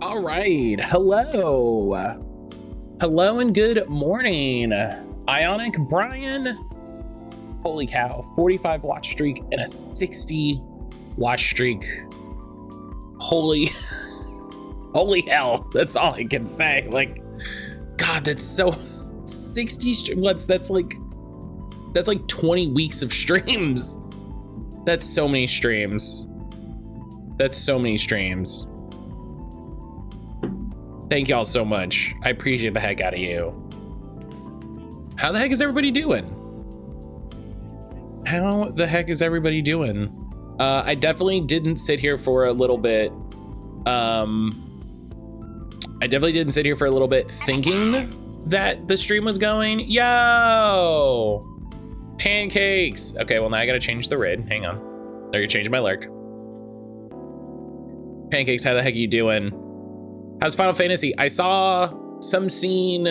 All right, hello. Hello and good morning. Ionic Brian. Holy cow, 45 watch streak and a 60 watch streak. Holy hell, that's all I can say. Like, God, that's so 60 that's like 20 weeks of streams. That's so many streams. That's so many streams. Thank y'all so much. I appreciate the heck out of you. How the heck is everybody doing? How the heck is everybody doing? I definitely didn't sit here for a little bit. Thinking that the stream was going. Yo! Pancakes. Okay, well now I gotta change the rid. Hang on. There, you're changing my lurk. Pancakes, how the heck are you doing? How's Final Fantasy? I saw some scene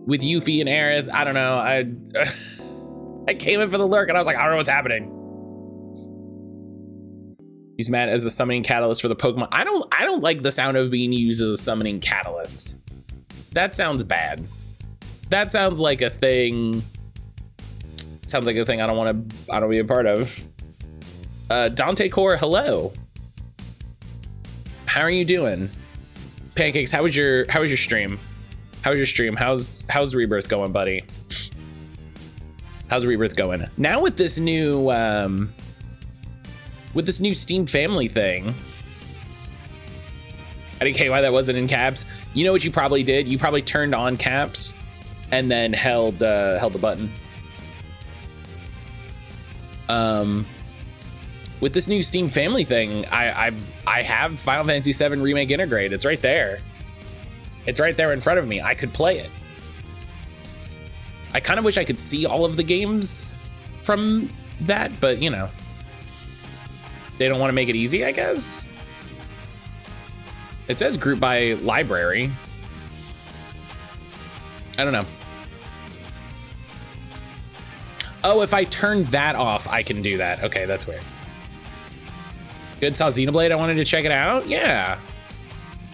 with Yuffie and Aerith. I don't know. I came in for the lurk and I was like, I don't know what's happening. Use Matt as a summoning catalyst for the Pokemon. I don't like the sound of being used as a summoning catalyst. That sounds bad. That sounds like a thing. Sounds like a thing I don't want to be a part of. Dante Core, hello. How are you doing? Pancakes, how was your stream? How was your stream? How's Rebirth going, buddy? How's Rebirth going? Now with this new Steam family thing. I didn't care why that wasn't in caps. You know what you probably did? You probably turned on caps and then held the button. With this new Steam family thing, I have Final Fantasy VII Remake Integrate. It's right there. It's right there in front of me. I could play it. I kind of wish I could see all of the games from that, but you know, they don't want to make it easy, I guess. It says group by library. I don't know. Oh, if I turn that off, I can do that. Okay, that's weird. Good, saw Xenoblade. I wanted to check it out. Yeah.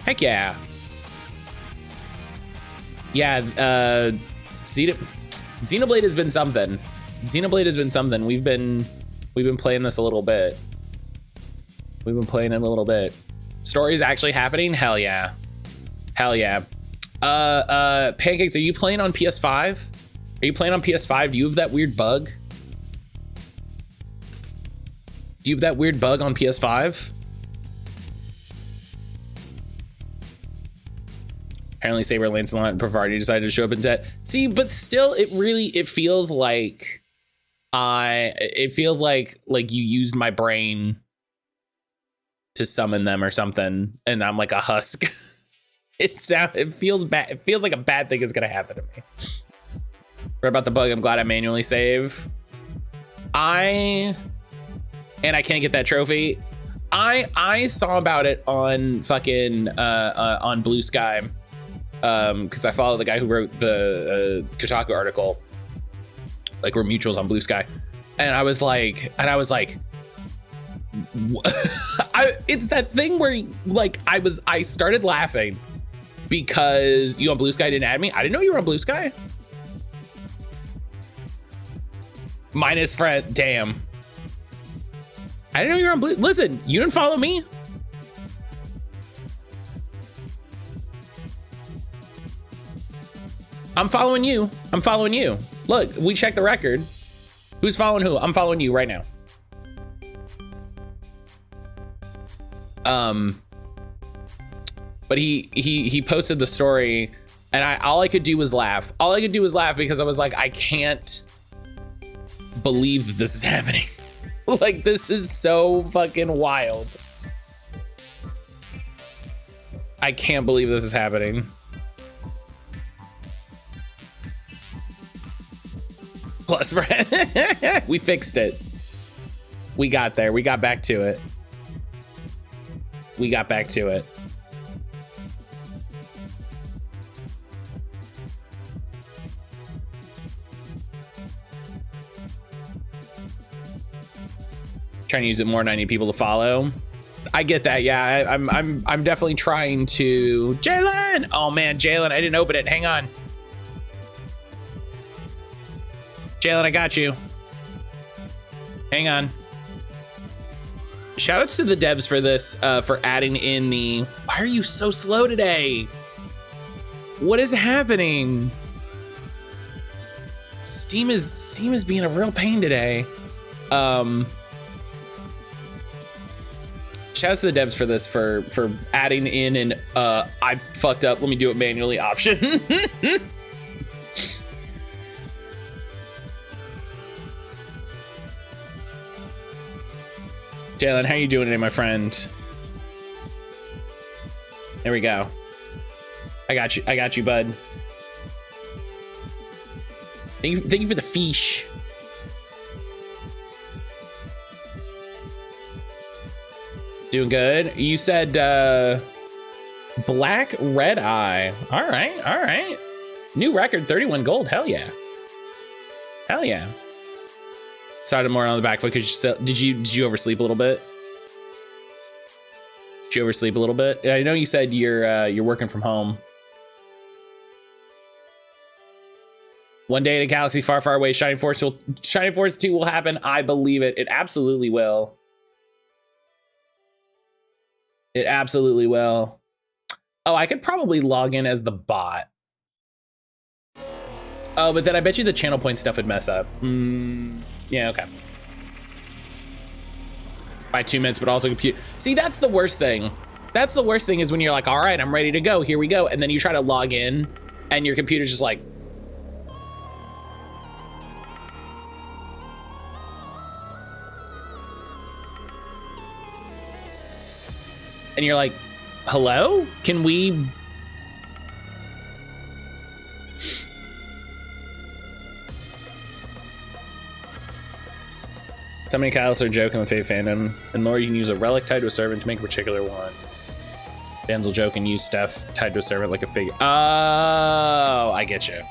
Heck yeah. Yeah, Xenoblade has been something. Xenoblade has been something. We've been playing this a little bit. We've been playing it a little bit. Story's actually happening? Hell yeah. Hell yeah. Pancakes, are you playing on PS5? Are you playing on PS5? Do you have that weird bug? Do you have that weird bug on PS5? Apparently Saber, Lancelot, and Provardi decided to show up in debt. See, but still, it feels like you used my brain to summon them or something, and I'm like a husk. It feels bad. It feels like a bad thing is gonna happen to me. Right about the bug, I'm glad I manually save. And I can't get that trophy. I saw about it on fucking on Blue Sky, because I follow the guy who wrote the Kotaku article. Like, we're mutuals on Blue Sky, and I was like, it's that thing where like I started laughing because you on Blue Sky didn't add me. I didn't know you were on Blue Sky. Minus Fred, damn. I didn't know you were on Blue. Listen, you didn't follow me. I'm following you. I'm following you. Look, we checked the record. Who's following who? I'm following you right now. But he posted the story, and all I could do was laugh. All I could do was laugh because I was like, I can't believe that this is happening. Like, this is so fucking wild. I can't believe this is happening. Plus, we fixed it. We got there. We got back to it. We got back to it. Trying to use it more, and I need people to follow. I get that. Yeah, I'm definitely trying to. Jalen! Oh man, Jalen, I didn't open it. Hang on. Jalen, I got you. Hang on. Shoutouts to the devs for this, for adding in the. Why are you so slow today? What is happening? Steam is being a real pain today. Shoutouts to the devs for this, for adding in an I fucked up, let me do it manually option. Jalen, how you doing today, my friend? There we go. I got you, bud. Thank you for the fish. Doing good. You said Black Red Eye. All right. New record, 31 gold. Hell yeah. Started more on the back foot because did you oversleep a little bit? Did you oversleep a little bit? I know you said you're working from home. One day in a galaxy far, far away, Shining Force 2 will happen. I believe it. It absolutely will. It absolutely will. Oh, I could probably log in as the bot. Oh, but then I bet you the channel point stuff would mess up. Yeah, okay. By 2 minutes, but also compute. See, that's the worst thing. That's the worst thing is when you're like, all right, I'm ready to go. Here we go. And then you try to log in and your computer's just like, and you're like, hello? Can we? So many Kyles are joking with Fate fandom, and more you can use a relic tied to a servant to make a particular one. Fans will joke and use stuff tied to a servant like a figure. Oh, I get you.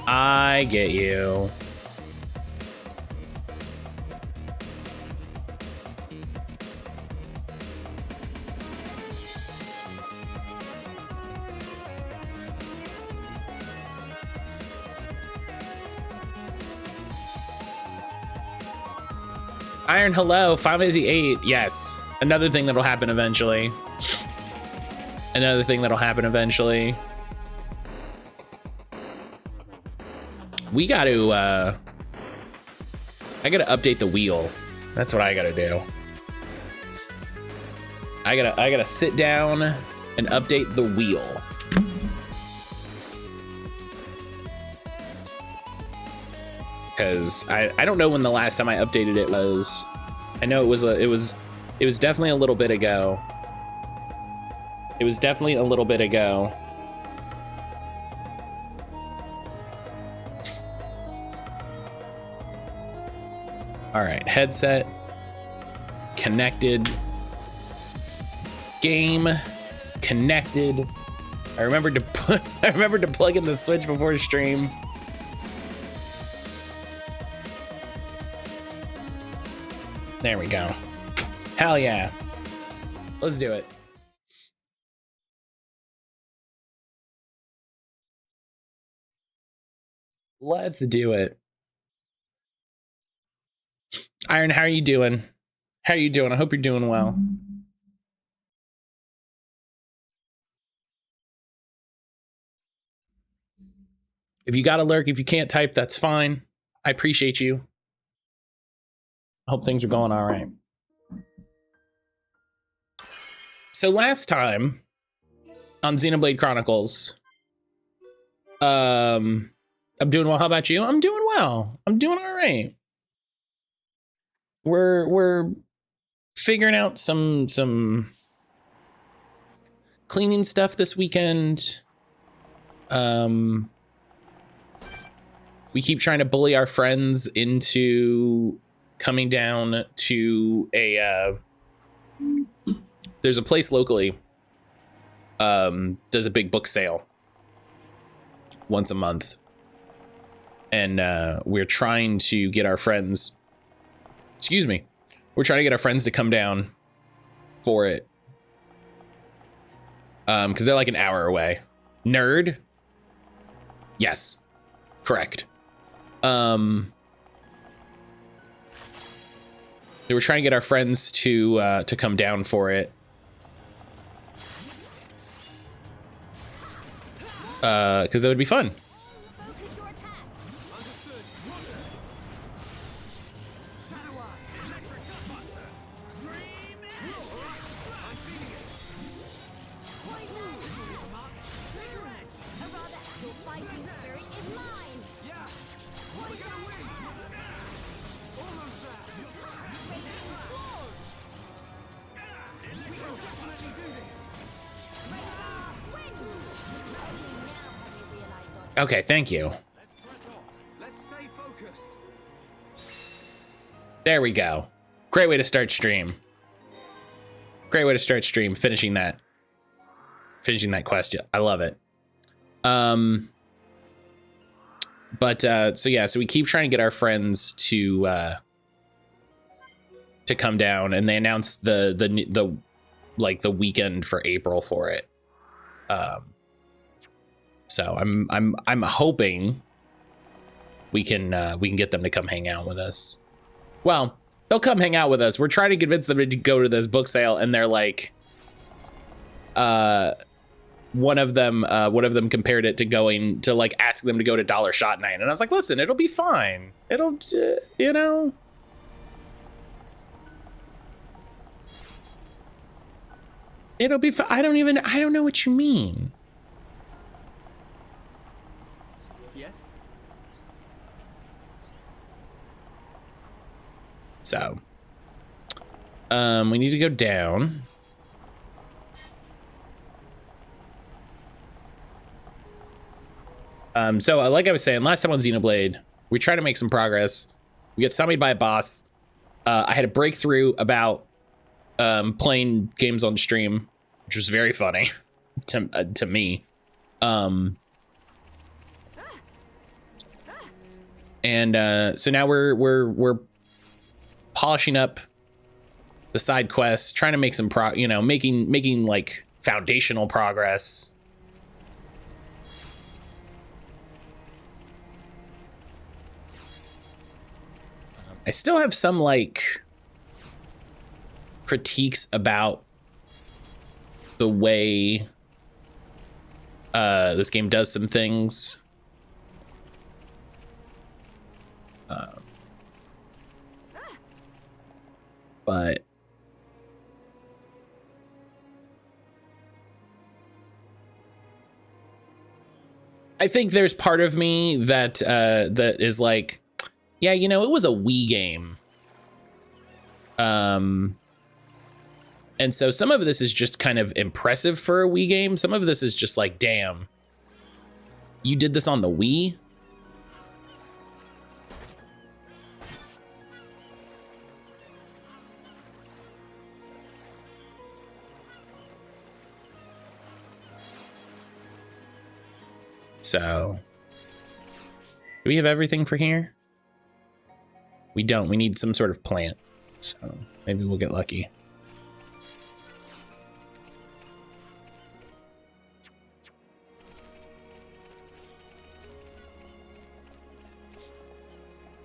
I get you. Iron, hello. Final Fantasy 8. Yes. Another thing that'll happen eventually. Another thing that'll happen eventually. We got to, I got to update the wheel. That's what I got to do. I got to sit down and update the wheel. Because I don't know when the last time I updated it was. I know it was definitely a little bit ago. It was definitely a little bit ago. All right, headset connected. Game connected. I remembered to plug in the Switch before stream. There we go. Hell yeah. Let's do it. Let's do it. Iron, how are you doing? How are you doing? I hope you're doing well. If you got to lurk, if you can't type, that's fine. I appreciate you. I hope things are going all right. So last time on Xenoblade Chronicles, I'm doing well. How about you? I'm doing well. I'm doing all right. We're figuring out some cleaning stuff this weekend. We keep trying to bully our friends into coming down to a there's a place locally does a big book sale once a month, and we're trying to get our friends to come down for it. Because they're like an hour away. Nerd? Yes. Correct. They were trying to get our friends to come down for it. Because it would be fun. Okay, thank you. There we go. Great way to start stream. Great way to start stream, finishing that quest. I love it. So yeah, so we keep trying to get our friends to come down, and they announced the weekend for April for it. So I'm hoping we can get them to come hang out with us. Well, they'll come hang out with us. We're trying to convince them to go to this book sale, and they're like, one of them compared it to going to like asking them to go to Dollar Shot Night, and I was like, listen, it'll be fine. It'll, you know. It'll be fine. I don't know what you mean. So, we need to go down. So like I was saying, last time on Xenoblade, we tried to make some progress. We got summoned by a boss. I had a breakthrough about playing games on stream, which was very funny to me. So now we're polishing up the side quests, trying to make some making like foundational progress. I still have some like critiques about the way this game does some things. But I think there's part of me that that is like, yeah, you know, it was a Wii game. And so some of this is just kind of impressive for a Wii game. Some of this is just like, damn, you did this on the Wii? So, do we have everything for here? We don't. We need some sort of plant. So, maybe we'll get lucky.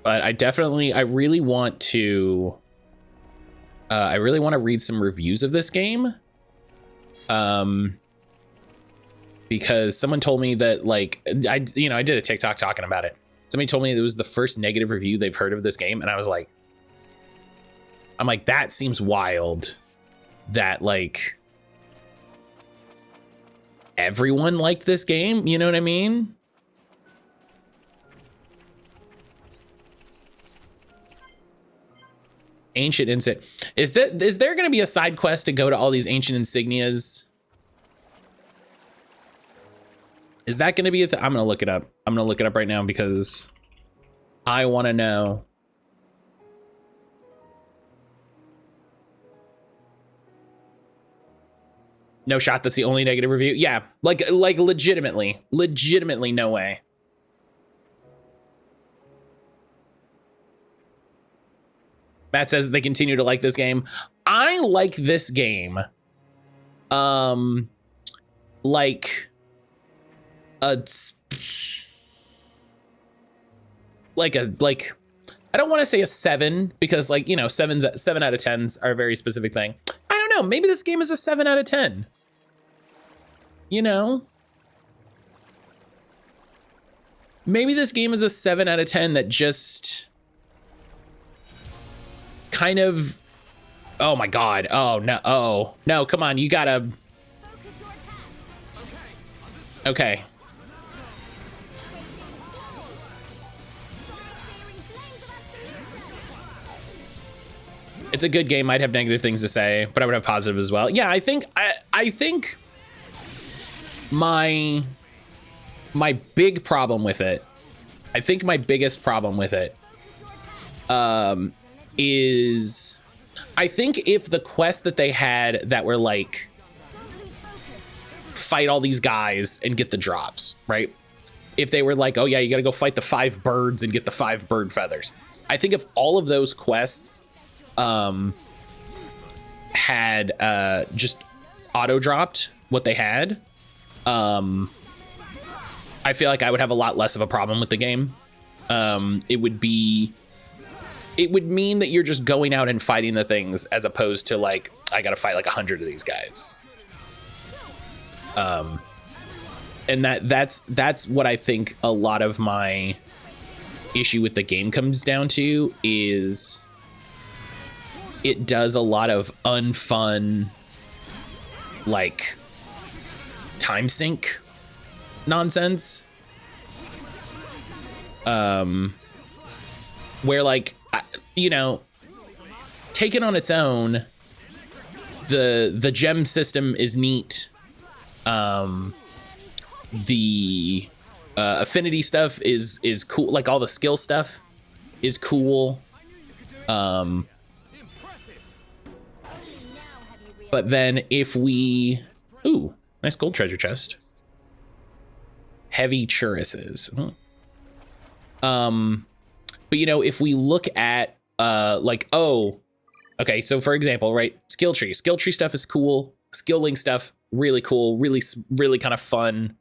But I really want to read some reviews of this game. Because someone told me that, like, I did a TikTok talking about it. Somebody told me it was the first negative review they've heard of this game, and I'm like, that seems wild that, like, everyone liked this game, you know what I mean? Ancient insignia. Is there going to be a side quest to go to all these ancient insignias? Is that going to be I'm going to look it up. I'm going to look it up right now because I want to know. No shot. That's the only negative review. Yeah. Like legitimately no way. Matt says they continue to like this game. I like this game. Like a I don't want to say a 7 because, like, you know, 7 out of 10s are a very specific thing. I don't know. Maybe this game is a 7 out of 10. You know? Maybe this game is a 7 out of 10 that just kind of, oh my God. Oh no. Oh no, come on. You gotta. Okay. It's a good game. I'd have negative things to say, but I would have positive as well. Yeah, I think my big problem with it, I think my biggest problem with it is I think if the quests that they had that were like fight all these guys and get the drops, right? If they were like, oh yeah, you gotta go fight the 5 birds and get the 5 bird feathers. I think if all of those quests had just auto dropped what they had, I feel like I would have a lot less of a problem with the game. It would mean that you're just going out and fighting the things as opposed to like, I gotta fight like 100 of these guys. And that's what I think a lot of my issue with the game comes down to is it does a lot of unfun, like, time sink nonsense. Where, like, you know, taken on its own, the gem system is neat. The affinity stuff is cool. Like, all the skill stuff is cool. But then if we, ooh, nice gold treasure chest. Heavy churruses. But you know, if we look at like, oh, okay, so for example, right, skill tree stuff is cool. Skill link stuff, really cool, really kind of fun.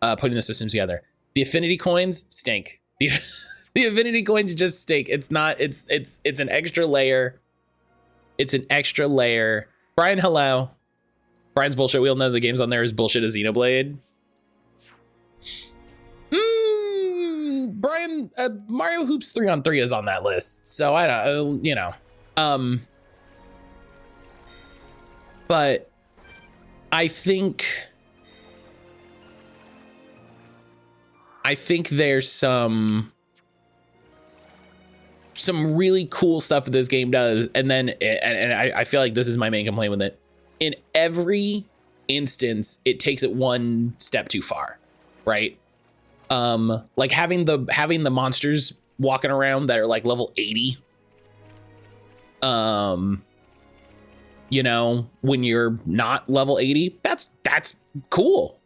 Putting the systems together. The affinity coins stink. The affinity coins just stink. It's not. It's an extra layer. It's an extra layer. Brian, hello. Brian's bullshit. We all know the games on there is bullshit as Xenoblade. Brian, Mario Hoops 3-on-3 is on that list, so I don't, you know. But I think there's some really cool stuff that this game does, and then I feel like this is my main complaint with it. In every instance, it takes it one step too far, right? Like having the monsters walking around that are like level 80. You know, when you're not level 80, that's cool.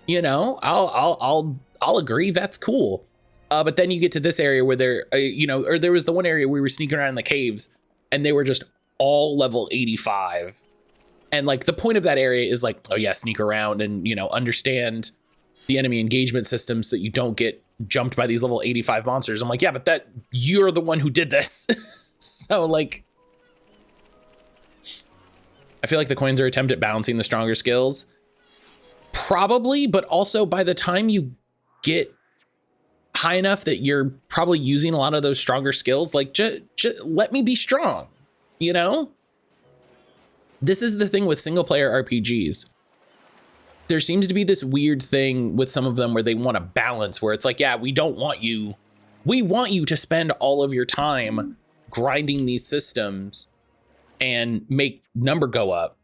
You know, I'll agree, that's cool. But then you get to this area where there, you know, or there was the one area where we were sneaking around in the caves and they were just all level 85. And like the point of that area is like, oh yeah, sneak around and, you know, understand the enemy engagement system so that you don't get jumped by these level 85 monsters. I'm like, yeah, but that you're the one who did this. So like, I feel like the coins are an attempt at balancing the stronger skills. Probably, but also by the time you get high enough that you're probably using a lot of those stronger skills, like just let me be strong, you know? This is the thing with single player RPGs. There seems to be this weird thing with some of them where they want to balance, where it's like, yeah, we want you to spend all of your time grinding these systems and make number go up.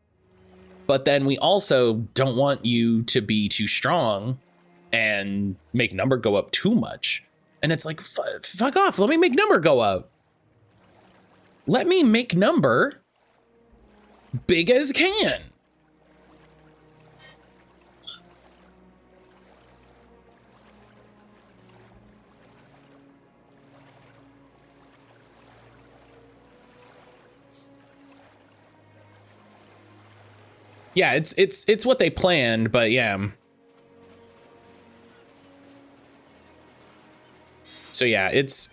But then we also don't want you to be too strong and make number go up too much. And it's like, fuck off. Let me make number go up. Let me make number big as can. Yeah, it's what they planned, but yeah. So yeah, it's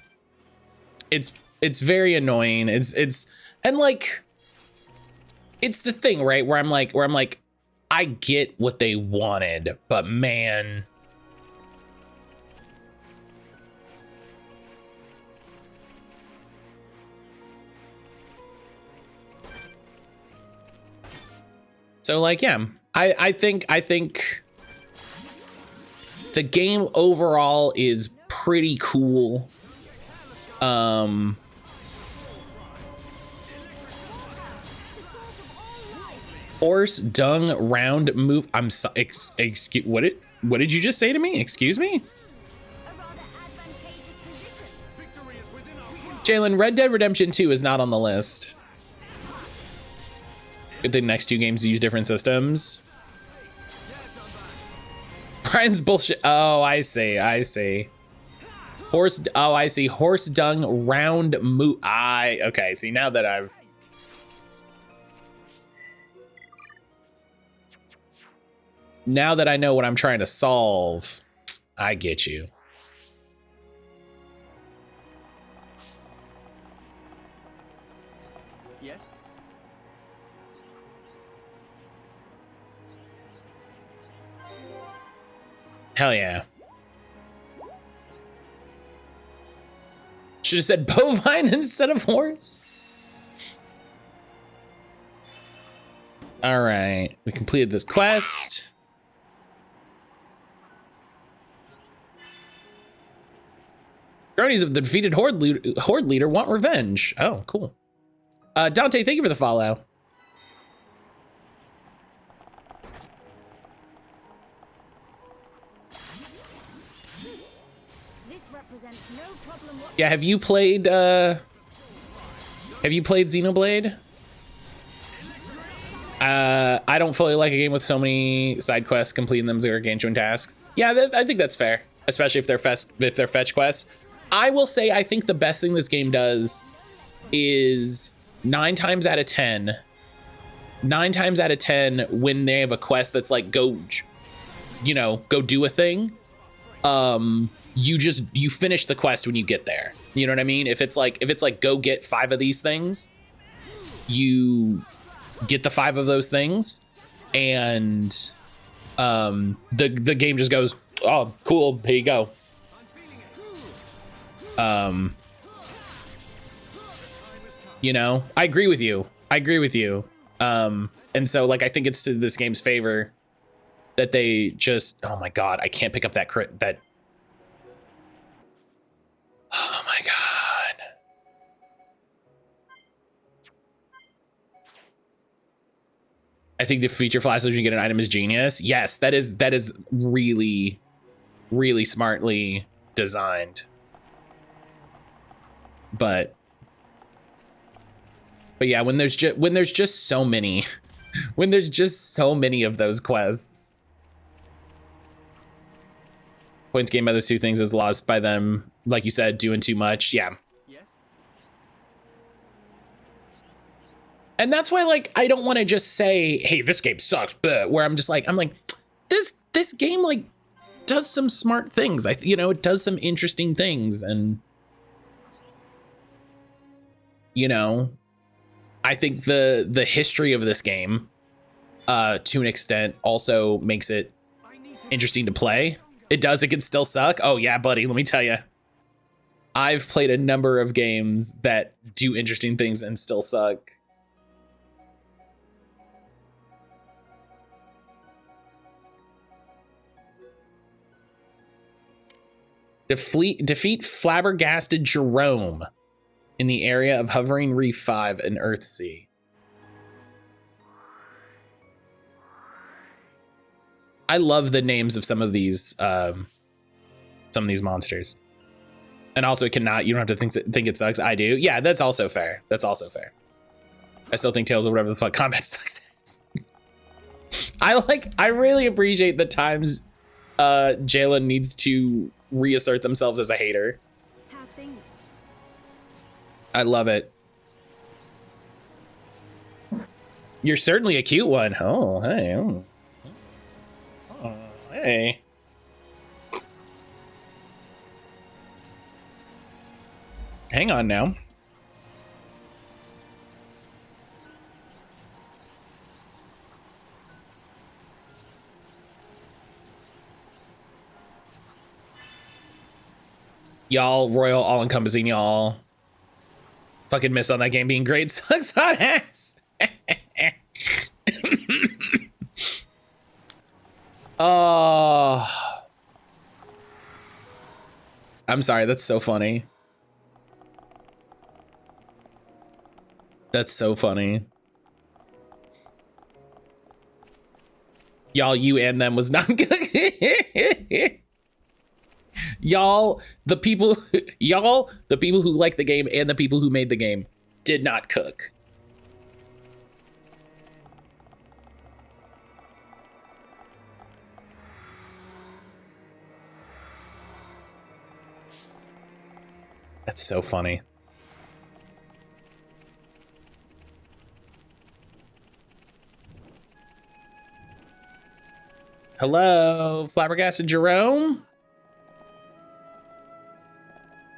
very annoying. It's and like it's the thing, right? Where I'm like, I get what they wanted, but man. So like, yeah, I think the game overall is pretty cool. Horse dung round move. I'm so, excuse, what did you just say to me? Excuse me? Jalen, Red Dead Redemption 2 is not on the list. The next two games use different systems. Brian's bullshit. Oh, I see. Horse. Oh, I see. Horse dung round move. Okay. See, now that I know what I'm trying to solve, I get you. Yes. Hell yeah. Should have said bovine instead of horse. All right, we completed this quest. Guardians of the defeated horde leader want revenge. Oh, cool. Dante, thank you for the follow. Yeah, have you played Xenoblade? I don't fully like a game with so many side quests. Completing them is a gargantuan task. Yeah, I think that's fair, especially if they're fetch quests. I will say I think the best thing this game does is 9 times out of 10, when they have a quest that's like go do a thing. You finish the quest when you get there. You know what I mean? If it's like go get 5 of these things, you get the 5 of those things, and the game just goes, oh cool, here you go. I agree with you. And so like I think it's to this game's favor that they just, oh my god, I can't pick up that crit. Oh my god. I think the feature flashes when you get an item is genius. Yes, that is really, really smartly designed. But yeah, when there's just so many, when there's just so many of those quests. Points gained by those 2 things is lost by them, like you said, doing too much. Yeah. Yes. And that's why, like, I don't want to just say, hey, this game sucks, but where I'm like, this game like does some smart things. It does some interesting things, and I think the history of this game, to an extent, also makes it interesting to play. It can still suck. Oh yeah, buddy, let me tell you. I've played a number of games that do interesting things and still suck. Defeat flabbergasted Jerome in the area of Hovering Reef 5 and Earthsea. I love the names of some of these monsters. And also you don't have to think it sucks. I do. Yeah, that's also fair. I still think Tales of whatever the fuck combat sucks is. I really appreciate the times Jalen needs to reassert themselves as a hater. I love it. You're certainly a cute one. Oh, hey. Oh, hey. Hang on now. Y'all, royal, all-encompassing, y'all. Fucking miss on that game being great. Sucks on ass. Oh. I'm sorry, that's so funny. That's so funny. Y'all, you and them was not good. Y'all, the people who like the game and the people who made the game did not cook. That's so funny. Hello, Flabbergasted Jerome?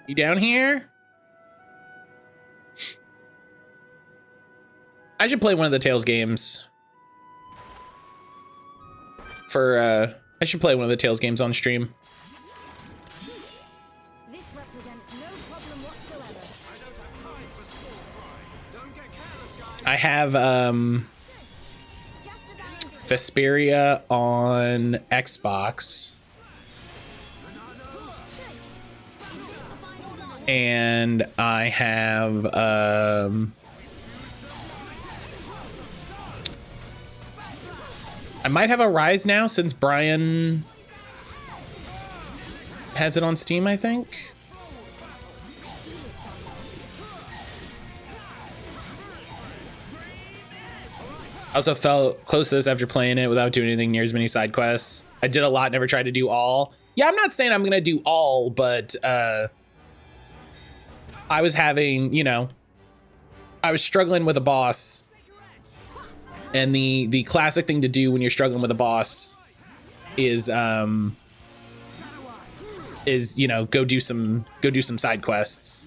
You down here? I should play one of the Tales games. I should play one of the Tales games on stream. This represents no problem whatsoever. I have Vesperia on Xbox. And I have I might have a Rise now since Brian has it on Steam, I think. I also felt close to this after playing it without doing anything near as many side quests. I did a lot, never tried to do all. Yeah, I'm not saying I'm gonna do all, but I was having, you know, I was struggling with a boss, and the classic thing to do when you're struggling with a boss is you know, go do some side quests.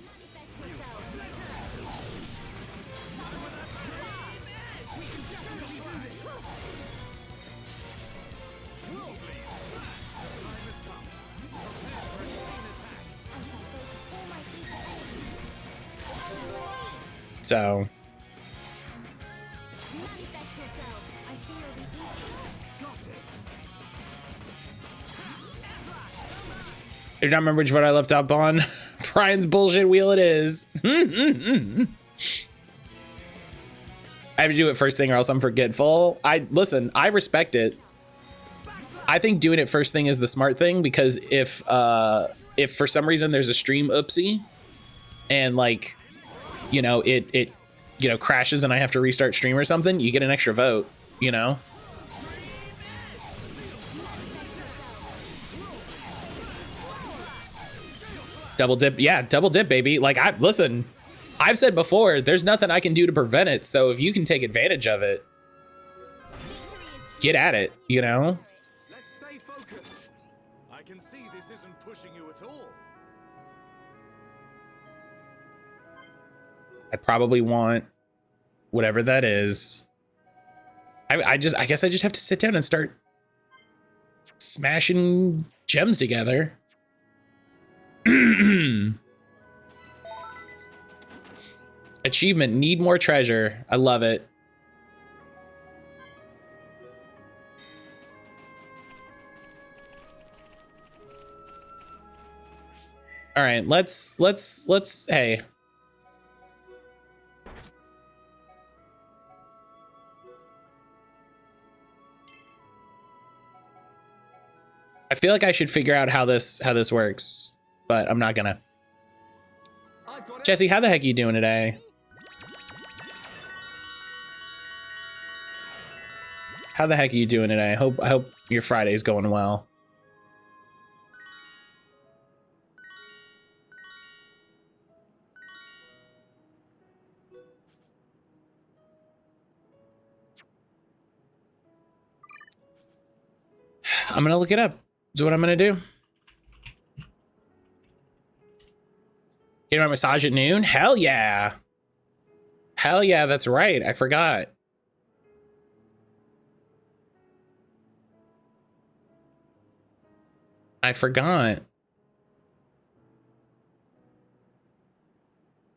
So I do not remember which one I left up on. Brian's bullshit wheel it is. I have to do it first thing or else I'm forgetful. Listen, I respect it. I think doing it first thing is the smart thing, because if for some reason there's a stream oopsie and, like, you know, it you know, crashes and I have to restart stream or something, you get an extra vote, you know? Double dip, yeah, double dip, baby. Like, listen, I've said before, there's nothing I can do to prevent it, so if you can take advantage of it, get at it, you know? Let's stay focused. I can see this isn't pushing you at all. I probably want whatever that is. I guess I just have to sit down and start smashing gems together. Achievement, need more treasure. I love it. All right, let's hey. I feel like I should figure out how this works, but I'm not gonna. Jesse, how the heck are you doing today? How the heck are you doing today? I hope your Friday's going well. I'm gonna look it up. Is what I'm gonna do. Get my massage at noon? Hell yeah. Hell yeah, that's right. I forgot. I forgot.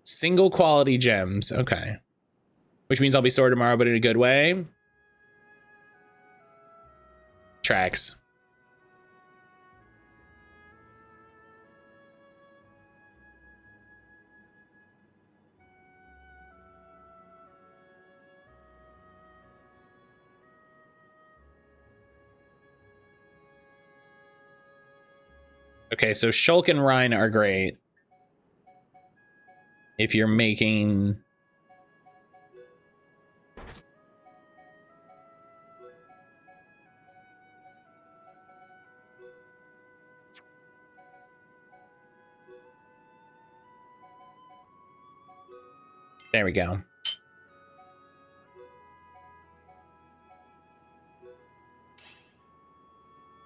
Single quality gems. Okay. Which means I'll be sore tomorrow, but in a good way. Tracks. Okay, so Shulk and Rhine are great. If you're making... There we go.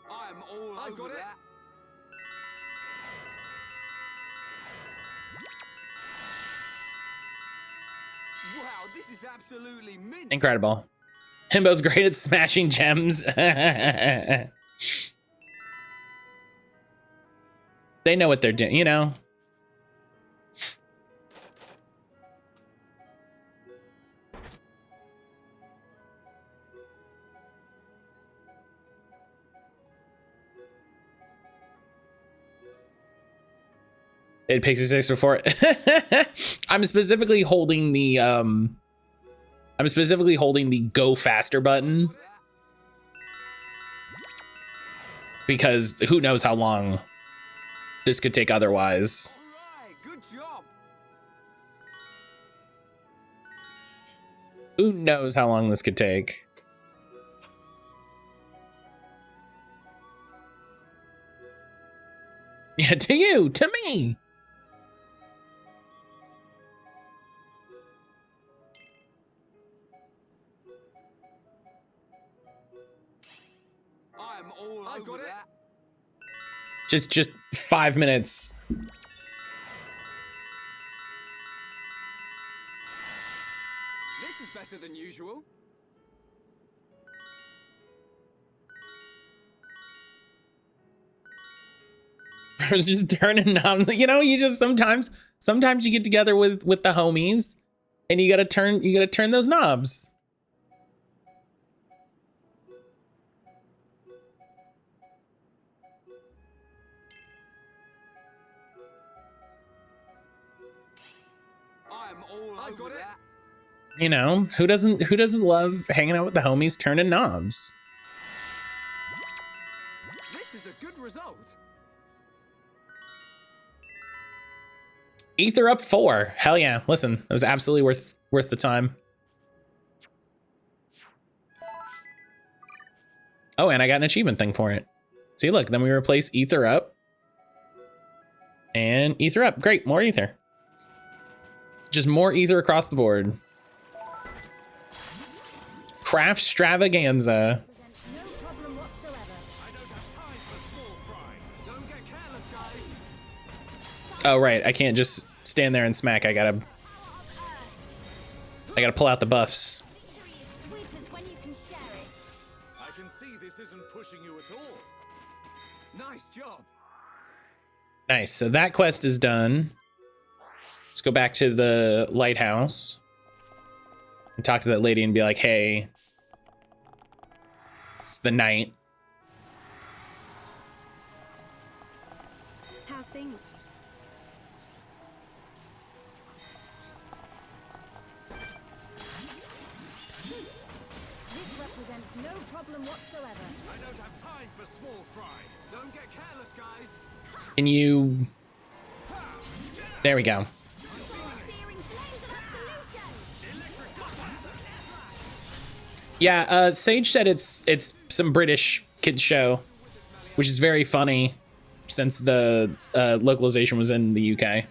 I'm all over that. Wow, this is absolutely mint. Incredible. Himbo's great at smashing gems. They know what they're doing, you know? It Pixie 6 before. I'm specifically holding the go faster button because who knows how long this could take otherwise. All right, good job. Who knows how long this could take? Yeah, to you, to me. I'm all over that. Just 5 minutes. This is better than usual. I was just turning knobs. You know, you just sometimes you get together with the homies and you gotta turn those knobs. I'm all over that. You know, who doesn't love hanging out with the homies turning knobs? This is a good result. Ether up 4. Hell yeah. Listen, it was absolutely worth the time. Oh, and I got an achievement thing for it. See, look, then we replace Ether up and Ether up. Great, more Ether. Just more Ether across the board. Craft Stravaganza. Presents no problem whatsoever. I don't have time for small fry. Don't get careless, guys. Oh, right, I can't just stand there and smack. I gotta pull out the buffs. Victory is sweet as when you can share it. I can see this isn't pushing you at all. Nice job. Nice, so that quest is done. Let's go back to the lighthouse and talk to that lady and be like, hey, it's the night. How's things? This represents no problem whatsoever. I don't have time for small fry. Don't get careless, guys. Can you... There we go. Searing flames of absolution! Yeah, Sage said it's some British kids show, which is very funny since the localization was in the UK.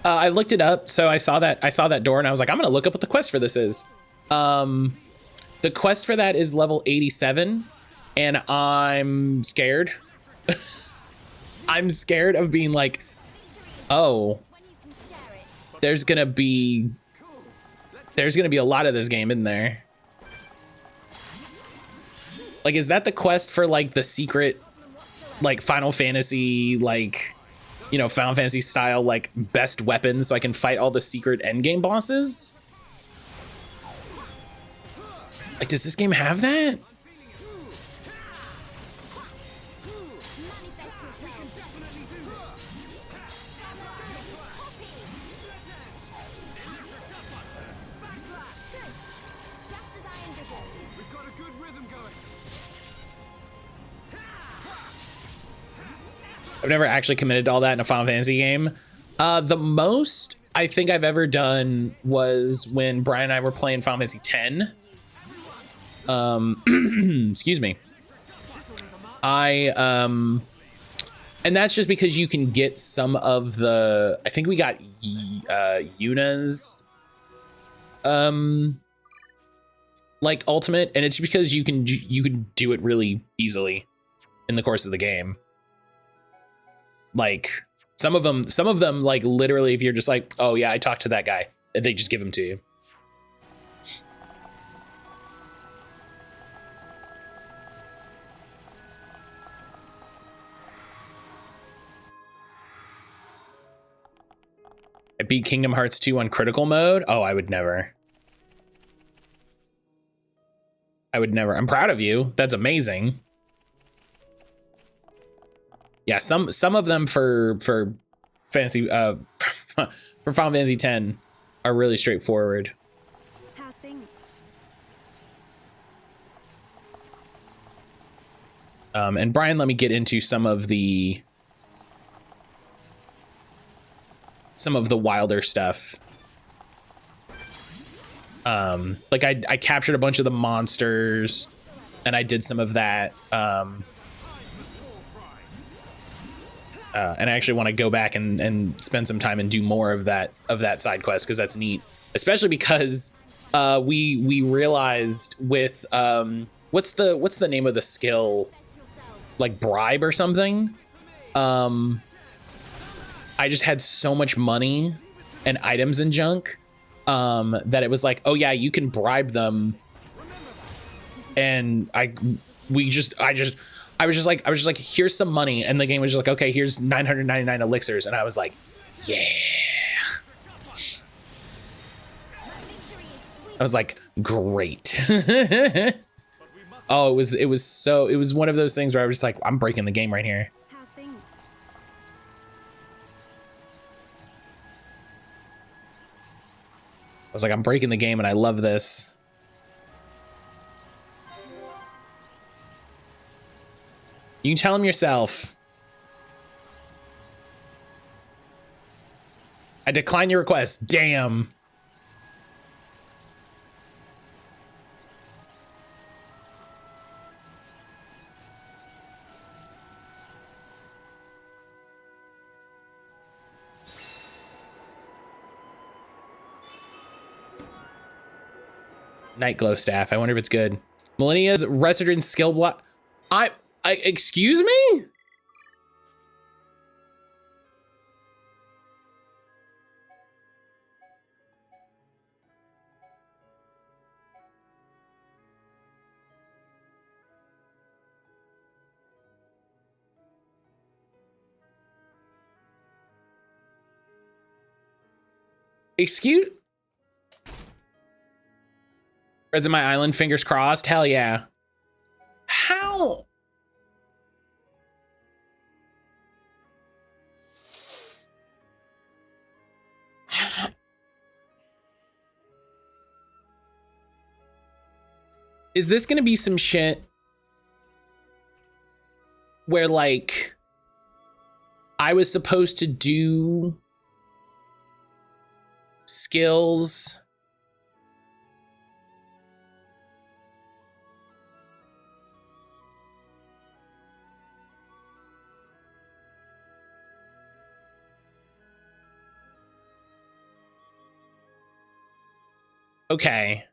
I looked it up, so I saw that door and I was like, I'm gonna look up what the quest for this is. The quest for that is level 87, and I'm scared. I'm scared of being like, oh, there's gonna be a lot of this game in there. Like, is that the quest for like the secret, like Final Fantasy, like, you know, Final Fantasy style, like best weapons so I can fight all the secret endgame bosses? Like, does this game have that? I've never actually committed to all that in a Final Fantasy game. The most I think I've ever done was when Brian and I were playing Final Fantasy X. Excuse me. And that's just because you can get some of the, I think we got Yuna's like ultimate, and it's because you can do it really easily in the course of the game. Like some of them like literally, if you're just like, oh yeah, I talked to that guy, they just give them to you. I beat Kingdom Hearts 2 on critical mode. Oh, I would never. I'm proud of you. That's amazing. Yeah, some of them for fantasy for Final Fantasy X are really straightforward. How's things? And Brian, let me get into some of the wilder stuff. Like I captured a bunch of the monsters, and I did some of that. And I actually want to go back and spend some time and do more of that side quest, because that's neat, especially because we realized with what's the name of the skill, like bribe or something. I just had so much money and items and junk that it was like, oh yeah, you can bribe them, and I was just like, here's some money, and the game was just like, okay, here's 999 elixirs, and I was like, yeah. I was like, great. Oh, it was one of those things where I was just like, I'm breaking the game right here. How's things? I was like, I'm breaking the game, and I love this. You can tell him yourself. I decline your request. Damn. Night glow staff. I wonder if it's good. Millennia's resident skill block. I excuse me? Excuse? Reds in my island, fingers crossed. Hell yeah. How? Is this gonna be some shit where like I was supposed to do skills okay.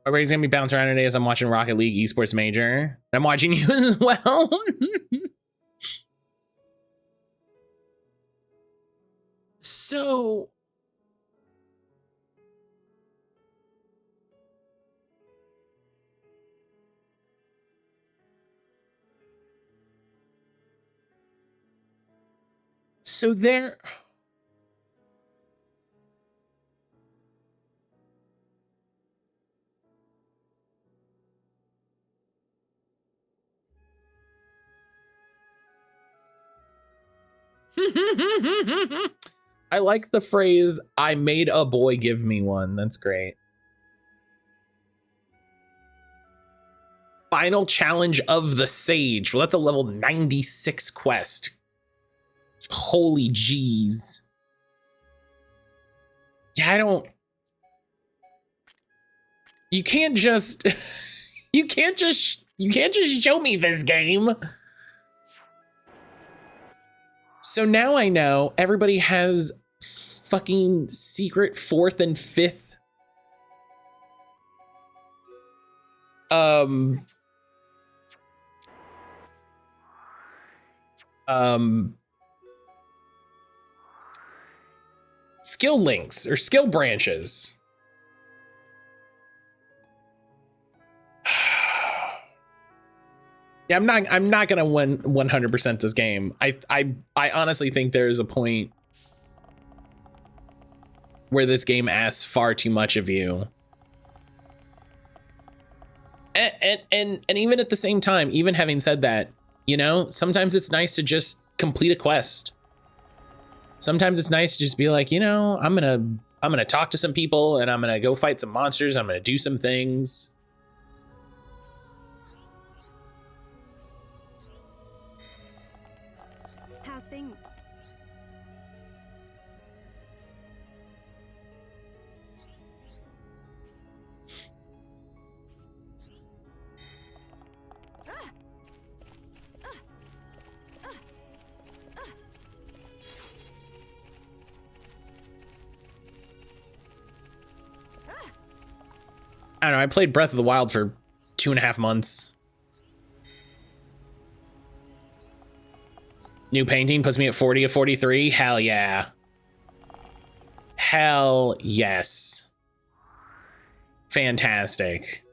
Everybody's gonna be bouncing around today as I'm watching Rocket League Esports Major. I'm watching you as well. So there. I like the phrase, I made a boy give me one. That's great. Final challenge of the Sage. Well, that's a level 96 quest. Holy jeez. Yeah, I don't. You can't just you can't just show me this game. So now I know everybody has fucking secret 4th and 5th skill links or skill branches. Yeah, I'm not gonna win 100% this game. I honestly think there is a point where this game asks far too much of you. And even at the same time, even having said that, you know, sometimes it's nice to just complete a quest. Sometimes it's nice to just be like, you know, I'm gonna talk to some people and I'm gonna go fight some monsters. I'm gonna do some things. How's things? I don't know. I played Breath of the Wild for 2.5 months. New painting puts me at 40 of 43. Hell yeah. Hell yes. Fantastic.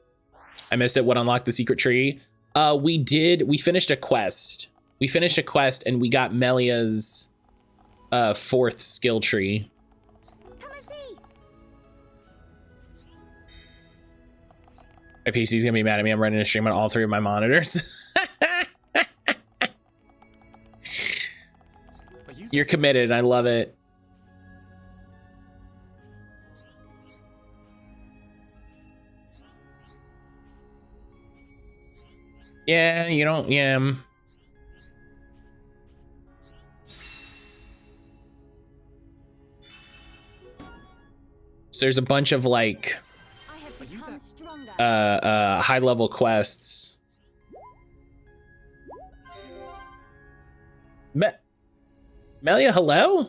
I missed it. What unlocked the secret tree? We finished a quest. We finished a quest and we got Melia's 4th skill tree. Come and see. My PC's gonna be mad at me. I'm running a stream on all 3 of my monitors. You're committed. I love it. Yeah, you don't. Yeah. So there's a bunch of like I have become stronger. high level quests. Melia, hello?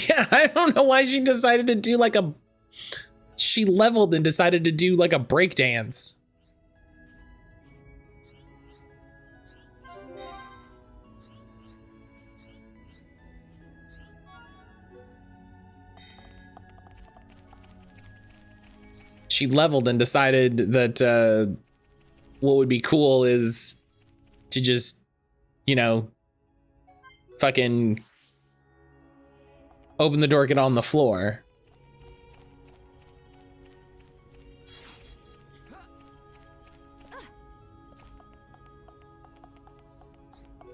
Yeah, I don't know why she decided to do like a... She leveled and decided to do like a break dance. She leveled and decided that what would be cool is to just, you know, fucking open the door, get on the floor.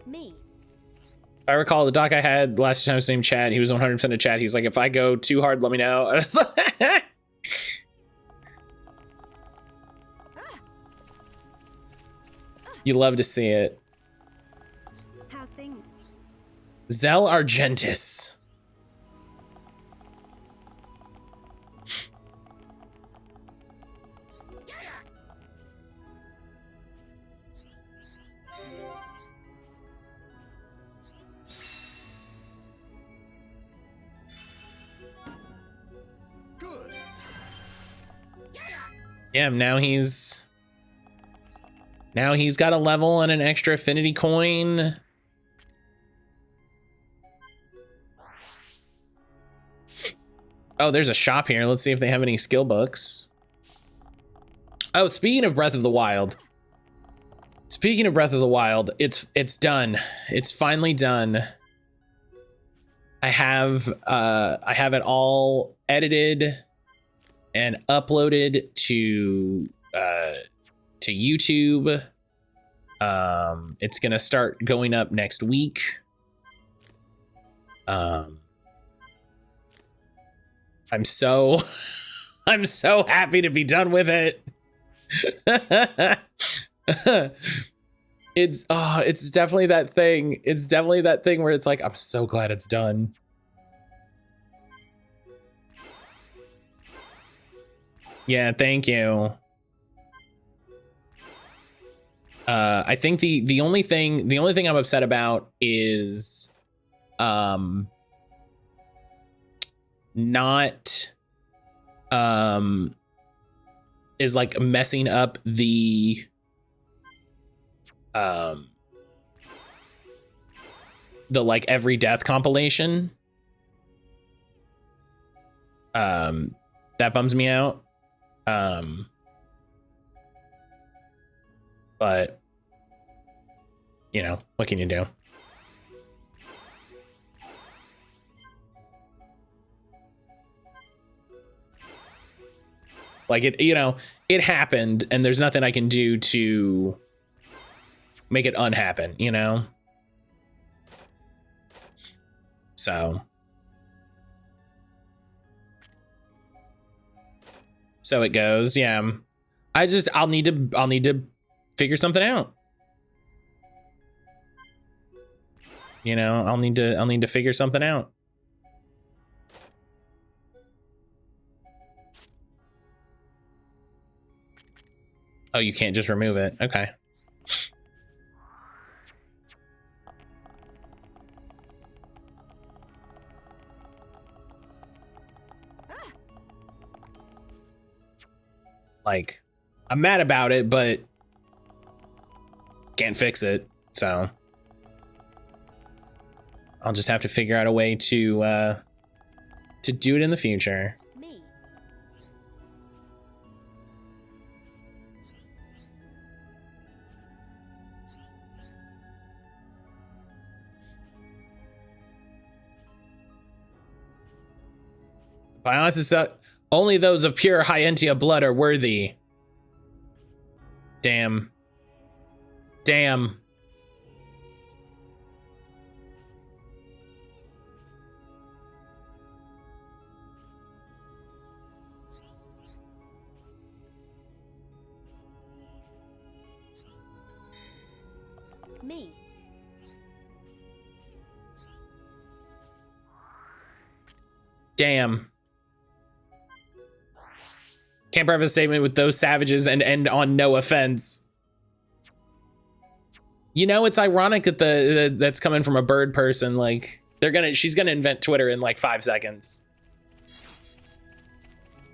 Me. I recall the doc I had last time I was in chat, he was 100% of chat. He's like, if I go too hard, let me know. I was like, you love to see it. How's things? Zell Argentis. Yeah, now he's got a level and an extra affinity coin. Oh, there's a shop here. Let's see if they have any skill books. Oh, speaking of Breath of the Wild. Speaking of Breath of the Wild, it's done. It's finally done. I have it all edited and uploaded to YouTube. It's gonna start going up next week. I'm so happy to be done with it. It's definitely that thing. It's definitely that thing where it's like, I'm so glad it's done. Yeah, thank you. I think the only thing I'm upset about is not is like messing up the like every death compilation. That bums me out. But you know, what can you do? Like it, you know, it happened and there's nothing I can do to make it unhappen, you know? So it goes. Yeah. I'll need to figure something out. You know, I'll need to figure something out. Oh, you can't just remove it. Okay. Like, I'm mad about it, but can't fix it. So I'll just have to figure out a way to do it in the future. Me. Biosis, only those of pure Hyentia blood are worthy. Damn. Damn. Me. Damn. Can't preface a statement with those savages and end on no offense. You know, it's ironic that that's coming from a bird person. Like, she's gonna invent Twitter in like 5 seconds.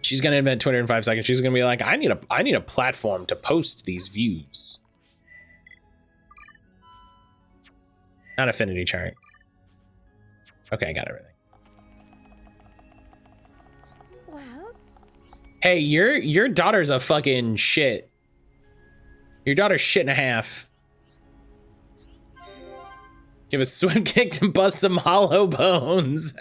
She's gonna invent Twitter in 5 seconds. She's gonna be like, I need a platform to post these views. Not affinity chart. Okay, I got everything. Well. Hey, your daughter's a fucking shit. Your daughter's shit and a half. Give a swim kick to bust some hollow bones.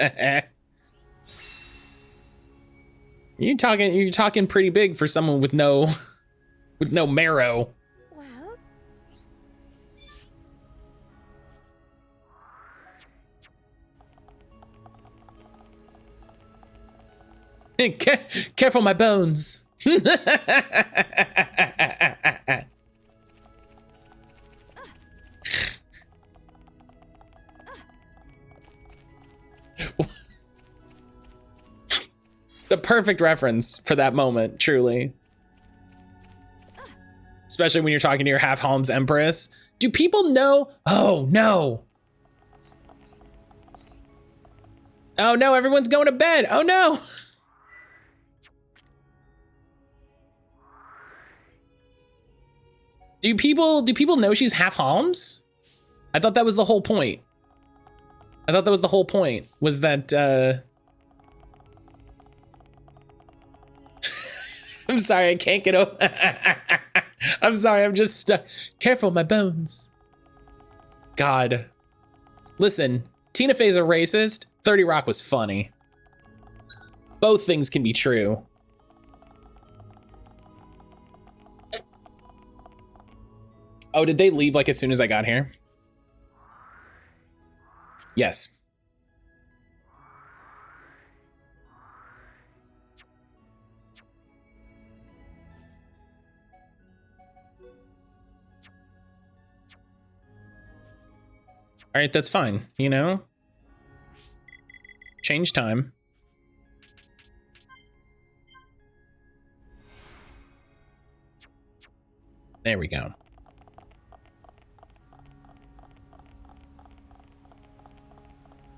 You're talking pretty big for someone with no marrow. Well. Careful my bones. The perfect reference for that moment, truly. Especially when you're talking to your half-Holmes Empress. Do people know? Oh, no. Oh, no, everyone's going to bed. Oh, no. Do people know she's half Homs? I thought that was the whole point. I thought that was the whole point, was that I'm sorry, I can't get over. I'm sorry, I'm just careful, my bones. God. Listen, Tina Fey's a racist. 30 Rock was funny. Both things can be true. Oh, did they leave like as soon as I got here? Yes. All right, that's fine, you know? Change time. There we go.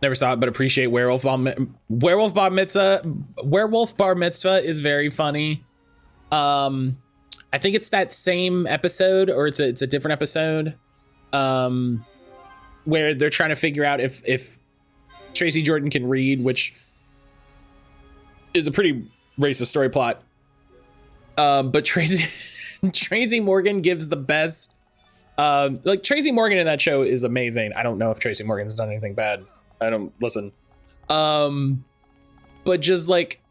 Never saw it, but appreciate Werewolf Bar Mitzvah. Werewolf Bar Mitzvah is very funny. I think it's that same episode, or it's a different episode. Where they're trying to figure out if Tracy Jordan can read, which is a pretty racist story plot. But Tracy Morgan gives the best. Like Tracy Morgan in that show is amazing. I don't know if Tracy Morgan's done anything bad. I don't listen. But just like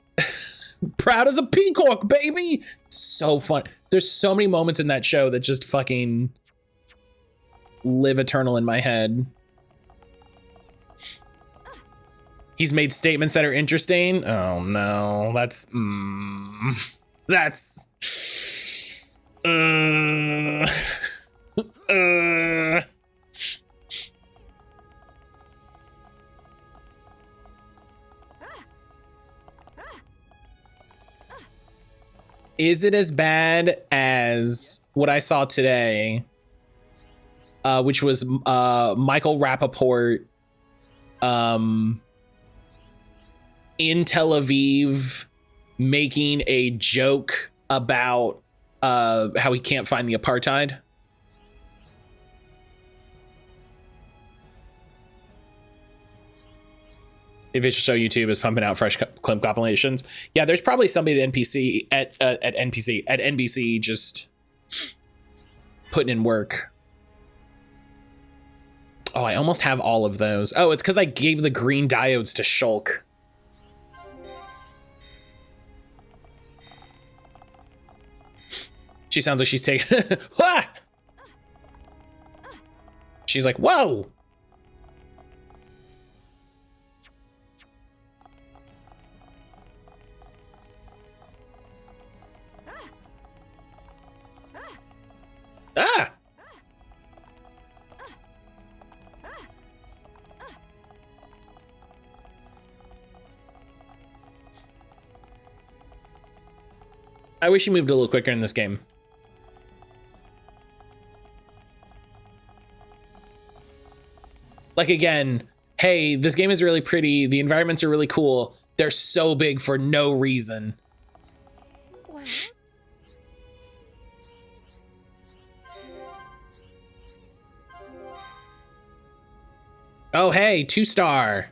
proud as a peacock, baby. So fun. There's so many moments in that show that just fucking live eternal in my head. He's made statements that are interesting. Oh no, that's Is it as bad as what I saw today? Which was Michael Rappaport in Tel Aviv making a joke about how he can't find the apartheid. If it's show YouTube is pumping out fresh clip compilations. Yeah, there's probably somebody at NBC just putting in work. Oh, I almost have all of those. Oh, it's because I gave the green diodes to Shulk. She sounds like she's taking. She's like, whoa. Ah. I wish you moved a little quicker in this game. Like, again, hey, this game is really pretty. The environments are really cool. They're so big for no reason. Well, Oh, hey, 2-star.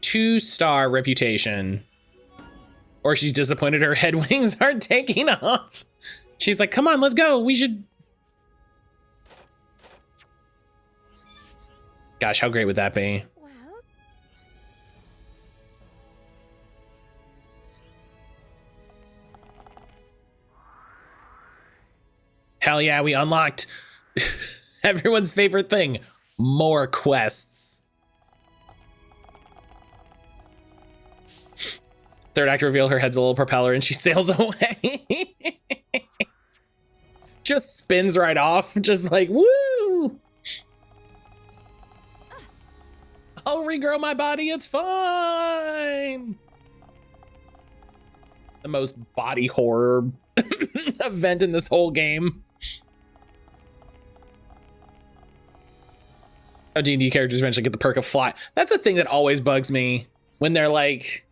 2-star reputation. Or she's disappointed her head wings aren't taking off. She's like, come on, let's go. We should. Gosh, how great would that be? well, Hell yeah, we unlocked everyone's favorite thing. More quests. Third act reveal, her head's a little propeller and she sails away. Just spins right off, just like, woo! I'll regrow my body, it's fine. The most body horror event in this whole game. How D&D characters eventually get the perk of fly. That's a thing that always bugs me when they're like,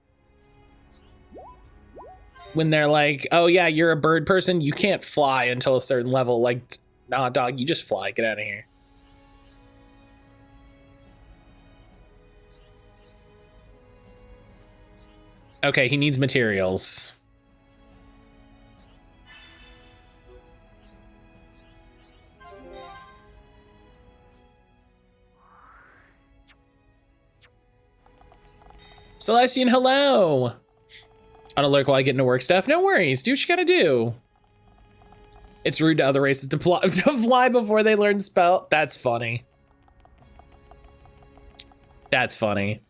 when they're like, oh yeah, you're a bird person, you can't fly until a certain level. Like, nah, dog, you just fly. Get out of here. Okay, he needs materials. Celestian, hello. On alert while I get into work stuff. No worries, do what you gotta do. It's rude to other races to fly before they learn spell. That's funny. That's funny.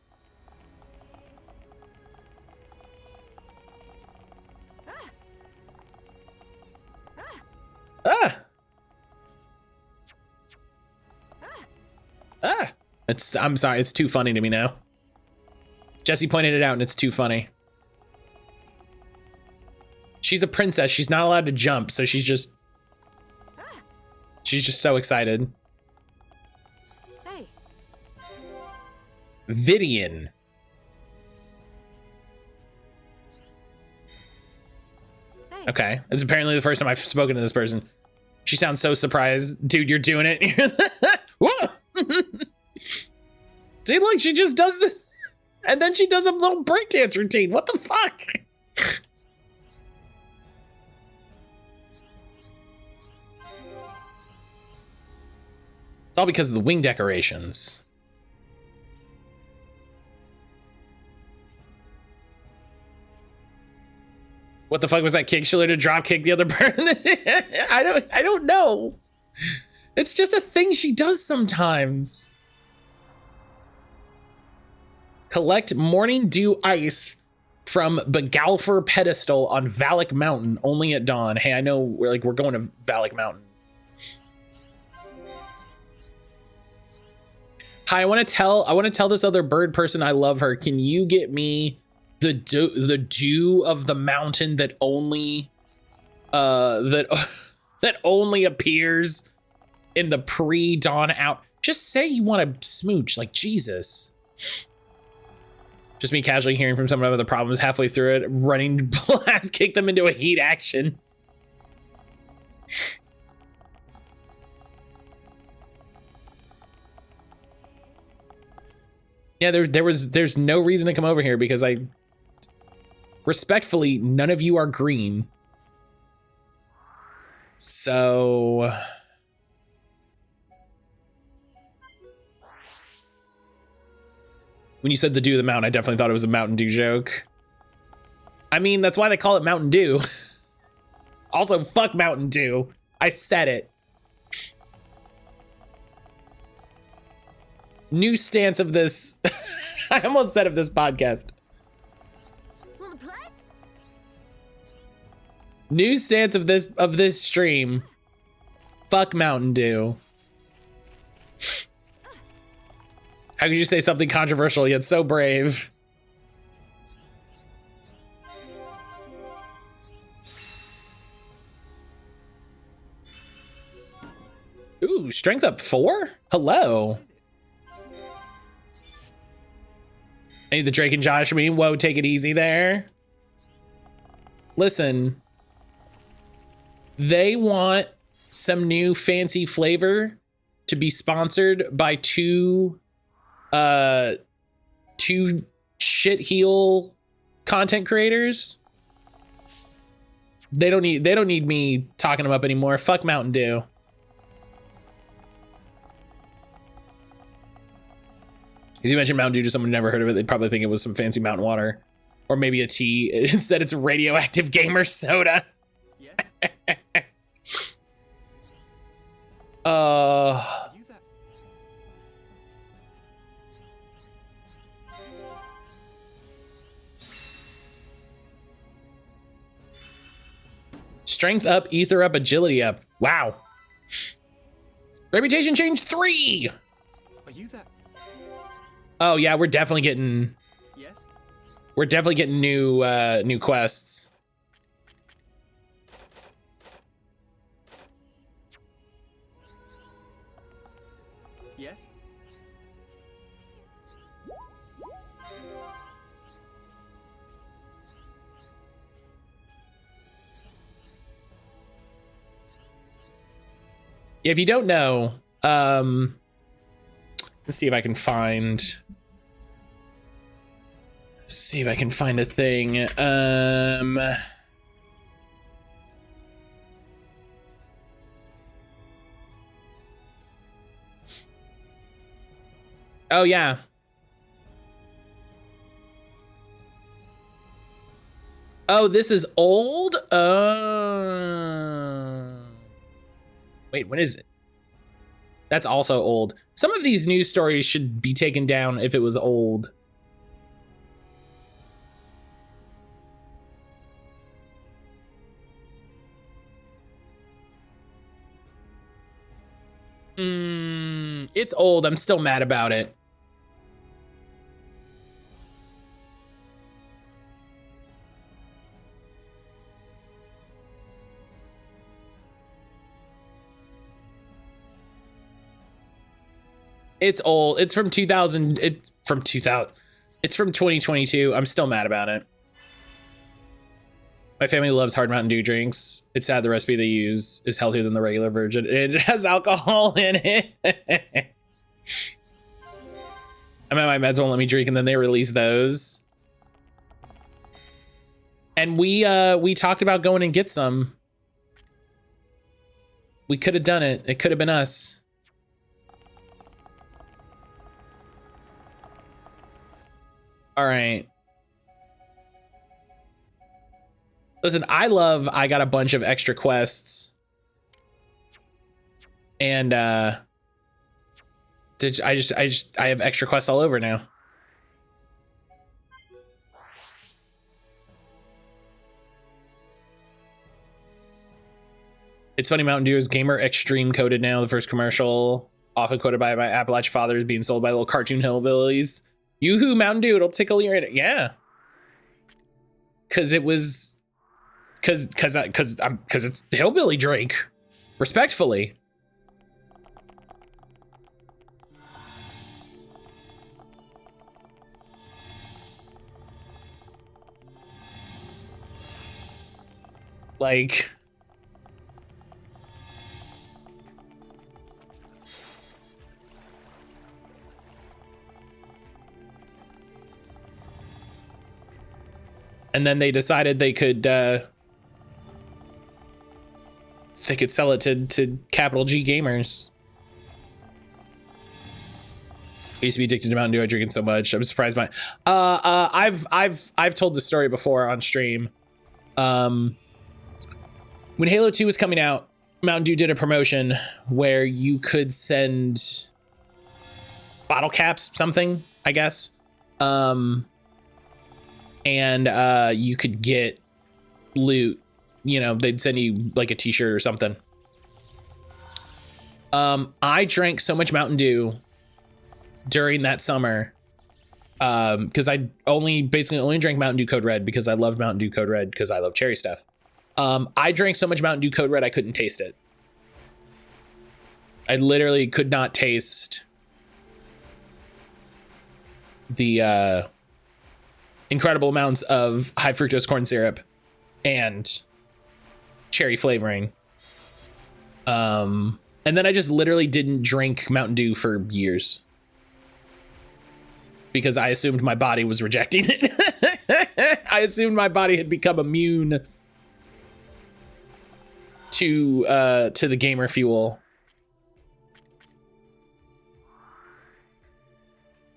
Ah. Ah. I'm sorry, it's too funny to me now. Jesse pointed it out and it's too funny. She's a princess. She's not allowed to jump, so she's just so excited. Hey. Vidian. Hey. Okay, it's apparently the first time I've spoken to this person. She sounds so surprised. Dude, you're doing it. Whoa! See, look, she just does this. And then she does a little breakdance routine. What the fuck? It's all because of the wing decorations. What the fuck was that kick? She to drop kick the other person? I don't know. It's just a thing she does sometimes. Collect Morning Dew Ice from Begalfer Pedestal on Valak Mountain, only at dawn. Hey, I know we're going to Valak Mountain. Hi, I want to tell this other bird person I love her. Can you get me the dew of the mountain that only that only appears in the pre-dawn out? Just say you want to smooch, like Jesus. Just me casually hearing from someone about the problems halfway through it, running to blast, kick them into a heat action. Yeah, there's no reason to come over here because respectfully, none of you are green. So when you said the Dew of the Mountain, I definitely thought it was a Mountain Dew joke. I mean, that's why they call it Mountain Dew. Also, fuck Mountain Dew. I said it. New stance of this. I almost said of this podcast. Wanna play? New stance of this stream. Fuck Mountain Dew. How could you say something controversial yet so brave? Ooh, strength up 4? Hello. I need the Drake and Josh. I mean, whoa, take it easy there. Listen, they want some new fancy flavor to be sponsored by two shit heel content creators. They don't need me talking them up anymore. Fuck Mountain Dew. If you mention Mountain Dew to someone who never heard of it, they'd probably think it was some fancy mountain water. Or maybe a tea. Instead, it's radioactive gamer soda. Yes? Strength up, ether up, agility up. Wow. Reputation change 3. Are you that? Oh yeah, we're definitely getting Yes? new quests. Yes? If you don't know, let's see if I can find. See if I can find a thing. Oh yeah. Oh, this is old? Wait, when is it? That's also old. Some of these news stories should be taken down if it was old. It's old. I'm still mad about it. It's old. It's from 2000. It's from 2000. It's from 2022. I'm still mad about it. My family loves hard Mountain Dew drinks. It's sad the recipe they use is healthier than the regular version. It has alcohol in it. I'm at my meds won't let me drink, and then they release those. And we talked about going and get some. We could have done it. It could have been us. All right. Listen, I got a bunch of extra quests. And I have extra quests all over now. It's funny, Mountain Dew is gamer extreme coded now. The first commercial, often quoted by my Appalachian father, is being sold by little cartoon hillbillies. Yoo-hoo, Mountain Dew, it'll tickle your... Yeah. Cause it was... Cause it's the hillbilly drink. Respectfully. Like... And then they decided they could sell it to capital G gamers. I used to be addicted to Mountain Dew. I drink it so much. I'm surprised by. I've told this story before on stream. When Halo 2 was coming out, Mountain Dew did a promotion where you could send bottle caps, something, I guess. And you could get loot. You know, they'd send you like a t-shirt or something. I drank so much Mountain Dew during that summer because I basically only drank Mountain Dew Code Red because I loved Mountain Dew Code Red because I love cherry stuff. I drank so much Mountain Dew Code Red I couldn't taste it. I literally could not taste the incredible amounts of high fructose corn syrup and cherry flavoring. And then I just literally didn't drink Mountain Dew for years because I assumed my body was rejecting it. I assumed my body had become immune to the gamer fuel.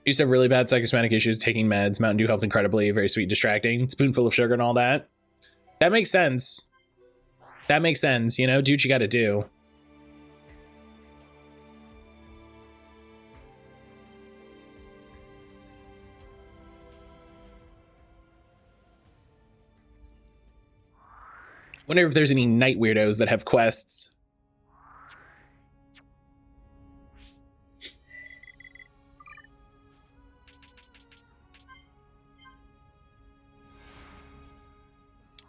I used to have really bad psychosomatic issues taking meds. Mountain Dew helped incredibly, very sweet, distracting, spoonful of sugar and all that. That makes sense. That makes sense, you know, do what you gotta do. Wonder if there's any night weirdos that have quests.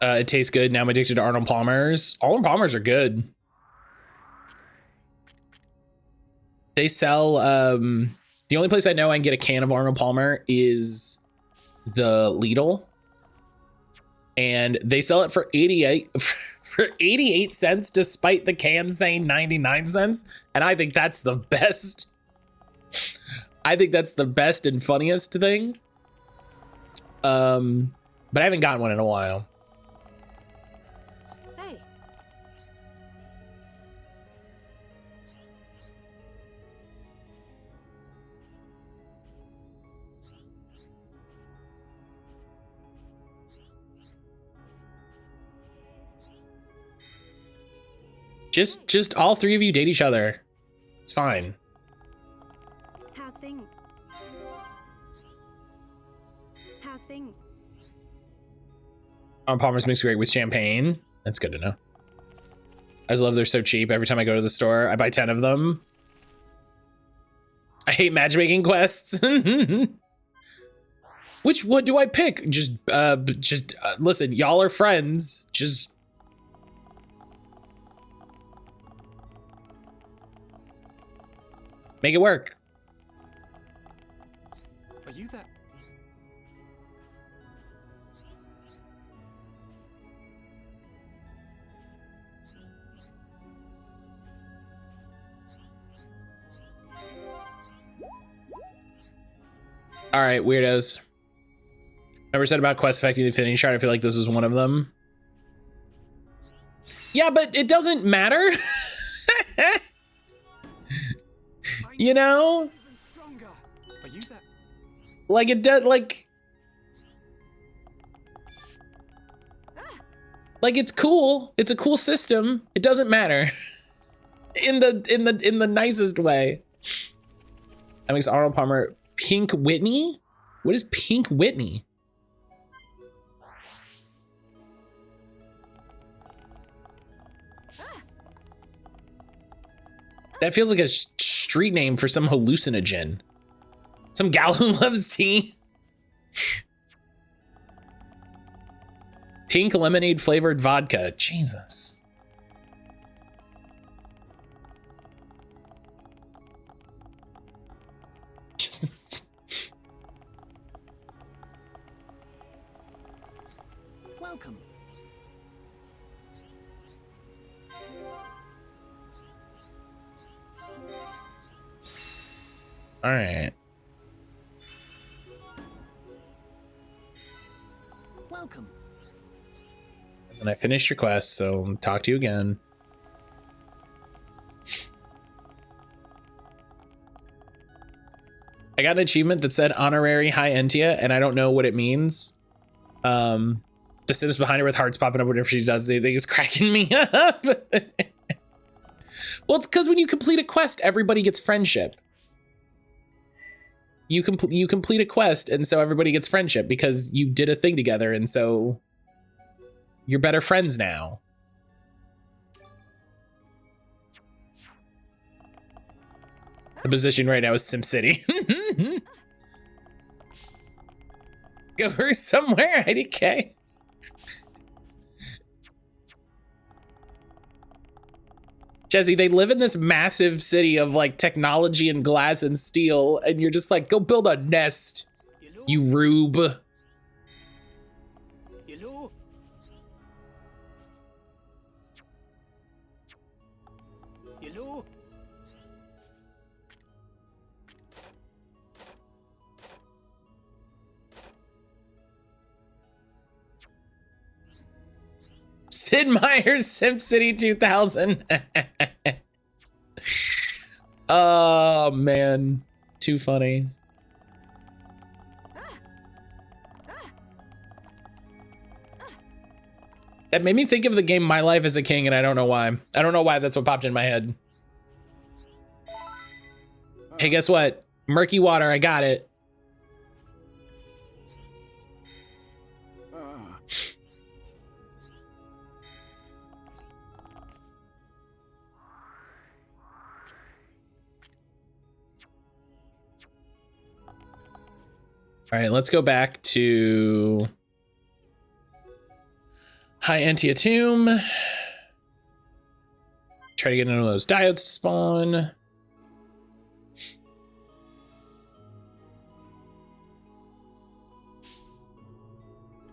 It tastes good. Now I'm addicted to Arnold Palmer's. Arnold Palmer's are good. They sell, the only place I know I can get a can of Arnold Palmer is the Lidl. And they sell it for for 88 cents despite the can saying 99 cents. And I think that's the best. I think that's the best and funniest thing. But I haven't gotten one in a while. Hey. Just all three of you date each other. It's fine. How's things? How's things? Palmer's mixed great with champagne. That's good to know. I just love they're so cheap. Every time I go to the store, I buy 10 of them. I hate matchmaking quests. Which one do I pick? Just listen, y'all are friends. Just make it work. Are you that? All right, weirdos. Never said about quest affecting the Infinity Shard. I feel like this was one of them. Yeah, but it doesn't matter. You know? Even stronger. Are you that? Like it does, like it's cool. It's a cool system. It doesn't matter. In the nicest way. That makes Arnold Palmer Pink Whitney? What is Pink Whitney? That feels like a street name for some hallucinogen. Some gal who loves tea. Pink lemonade flavored vodka. Jesus. Welcome. All right. Welcome. And I finished your quest, so talk to you again. I got an achievement that said honorary high Entia, and I don't know what it means. The Sims behind her with hearts popping up whenever she does anything is cracking me up. Well, it's because when you complete a quest, everybody gets friendship. You complete a quest, and so everybody gets friendship because you did a thing together, and so you're better friends now. The position right now is SimCity. Go her somewhere, IDK. Jesse, they live in this massive city of like technology and glass and steel, and you're just like, go build a nest, you rube. Hello? Hello? Sid Meier's SimCity 2000. Oh man, too funny. That made me think of the game My Life as a King, and I don't know why. I don't know why that's what popped in my head. Hey, guess what? Murky water, I got it. All right, let's go back to High Entia Tomb. Try to get into those diodes to spawn.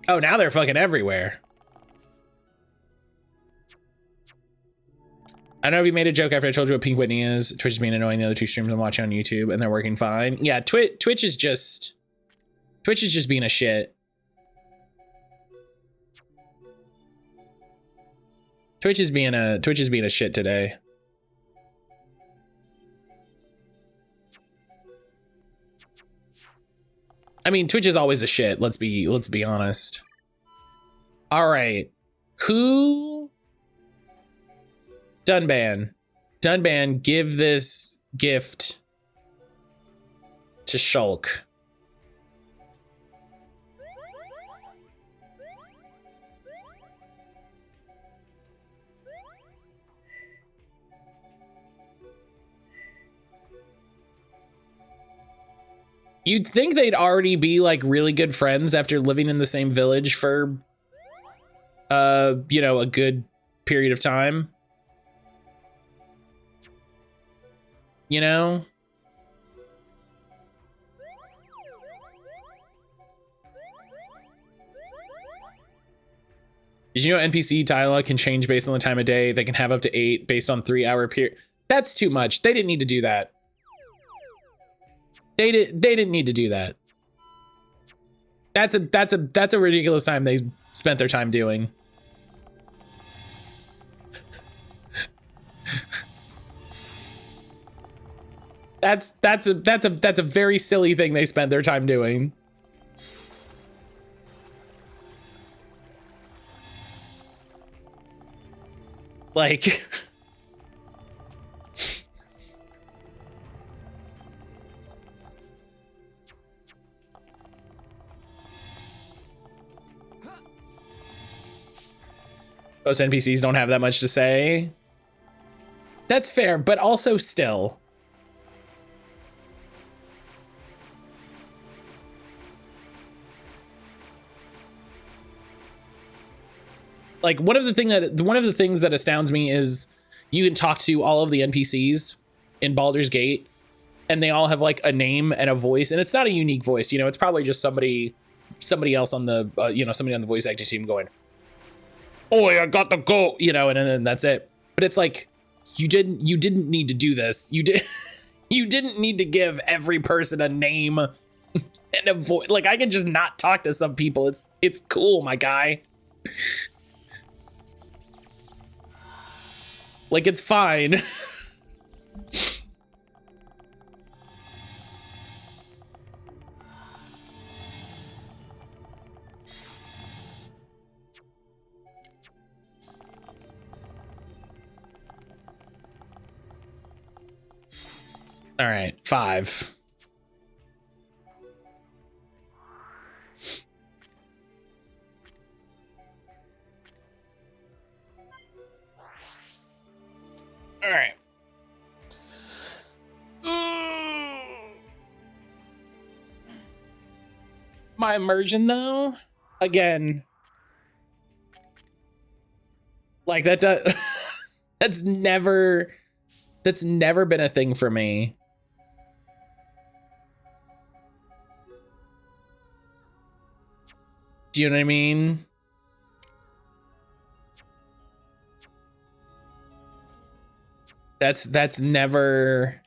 Oh, now they're fucking everywhere. I know if you made a joke after I told you what Pink Whitney is. Twitch is being annoying. The other two streams I'm watching on YouTube and they're working fine. Yeah, Twitch is just being a shit. Twitch is being a shit today. I mean, Twitch is always a shit. Let's be honest. All right, who? Dunban, give this gift to Shulk. You'd think they'd already be like really good friends after living in the same village for, you know, a good period of time. You know? Did you know NPC dialogue can change based on the time of day? They can have up to 8 based on 3-hour period. That's too much. They didn't need to do that. They didn't need to do that. That's a ridiculous time they spent their time doing. That's a very silly thing they spent their time doing. Like most NPCs don't have that much to say. That's fair, but also still. Like one of the things that astounds me is you can talk to all of the NPCs in Baldur's Gate and they all have like a name and a voice, and it's not a unique voice, you know, it's probably just somebody else on the you know, somebody on the voice acting team going, "Oh, I got the go," you know, and then that's it. But it's like you didn't need to do this. You didn't need to give every person a name and a voice. Like I can just not talk to some people. It's cool, my guy. Like, it's fine. All right, 5. All right. My immersion, though, again, like that does, that's never been a thing for me. Do you know what I mean? That's never,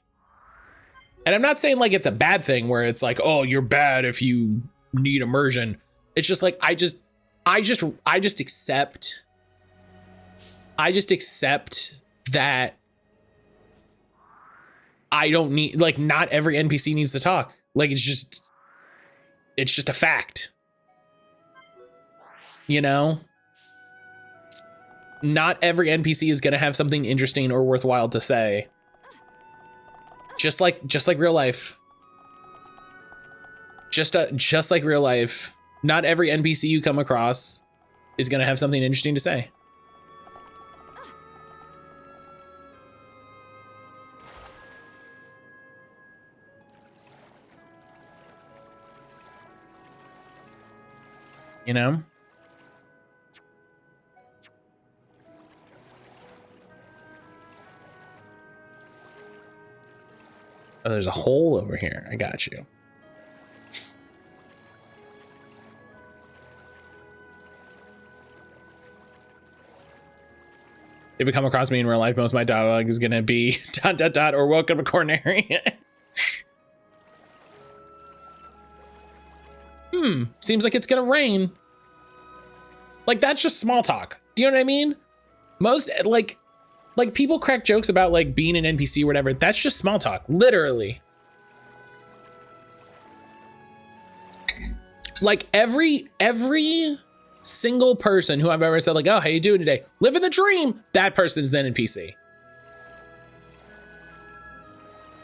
and I'm not saying like it's a bad thing where it's like, oh, you're bad if you need immersion. It's just like I just accept that I don't need, like, not every NPC needs to talk. Like it's just a fact. You know? Not every NPC is gonna have something interesting or worthwhile to say. Just like real life. Just like real life. Not every NPC you come across is gonna have something interesting to say. You know? Oh, there's a hole over here. I got you. If you come across me in real life, most of my dialogue is gonna be ... or welcome to Cornary. Seems like it's gonna rain. Like, that's just small talk. Do you know what I mean? Most, like people crack jokes about like being an NPC or whatever. That's just small talk, literally. Like every single person who I've ever said like, oh, how you doing today? Living the dream. That person's an NPC.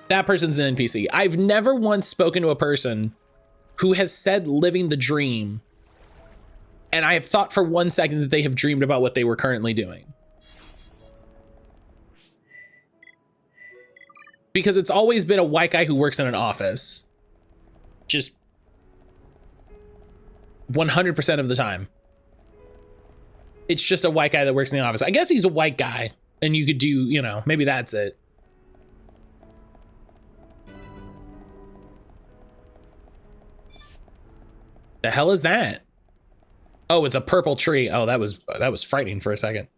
That person's an NPC. I've never once spoken to a person who has said living the dream, and I have thought for 1 second that they have dreamed about what they were currently doing. Because it's always been a white guy who works in an office. Just 100% of the time. It's just a white guy that works in the office. I guess he's a white guy, and you could do, you know, maybe that's it. The hell is that? Oh, it's a purple tree. Oh, that was frightening for a second.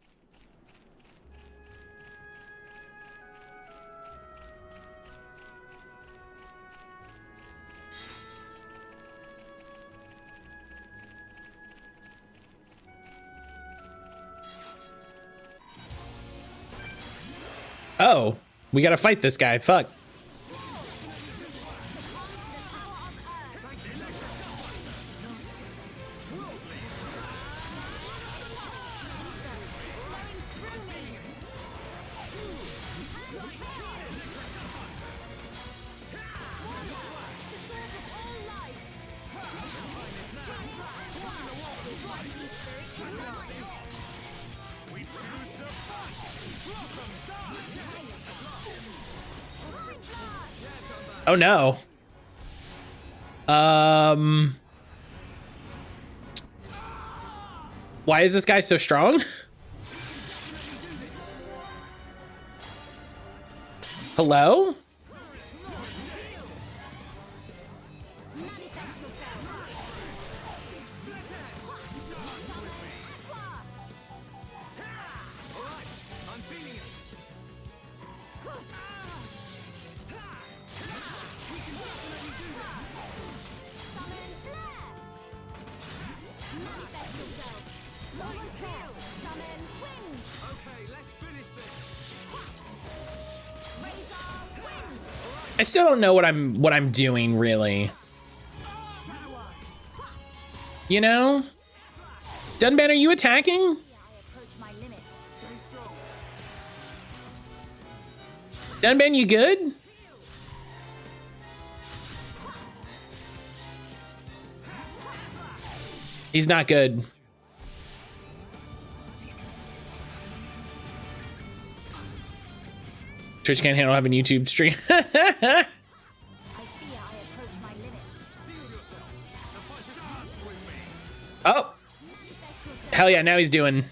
Oh, we gotta fight this guy. Fuck. Oh no. Why is this guy so strong? Hello? I still don't know what I'm doing, really. You know? Dunban, are you attacking? Dunban, you good? He's not good. Twitch can't handle having YouTube stream. Oh, hell yeah, now he's doing.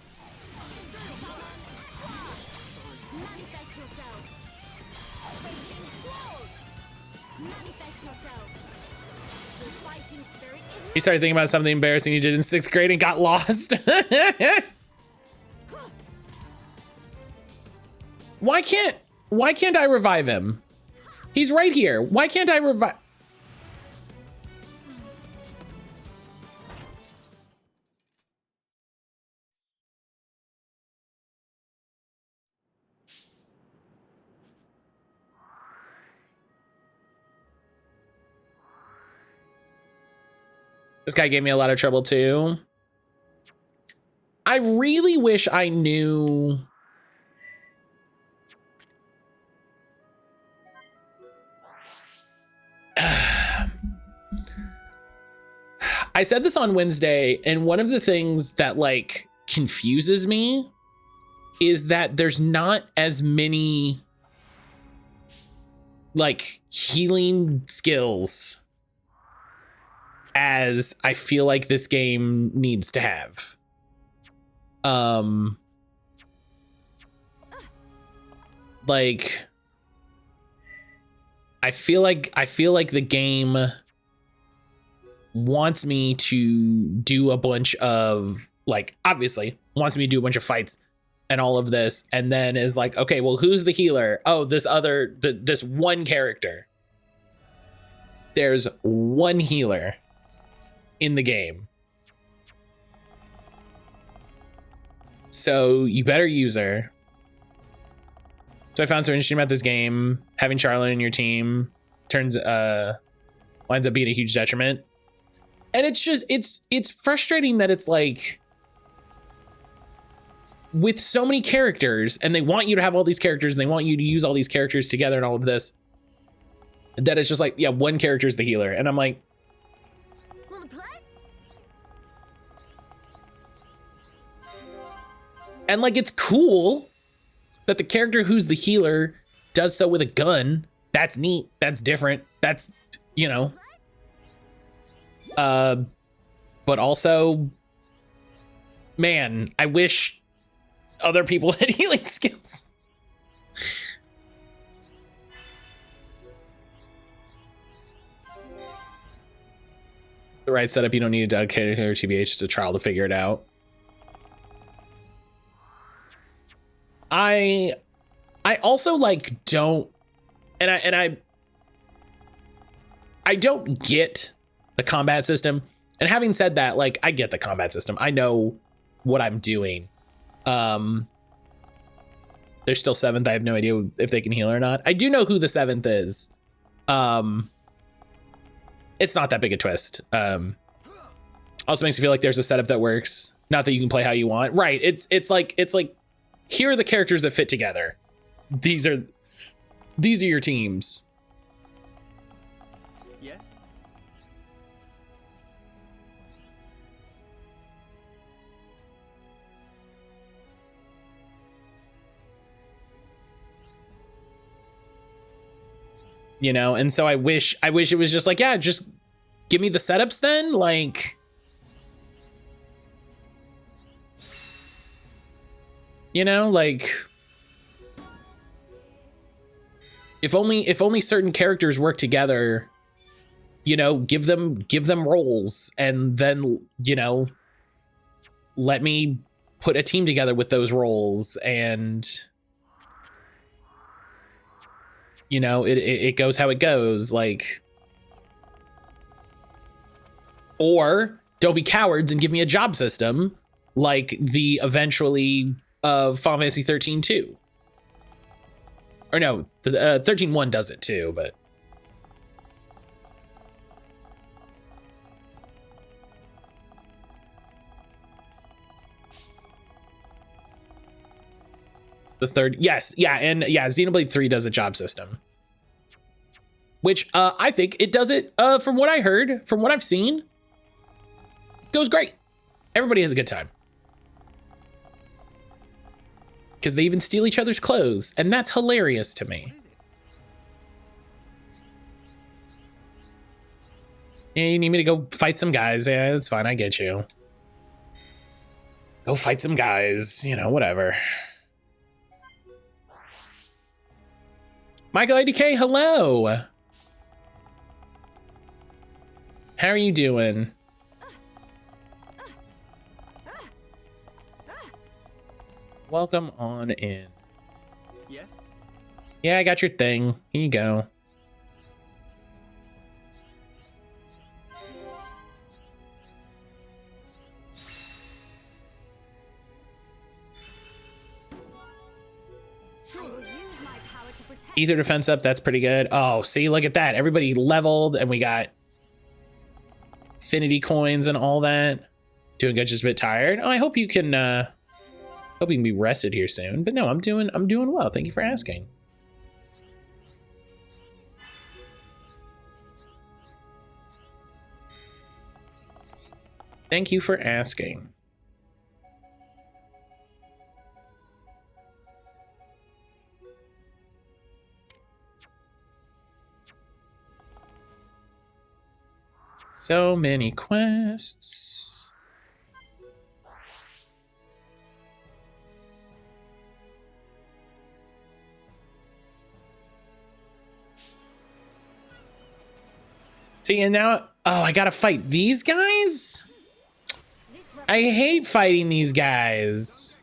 He started thinking about something embarrassing he did in 6th grade and got lost. Why can't I revive him? He's right here. Why can't I revive? This guy gave me a lot of trouble too. I really wish I knew. I said this on Wednesday, and one of the things that like confuses me is that there's not as many like healing skills as I feel like this game needs to have. Like I feel like the game wants me to do a bunch of, like, obviously wants me to do a bunch of fights, and all of this, and then is like, okay, well, who's the healer? Oh, this one character. There's one healer in the game. So you better use her. So I found so interesting about this game, having Charlotte in your team winds up being a huge detriment. And it's just, it's frustrating that it's like, with so many characters, and they want you to have all these characters, and they want you to use all these characters together and all of this, that it's just like, yeah, one character is the healer. And I'm like, and like, it's cool that the character who's the healer does so with a gun. That's neat. That's different. That's, you know. But also, man, I wish other people had healing skills. The right setup, you don't need a dedicated healer, TBH, it's a trial to figure it out. I also like don't, and I don't get the combat system. And having said that, like, I get the combat system. I know what I'm doing. There's still 7th. I have no idea if they can heal or not. I do know who the 7th is. It's not that big a twist. Also makes me feel like there's a setup that works. Not that you can play how you want. Right. It's like here are the characters that fit together. These are your teams. Yes. You know, and so I wish it was just like, yeah, just give me the setups then, like, you know, like, if only certain characters work together, you know, give them roles, and then, you know, let me put a team together with those roles, and, you know, it goes how it goes, like, or don't be cowards and give me a job system like the eventually Final Fantasy 13 2. Or no, the 13-1 does it too, but the third, yes, yeah, and yeah, Xenoblade 3 does a job system, which I think it does it, from what I heard, from what I've seen, goes great. Everybody has a good time. Because they even steal each other's clothes, and that's hilarious to me. Yeah, you need me to go fight some guys. Yeah, it's fine, I get you. Go fight some guys, you know, whatever. Michael IDK, hello. How are you doing? Welcome on in. Yes. Yeah, I got your thing. Here you go. Ether defense up, that's pretty good. Oh, see, look at that. Everybody leveled, and we got Infinity coins and all that. Doing good, just a bit tired. Oh, I hope you can be rested here soon. But no, I'm doing well. Thank you for asking. Thank you for asking. So many quests. See, and now, oh, I gotta fight these guys? I hate fighting these guys.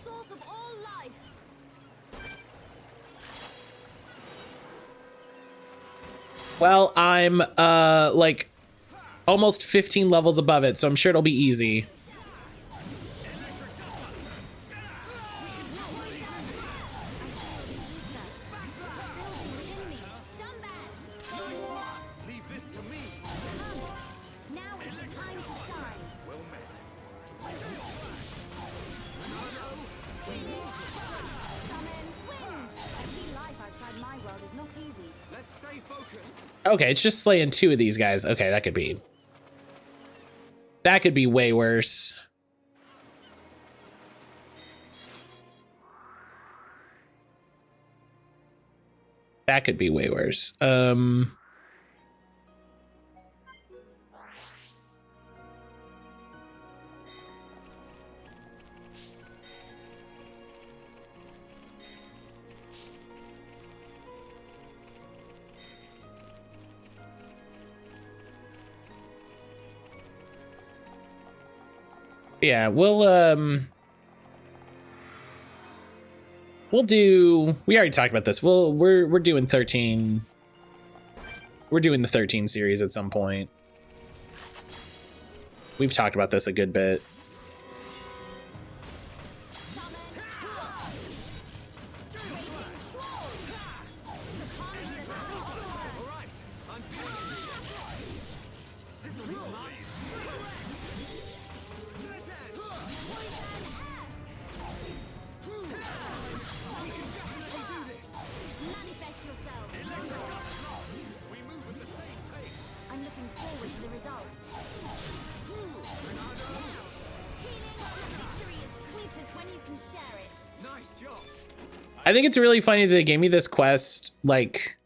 source of all life. Well, I'm like almost 15 levels above it, so I'm sure it'll be easy. Leave this to me. Now is the time to shine. Well met. Summon wind. I see life outside my world is not easy. Let's stay focused. Okay, it's just slaying 2 of these guys. Okay, that could be way worse. That could be way worse. Yeah, we'll do, we already talked about this. We're doing 13. We're doing the 13 series at some point. We've talked about this a good bit. Manifest yourself. We move at the same pace. I'm looking forward to the results. Healing victory is sweetest when you can share it. Nice job. I think it's really funny that they gave me this quest like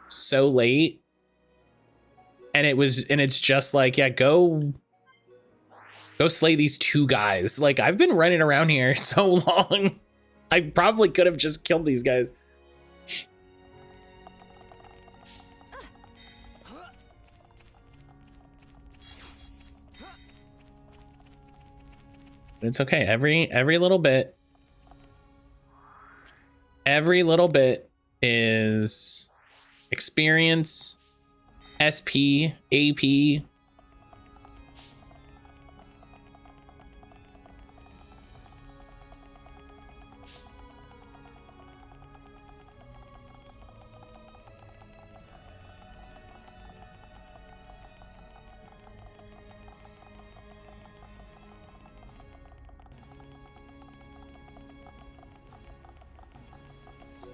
so late. And it's just like, yeah, go slay these 2 guys. Like, I've been running around here so long. I probably could have just killed these guys. It's okay. Every little bit is experience, SP, AP.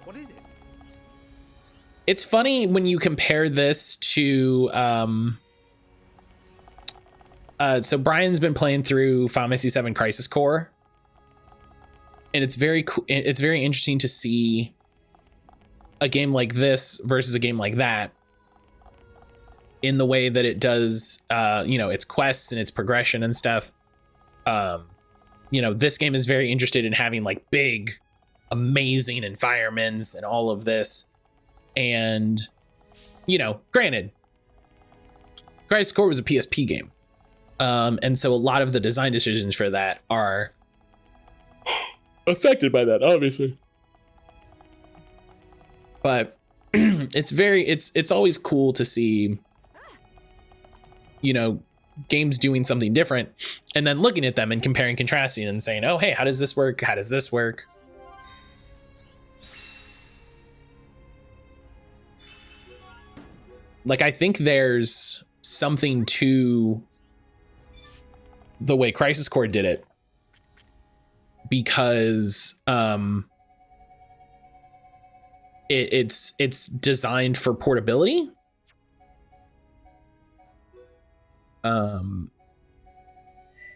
What is it? It's funny when you compare this to so Brian's been playing through Final Fantasy VII Crisis Core, and it's very interesting to see a game like this versus a game like that in the way that it does its quests and its progression and stuff. This game is very interested in having like big, amazing environments and all of this. And, granted, Crisis Core was a PSP game. And so a lot of the design decisions for that are affected by that, obviously. But it's always cool to see, games doing something different and then looking at them and comparing, contrasting and saying, oh, hey, how does this work? How does this work? Like, I think there's something to the way Crisis Core did it, because it's designed for portability.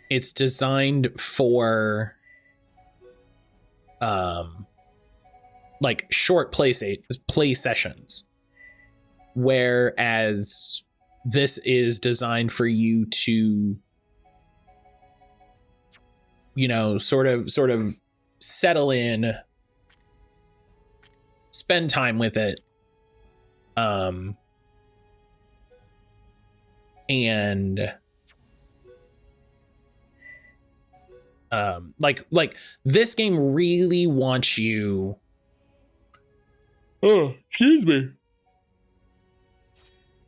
It's designed for like short play sessions. Whereas this is designed for you to, sort of settle in, spend time with it, and Like this game really wants you. Oh, excuse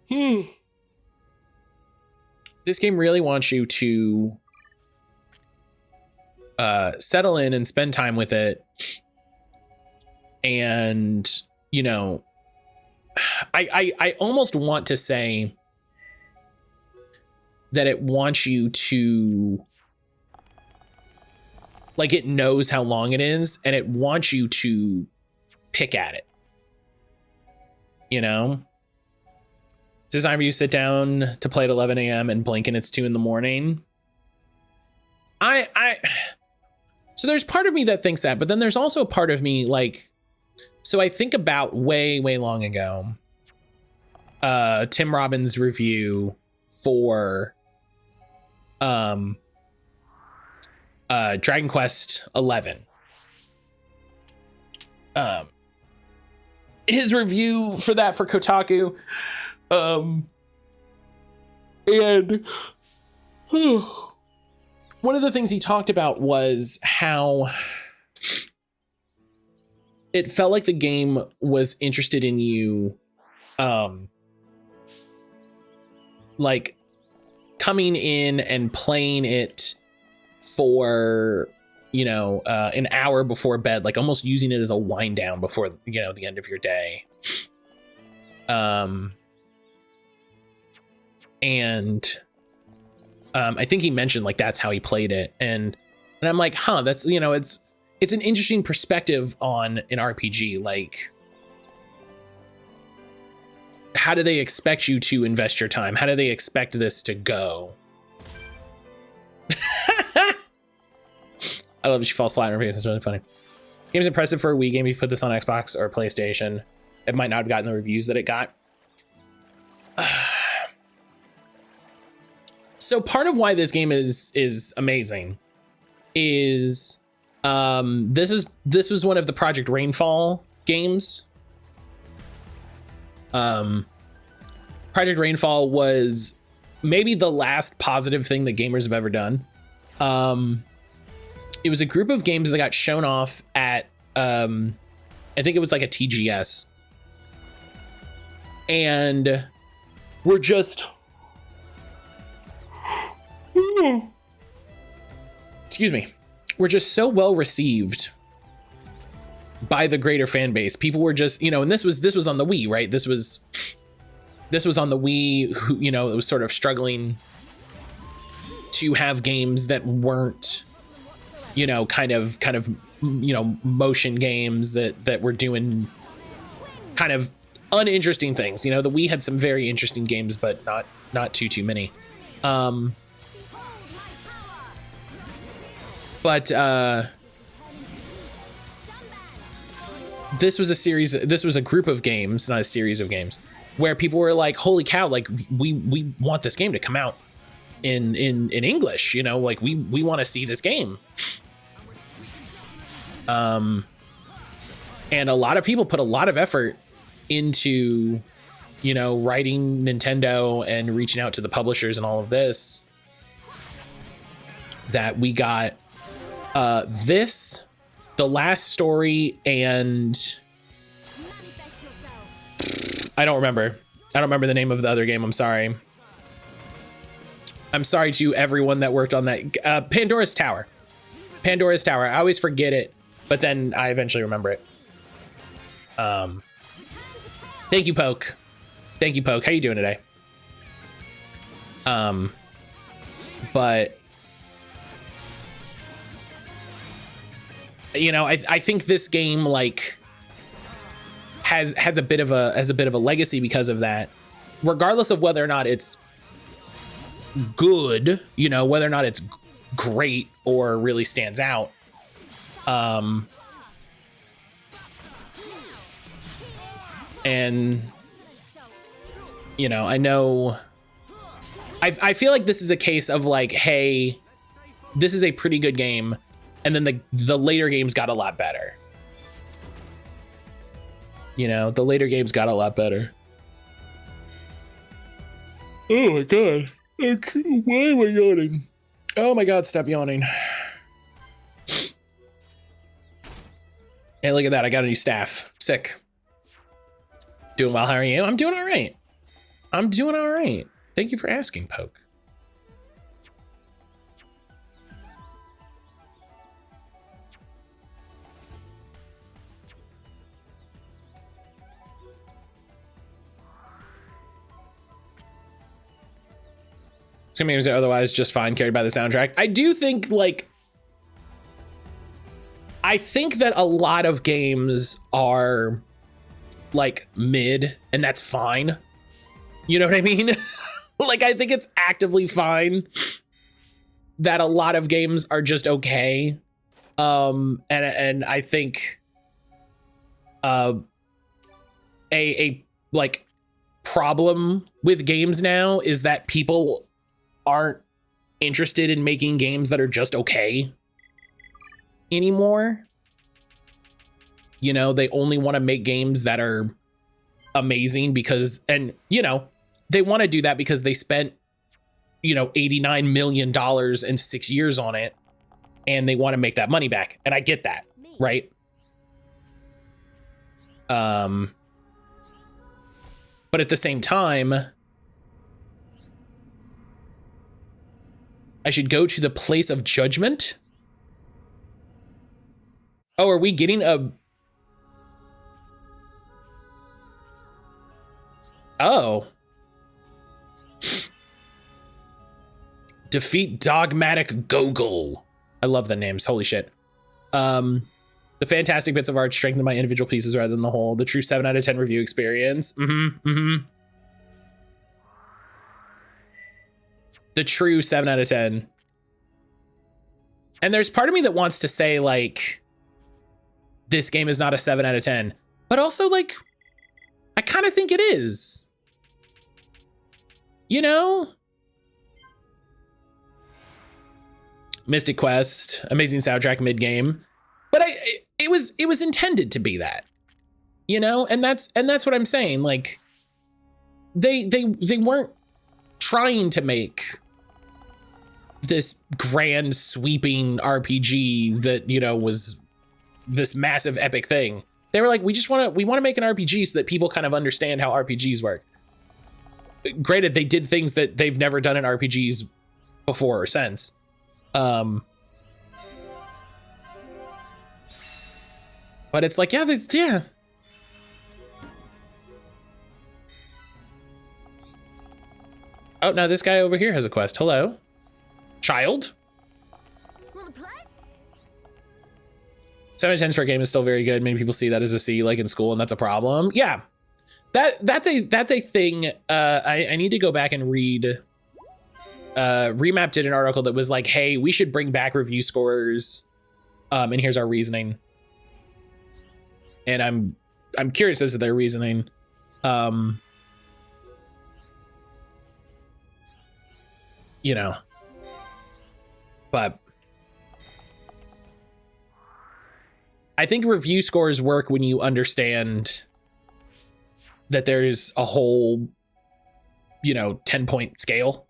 me. This game really wants you to settle in and spend time with it. And, you know, I almost want to say that it wants you to, like, it knows how long it is and it wants you to pick at it. You know? It's time for you to sit down to play at 11 a.m. and blink and it's 2 a.m. So there's part of me that thinks that, but then there's also a part of me like, so I think about way long ago, Tim Robbins' review for Dragon Quest 11. His review for that for Kotaku. And one of the things he talked about was how it felt like the game was interested in you, like coming in and playing it for, you know, an hour before bed, like almost using it as a wind down before, you know, the end of your day. I think he mentioned like that's how he played it, and I'm like, huh, that's, you know, it's an interesting perspective on an RPG. Like, how do they expect you to invest your time? How do they expect this to go? I love she falls flat on her face. It's really funny. Game's impressive for a Wii game. If you put this on Xbox or PlayStation, it might not have gotten the reviews that it got. So part of why this game is amazing is this was one of the Project Rainfall games. Project Rainfall was maybe the last positive thing that gamers have ever done. It was a group of games that got shown off at I think it was like a TGS, and we're just excuse me, were just so well received by the greater fan base. People were just, you know, and this was on the Wii, right? This was on the Wii, who, you know, it was sort of struggling to have games that weren't, you know, kind of, you know, motion games that were doing kind of uninteresting things. You know, the Wii had some very interesting games, but not too many. But this was a group of games, not a series of games, where people were like, holy cow, like we want this game to come out in English, you know, like we want to see this game. And a lot of people put a lot of effort into, you know, writing Nintendo and reaching out to the publishers and all of this, that we got this, The Last Story, and I don't remember the name of the other game. I'm sorry to everyone that worked on that. Pandora's Tower. I always forget it, but then I eventually remember it. Thank you, Poke. How you doing today? But you know, I think this game like has a bit of a legacy because of that, regardless of whether or not it's good, you know, whether or not it's great or really stands out. And you know, I feel like this is a case of like, hey, this is a pretty good game, and then the later games got a lot better. You know, the later games got a lot better. Oh my god. Why am I yawning? Oh my god, stop yawning. Hey, look at that. I got a new staff. Sick. Doing well. How are you? I'm doing all right. I'm doing all right. Thank you for asking, Poke. Some games are otherwise just fine, carried by the soundtrack. I do think, like, I think that a lot of games are like mid, and that's fine. You know what I mean? Like, I think it's actively fine that a lot of games are just okay. And I think a like problem with games now is that people aren't interested in making games that are just okay anymore. You know, they only want to make games that are amazing because, and you know, they want to do that because they spent, you know, $89 million in 6 years on it, and they want to make that money back. And I get that, right? But at the same time, I should go to the place of judgment. Oh, are we getting a... Oh. Defeat Dogmatic Gogol. I love the names. Holy shit. The fantastic bits of art strengthen my individual pieces rather than the whole. The true 7 out of 10 review experience. The true 7 out of 10. And there's part of me that wants to say, like, this game is not a 7 out of 10. But also, like, I kind of think it is. You know? Mystic Quest, amazing soundtrack mid-game. But it was intended to be that. You know? And that's what I'm saying. Like, they weren't trying to make this grand sweeping RPG that, you know, was this massive epic thing. They were like, we want to make an RPG so that people kind of understand how RPGs work. Granted, they did things that they've never done in RPGs before or since. But it's like, yeah. Oh, now this guy over here has a quest. Hello, child. 7 out of 10 for a game is still very good. Many people see that as a C, like in school, and that's a problem. Yeah, that's a thing. I need to go back and read. Remap did an article that was like, hey, we should bring back review scores. And here's our reasoning. And I'm curious as to their reasoning. You know, but I think review scores work when you understand that there's a whole, you know, 10-point scale.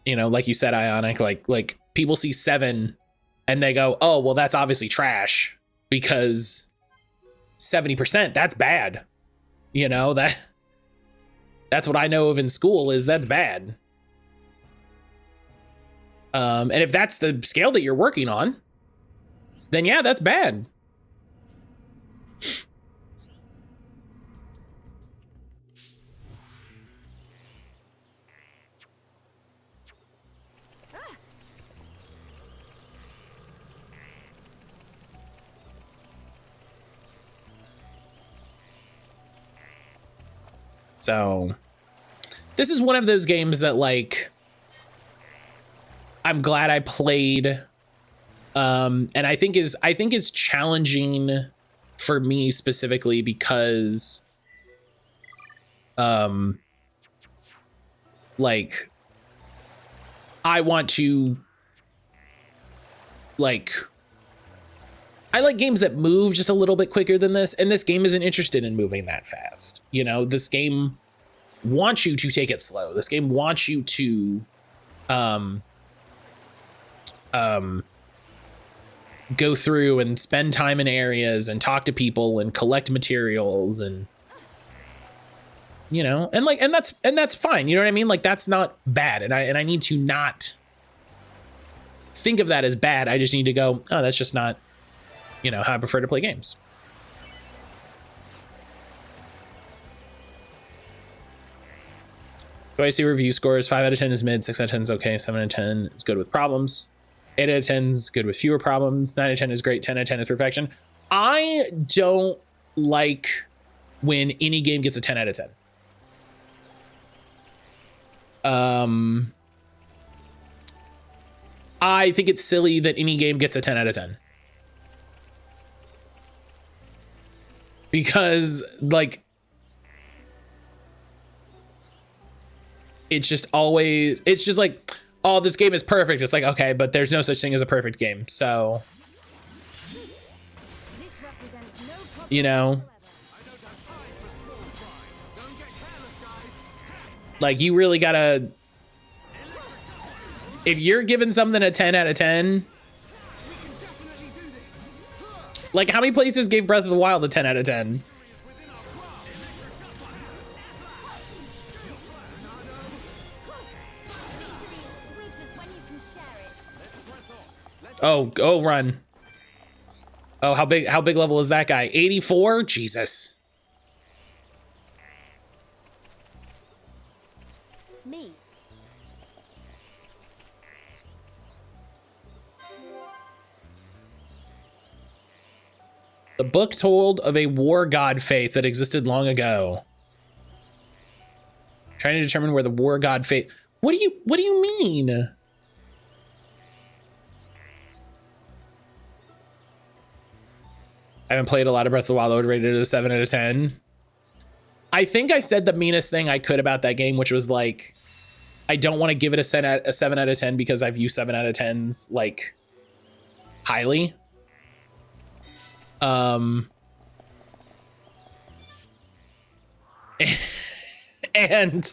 You know, like you said, Ionic, like people see 7 and they go, oh, well, that's obviously trash because 70%, that's bad. You know, that's what I know of in school is that's bad. And if that's the scale that you're working on, then yeah, that's bad. So this is one of those games that, like, I'm glad I played. And I think it's challenging for me specifically because like I want to, like, I like games that move just a little bit quicker than this, and this game isn't interested in moving that fast. You know, this game wants you to take it slow. This game wants you to go through and spend time in areas and talk to people and collect materials and, you know, and that's fine. You know what I mean? Like, that's not bad. And I need to not think of that as bad. I just need to go, oh, that's just not, you know, how I prefer to play games. Do I see review scores? 5 out of 10 is mid, 6 out of 10 is okay, 7 out of 10 is good with problems, 8 out of 10 is good with fewer problems, 9 out of 10 is great, 10 out of 10 is perfection. I don't like when any game gets a 10 out of 10. I think it's silly that any game gets a 10 out of 10. Because, like, it's just always, it's just like, oh, this game is perfect. It's like, okay, but there's no such thing as a perfect game. So, you know, like, you really gotta, if you're giving something a 10 out of 10, like, how many places gave Breath of the Wild a 10 out of 10? Oh, run. Oh, how big level is that guy? 84? Jesus. Me. The book told of a war god faith that existed long ago. Trying to determine where the war god faith. What do you mean? I haven't played a lot of Breath of the Wild. I would rate it a 7 out of 10. I think I said the meanest thing I could about that game, which was like, I don't want to give it a 7 out of 10 because I view 7 out of 10s like highly. And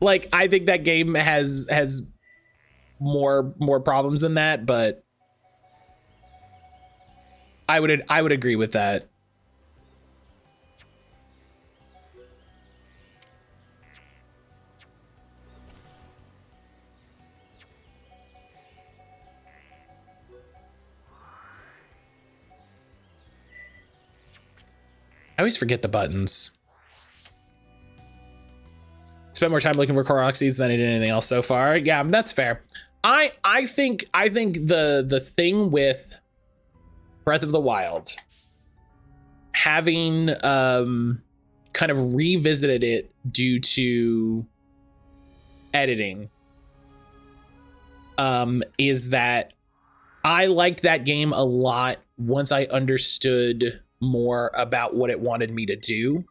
like, I think that game has more problems than that, but I would agree with that. I always forget the buttons. Spent more time looking for Koroxys than I did anything else so far. Yeah, that's fair. I think the thing with Breath of the Wild, having kind of revisited it due to editing, is that I liked that game a lot once I understood more about what it wanted me to do.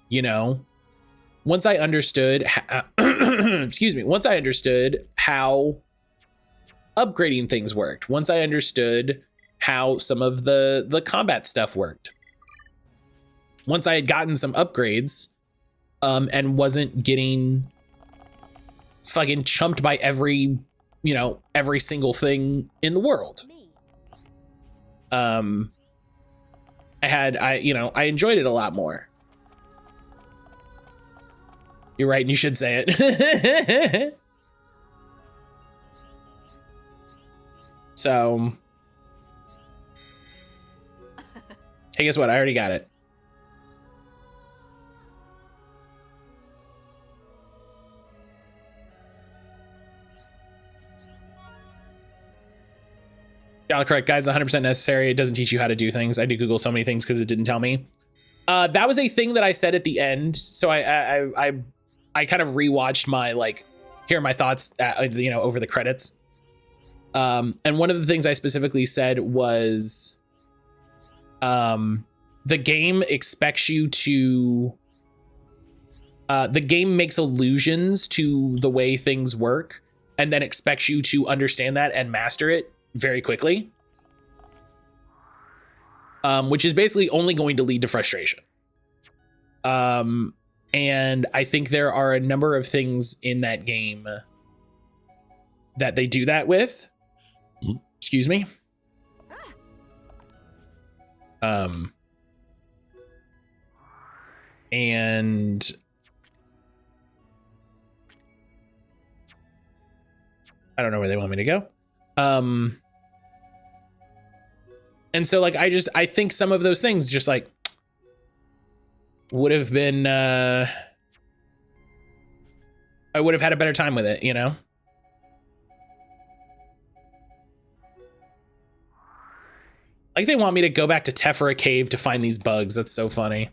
You know, once I understood excuse me, once I understood how upgrading things worked, once I understood how some of the combat stuff worked, once I had gotten some upgrades and wasn't getting fucking chumped by every single thing in the world, I enjoyed it a lot more. You're right, and you should say it. So, hey, guess what? I already got it. Yeah, correct, guys. 100% necessary. It doesn't teach you how to do things. I did Google so many things because it didn't tell me. That was a thing that I said at the end. So I kind of rewatched my, like, here are my thoughts, over the credits. And one of the things I specifically said was, the game expects you to, the game makes allusions to the way things work and then expects you to understand that and master it very quickly. Which is basically only going to lead to frustration. And I think there are a number of things in that game that they do that with. Excuse me. And I don't know where they want me to go. And so like, I think some of those things just like would have been, I would have had a better time with it, you know? Like they want me to go back to Tephra Cave to find these bugs. That's so funny.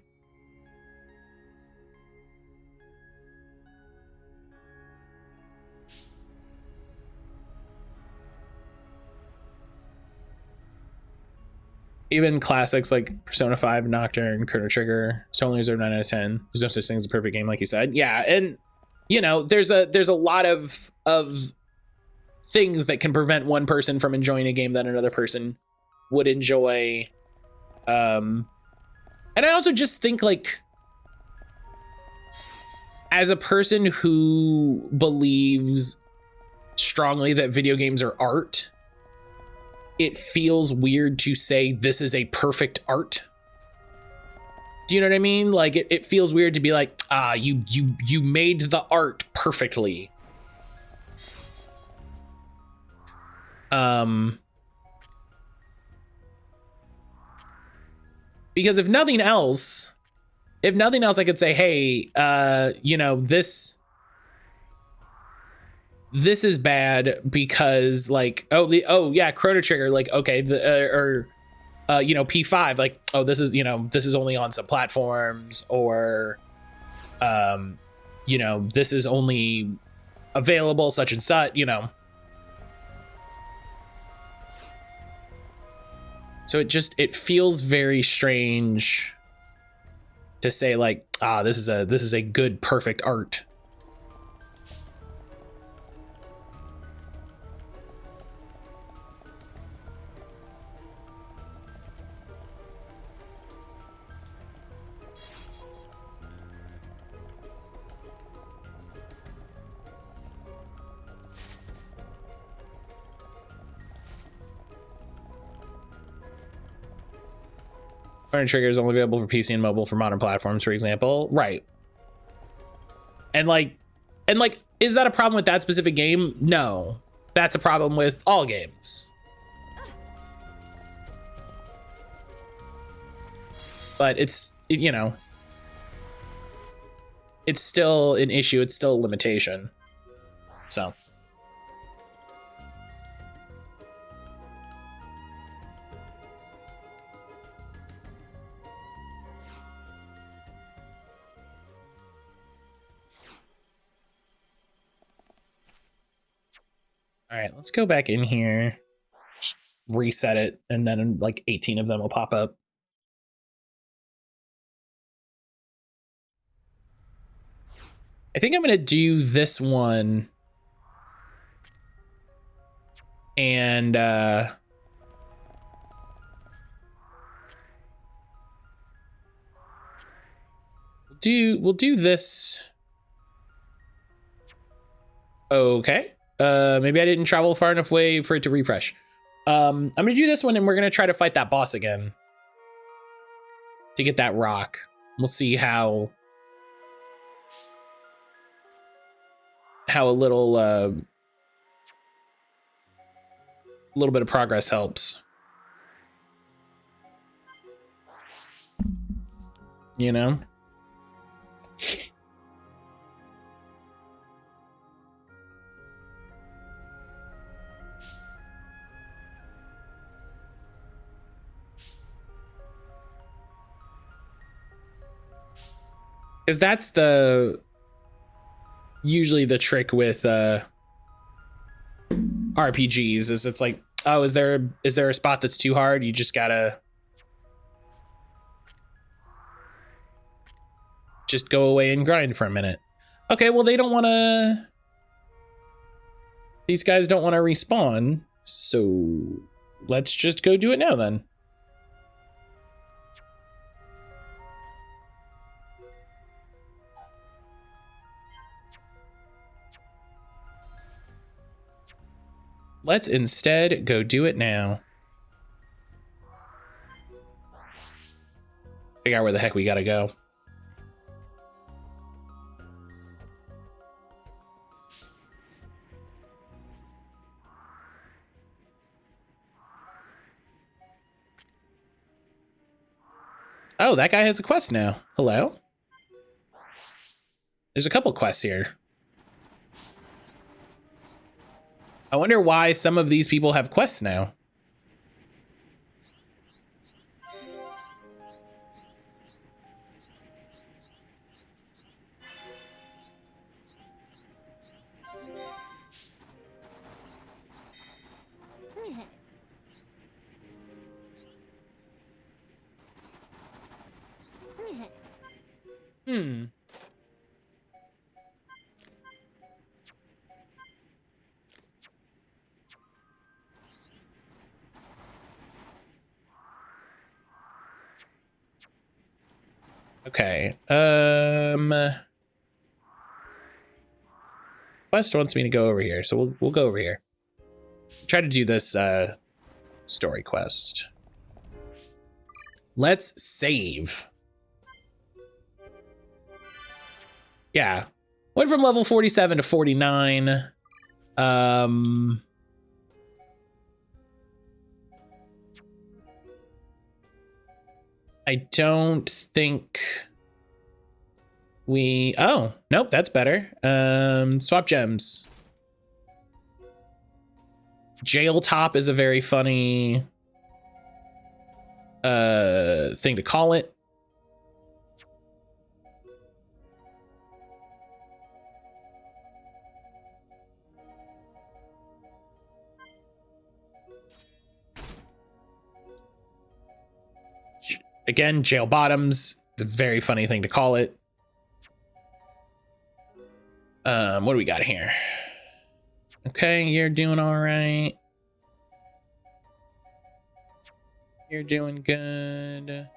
Even classics like Persona 5, Nocturne, Chrono Trigger, still only deserve 9 out of 10. There's no such thing as a perfect game, like you said. Yeah, and you know, there's a lot of things that can prevent one person from enjoying a game that another person would enjoy. And I also just think like, as a person who believes strongly that video games are art, it feels weird to say this is a perfect art. Do you know what I mean? Like it feels weird to be like, you made the art perfectly. Because if nothing else, I could say, hey, you know, this is bad because like, oh yeah, Chrono Trigger, like, okay, you know, P5, like, oh, this is, you know, this is only on some platforms, or, you know, this is only available such and such, you know. So it feels very strange to say like, this is a good, perfect art. Chrono Trigger is only available for PC and mobile for modern platforms, for example. Right. And like, is that a problem with that specific game? No, that's a problem with all games. But you know, it's still an issue. It's still a limitation. So. All right, let's go back in here, just reset it, and then like 18 of them will pop up. I think I'm gonna do this one and we'll do this. Okay. Maybe I didn't travel far enough away for it to refresh. I'm gonna do this one and we're gonna try to fight that boss again to get that rock. We'll see how a little bit of progress helps. You know? Because that's usually the trick with RPGs is it's like, oh, is there a spot that's too hard? You just gotta just go away and grind for a minute. Okay, well, these guys don't want to respawn, so let's just go do it now then. Let's instead go do it now. Figure out where the heck we gotta go. Oh, that guy has a quest now. Hello? There's a couple quests here. I wonder why some of these people have quests now. Hmm. Okay. Quest wants me to go over here, so we'll go over here. Try to do this story quest. Let's save. Yeah. Went from level 47 to 49. I don't think we, oh, nope, that's better. Swap gems. Jail top is a very funny thing to call it. Again, jail bottoms. It's a very funny thing to call it. What do we got here? Okay, you're doing all right. You're doing good.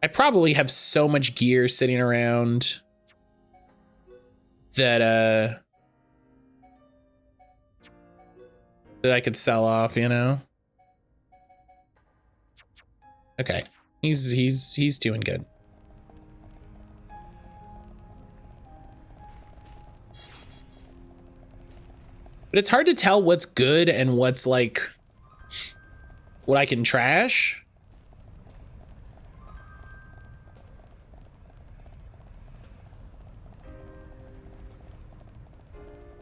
I probably have so much gear sitting around that that I could sell off, you know? Okay. He's doing good. But it's hard to tell what's good and what's like what I can trash.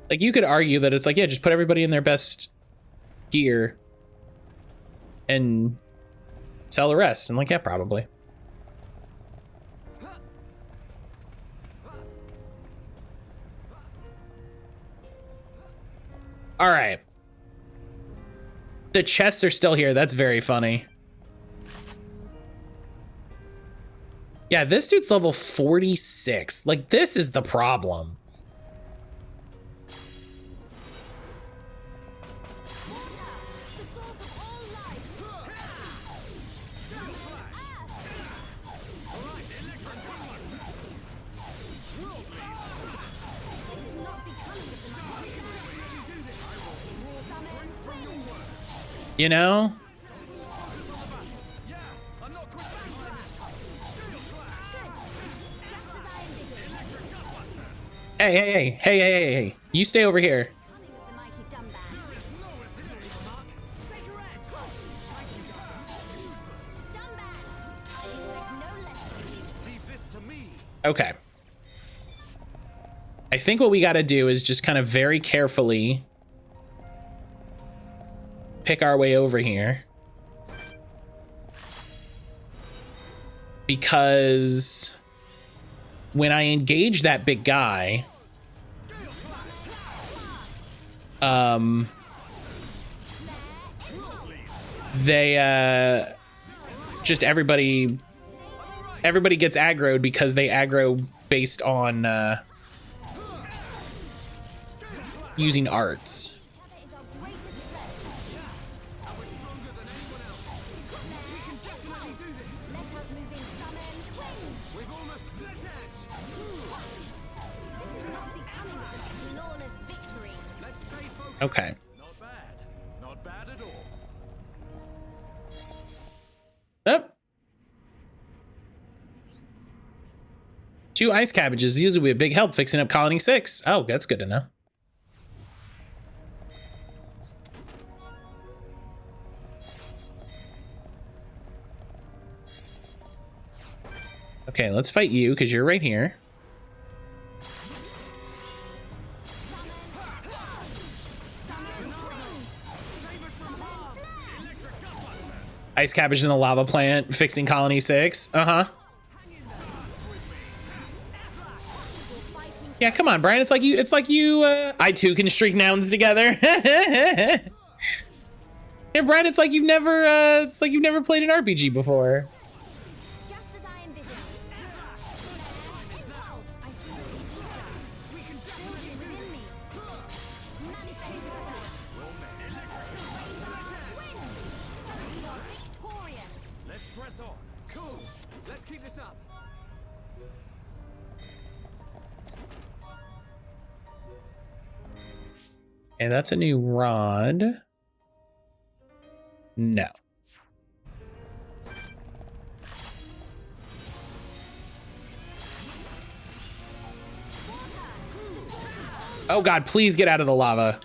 Like, you could argue that it's like, yeah, just put everybody in their best gear and sell the rest. And like, yeah, probably. All right. The chests are still here. That's very funny. Yeah, this dude's level 46. Like, this is the problem. You know? Hey. You stay over here. Okay. I think what we got to do is just kind of very carefully pick our way over here, because when I engage that big guy, they just everybody everybody gets aggroed because they aggro based on using arts. Okay. Not bad. Not bad at all. Yep. 2 ice cabbages. These will be a big help fixing up Colony 6. Oh, that's good to know. Okay, let's fight you because you're right here. Ice cabbage in the lava plant, fixing Colony 6. Uh-huh. Yeah, come on, Brian. It's like you, I too can streak nouns together. Yeah, Brian, it's like you've never played an RPG before. Just as I envisioned. Impulse. I feel it. We can definitely do it. Manifest yourself. Win. We are victorious. Let's press on. Cool. Let's keep this up. And that's a new rod. No. Oh God, please get out of the lava.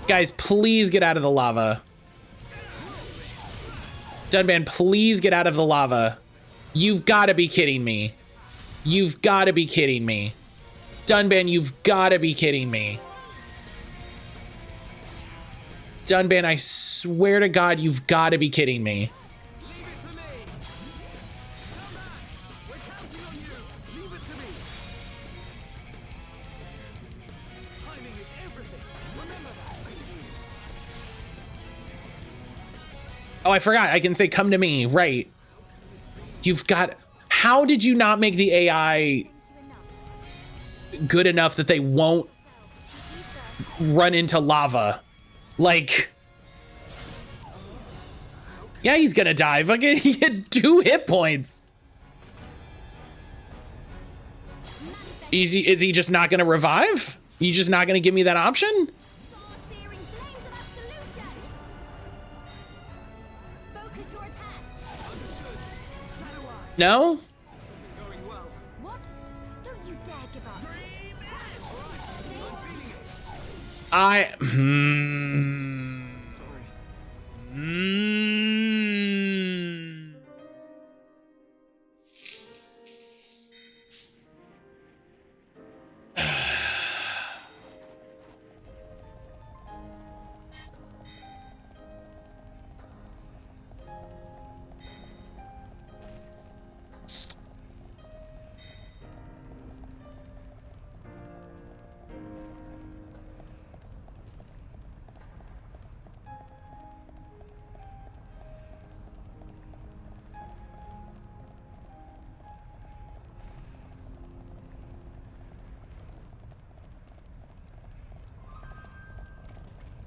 Guys, please get out of the lava. Dunban, please get out of the lava. You've got to be kidding me. You've got to be kidding me. Dunban, you've got to be kidding me. Dunban, I swear to God, you've got to be kidding me. Leave it to me. Come back. We're counting on you. Leave it to me. Timing is everything. Remember that. I see it. Oh, I forgot. I can say, come to me. Right. You've got... How did you not make the AI good enough that they won't run into lava? Like... Yeah, he's gonna die. Fucking, he had 2 hit points. Is he just not gonna revive? You just not gonna give me that option? Searing flames of absolution. Focus your attacks. Shadow Eye. No? Going well. What? Don't you dare give up. I'm feeling it. I... Sorry.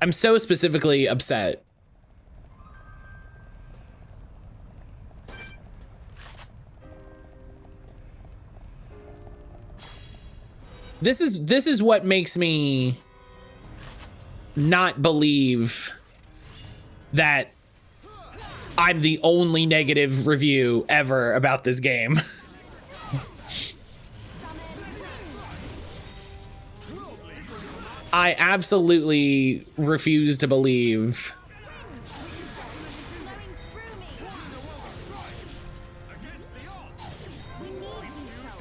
I'm so specifically upset. This is what makes me not believe that I'm the only negative review ever about this game. I absolutely refuse to believe.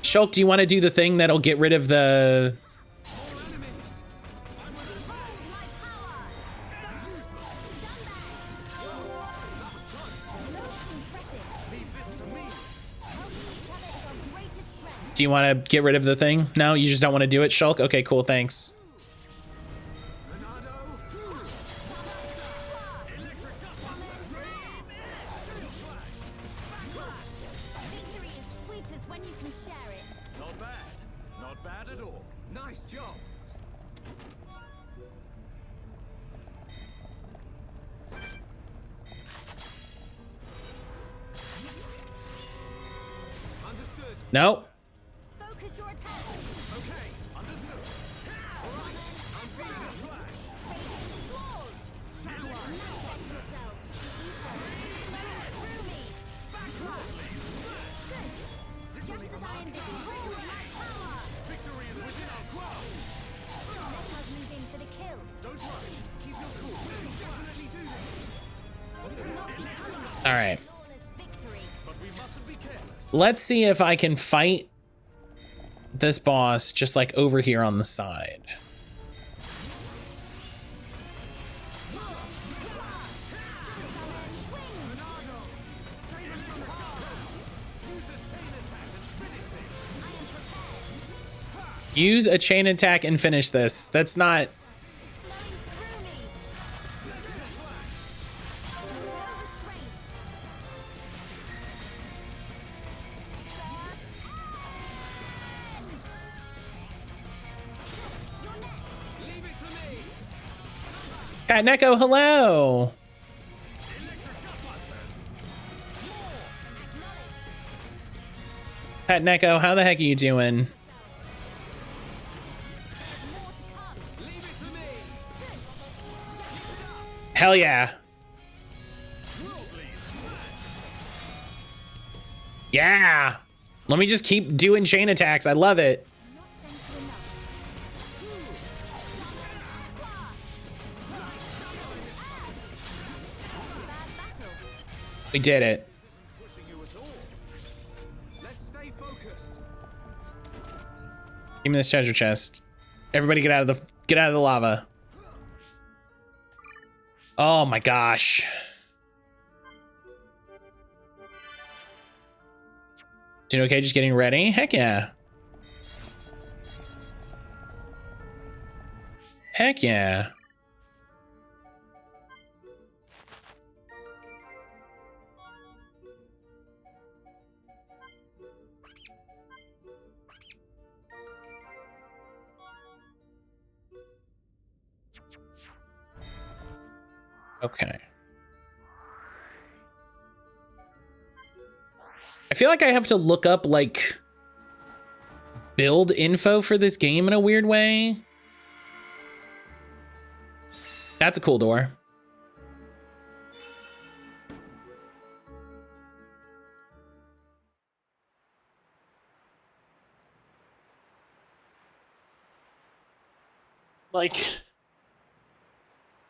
Shulk, do you want to do the thing that'll get rid of the... Do you want to get rid of the thing? No, you just don't want to do it, Shulk? Okay, cool, thanks. Nope. Focus your attack. Okay, understood. I'm feeling a flash. Explode. Manifest yourself. Through me. Good. Just as I envisioned. Wield my power. Victory is within our grasp. Let us move in for the kill. Don't worry. Keep your cool. We can definitely do this. This is not becoming All right. a flawless victory. But we mustn't be careless. Let's see if I can fight this boss just like over here on the side. Use a chain attack and finish this. That's not... Flowing through me. No restraint. You're next. Leave it to me. Cat Neko, hello. Electric gutbuster. Pat Neko, how the heck are you doing? More to come. Leave it to me. Hell yeah. Worldly smash. Yeah. Let me just keep doing chain attacks. I love it. Not gentle enough. Bad battle. We did it. Pushing you at all. Let's stay focused. Give me this treasure chest. Everybody get out of the lava. Oh my gosh. Doing okay, just getting ready? Heck yeah. Heck yeah. Okay. I feel like I have to look up like build info for this game in a weird way. That's a cool door. Like,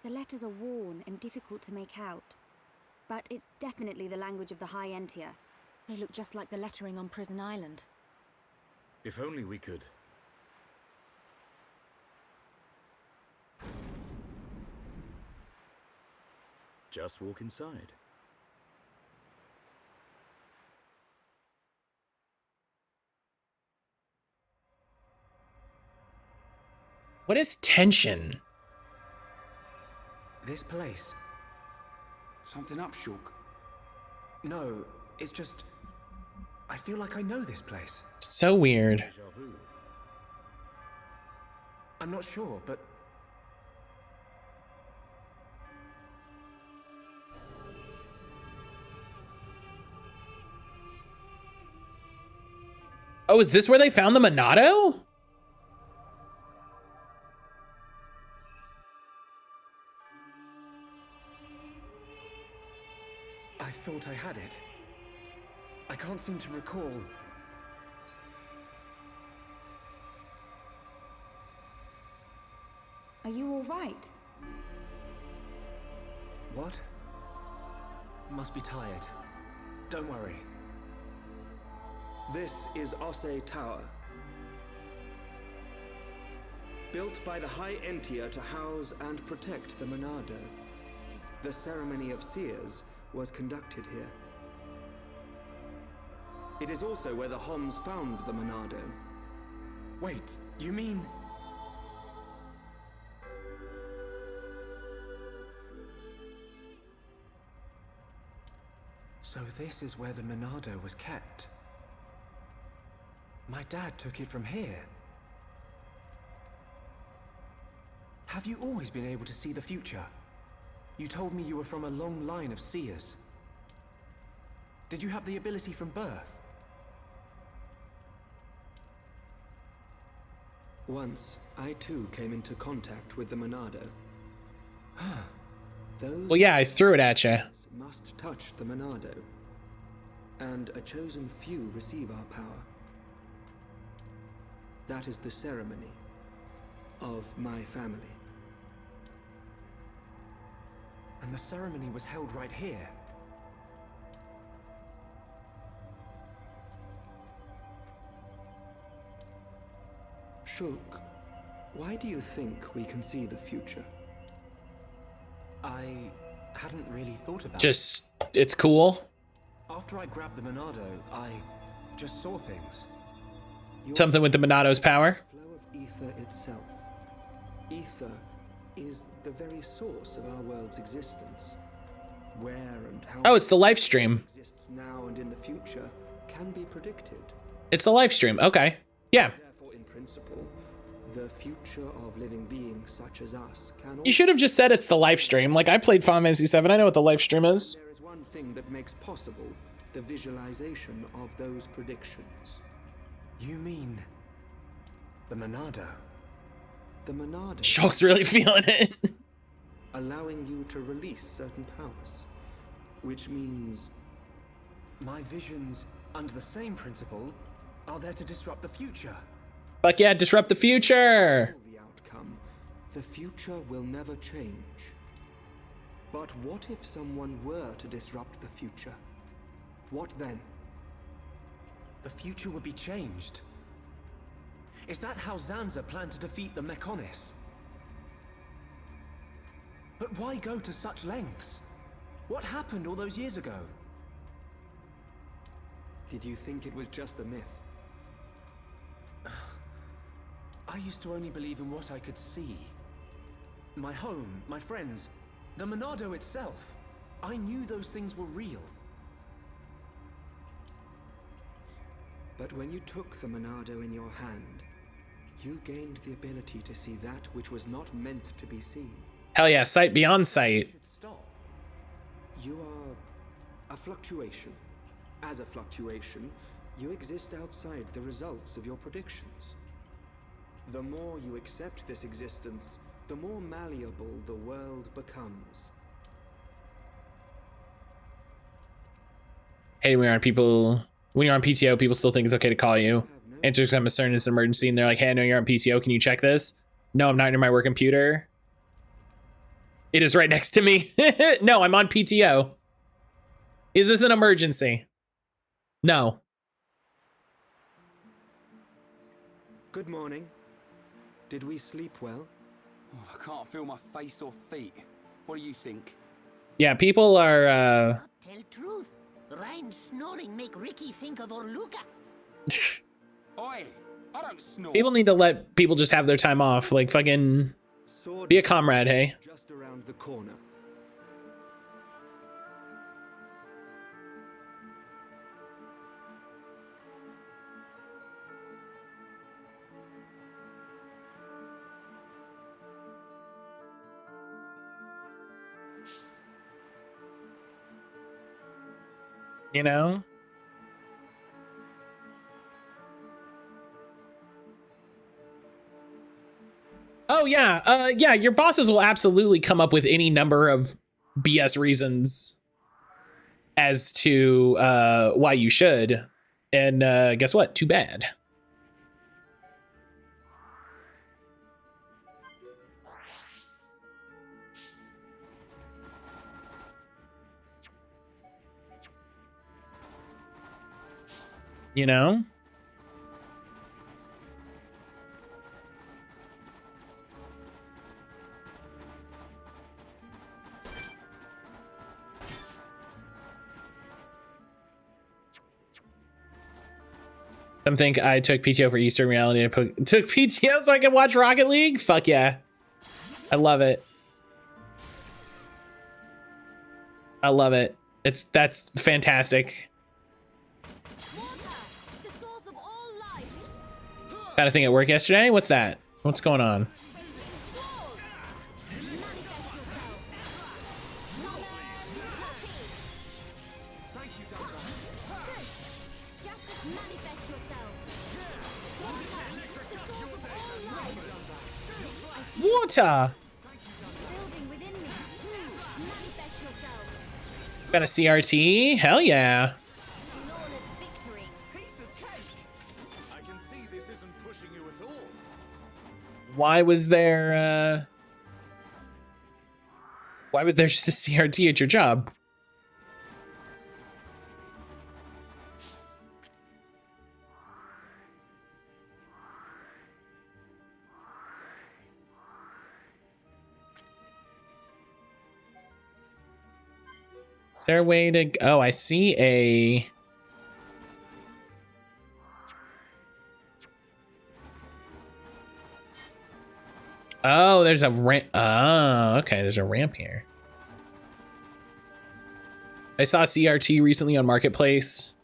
The letters are worn and difficult to make out, but it's definitely the language of the High Entia. They look just like the lettering on Prison Island. If only we could. Just walk inside. what is tension? This place. Something up, Shulk? No, it's just... I feel like I know this place. So weird. Deja vu. I'm not sure, but... Oh, is this where they found the Monado? I thought I had it. I can't seem to recall. Are you all right? What? Must be tired. Don't worry. This is Osse Tower. Built by the High Entia to house and protect the Monado. The ceremony of seers was conducted here. It is also where the Homs found the Monado. Wait, you mean... So this is where the Monado was kept. My dad took it from here. Have you always been able to see the future? You told me you were from a long line of seers. Did you have the ability from birth? Once, I too came into contact with the Monado. Those Well, yeah, I threw it at you. must touch the Monado, and a chosen few receive our power. That is the ceremony of my family. And the ceremony was held right here. Shulk, why do you think we can see the future? I hadn't really thought about Just, it's cool. it. After I grabbed the Monado, I just saw things. Something with the Monado's power. Flow of ether itself. Ether is the very source of our world's existence. Where and how Oh, it's the live stream. it exists now and in the future can be predicted. It's the live stream. Okay. Yeah. Therefore, in principle, the future of living beings such as us can You should have just said it's the live stream. Like, I played Final Fantasy VII. I know what the live stream is. There is one thing that makes possible the visualization of those predictions. You mean the Monado? The Monado Shulk's really feeling it. allowing you to release certain powers, which means My visions, under the same principle, are there to disrupt the future. Fuck yeah, disrupt the future. the outcome, the future will never change. But what if someone were to disrupt the future? What then? The future would be changed. Is that how Zanza planned to defeat the menace? But why go to such lengths? What happened all those years ago? Did you think it was just a myth? I used to only believe in what I could see. My home, my friends, the Monado itself. I knew those things were real. But when you took the Monado in your hand, you gained the ability to see that which was not meant to be seen. Hell yeah, sight beyond sight. Should stop. You are a fluctuation. As a fluctuation, you exist outside the results of your predictions. The more you accept this existence, the more malleable the world becomes. Hey, when you're on PTO, people still think it's okay to call you. Answer because I'm certain it's an emergency, and they're like, hey, I know you're on PTO. Can you check this? No, I'm not near my work computer. It is right next to me. No, I'm on PTO. Is this an emergency? No. Good morning. Did we sleep well? Oh, I can't feel my face or feet. What do you think? Yeah, people are, Tell truth. Ryan's snoring make Ricky think of Orluka. Oi, I don't snore. people need to let people just have their time off. Like, fucking Sword be a comrade, hey? just around the corner. You know? Oh yeah, yeah, your bosses will absolutely come up with any number of BS reasons as to why you should. And guess what? Too bad. You know? Some think I took PTO for Eastern reality. I took PTO so I could watch Rocket League? Fuck yeah. I love it. I love it. That's fantastic. The source of all life. Got a thing at work yesterday? What's that? What's going on? just manifest yourself. Water, the source of all life. Water. Building within me. Manifest yourself. Got a CRT? Hell yeah. Flawless victory. Piece of cake! I can see this isn't pushing you at all. Why was there just a CRT at your job? Is there a way to, oh, I see a, oh, there's a ramp. Oh, okay, there's a ramp here. I saw CRT recently on Marketplace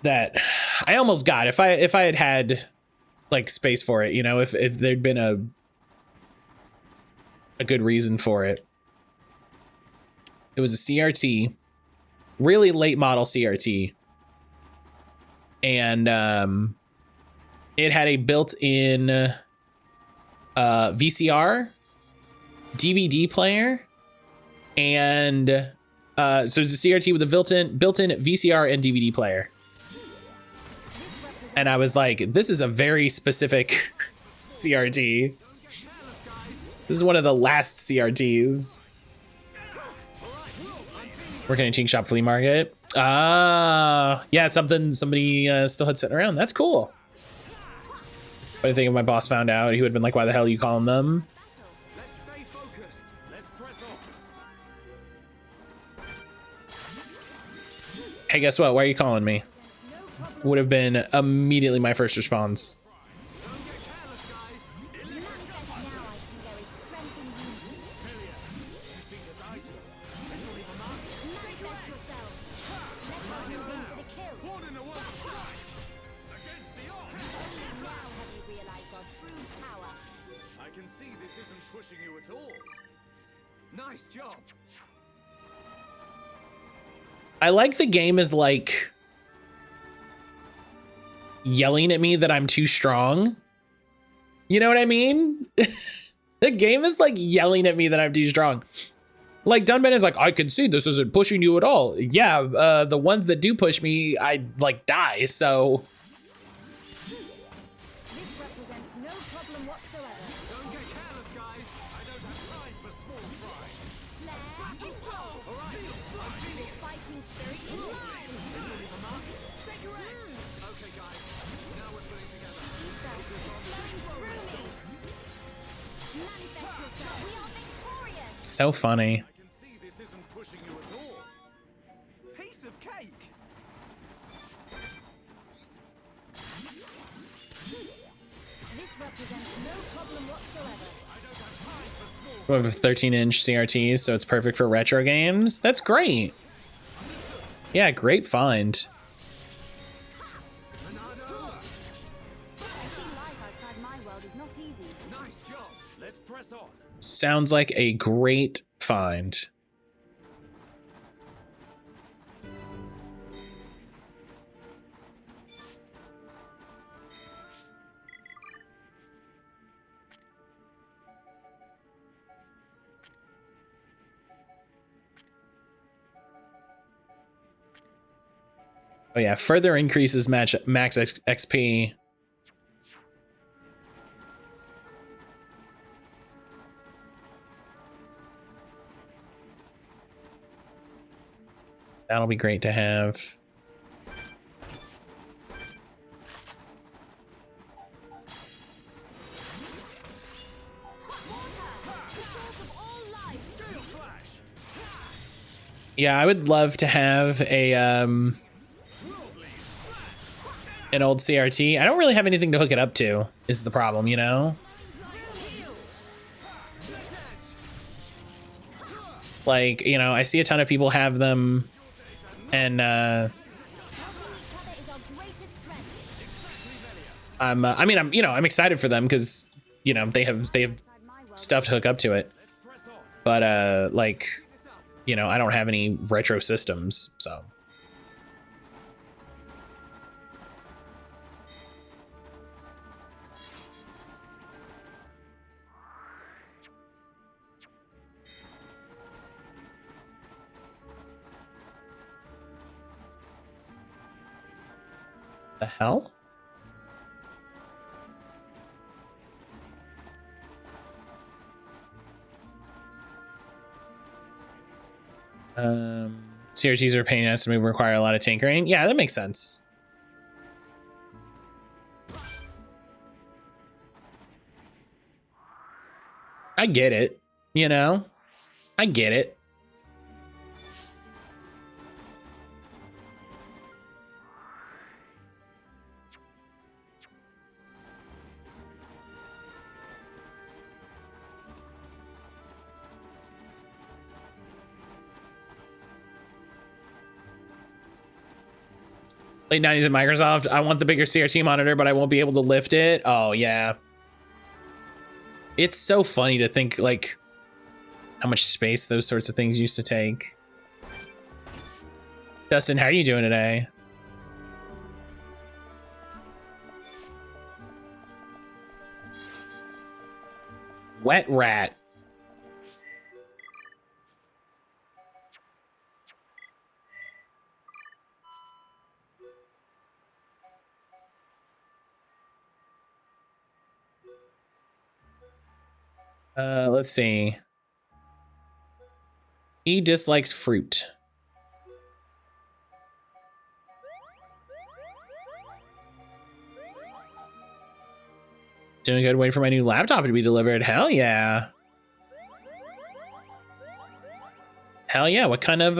that I almost got if I had like space for it, you know, if there'd been a good reason for it. It was a CRT, really late model CRT. And it had a built-in VCR, DVD player, and so it's a CRT with a built-in VCR and DVD player. And I was like, this is a very specific CRT. This is one of the last CRTs. Working at a Chink Shop Flea Market. Yeah, it's something somebody still had sitting around. That's cool. But I think if my boss found out, he would have been like, why the hell are you calling them? Let's stay focused. Let's press on. Hey, guess what? Why are you calling me? Would have been immediately my first response. Don't get careless, guys. Manifest now. I see there is strength in unity. You think as I do. It's not even mine. Manifest yourself. Let us move in for the kill. Born in the world strike. Against the odds. Now have you realized our true power? I can see this isn't pushing you at all. Nice job. I like the game is like yelling at me that I'm too strong. You know what I mean? The game is like yelling at me that I'm too strong. Like Dunban is like, I can see this isn't pushing you at all. Yeah, the ones that do push me, I like die, so. This represents no problem whatsoever. Don't get careless, guys. I don't have time for small fry. Flair is soul. Fighting spirit is mine. Take your edge. Okay, guys. Now we're putting together. Flowing through me. Manifest yourself. We are victorious. So funny. I can see this isn't pushing you at all. Piece of cake. This represents no problem whatsoever. We have a 13-inch CRT, so it's perfect for retro games. That's great. Yeah, great find. Making life outside my world is not easy. Nice job. Let's press on. Sounds like a great find. Oh yeah, further increases max XP. That'll be great to have. Yeah, I would love to have a an old CRT. I don't really have anything to hook it up to, is the problem, you know? Like, you know, I see a ton of people have them, and I'm excited for them because, you know, they have stuff to hook up to it. But like, you know, I don't have any retro systems, so. The hell? CRTs are a pain in the ass to move, require a lot of tinkering. Yeah, that makes sense. I get it, you know? I get it. Late 90s at Microsoft. I want the bigger CRT monitor, but I won't be able to lift it. Oh, yeah. It's so funny to think, like, how much space those sorts of things used to take. Dustin, how are you doing today? Wet rat. Let's see. He dislikes fruit. Doing good. Waiting for my new laptop to be delivered. Hell yeah. Hell yeah. What kind of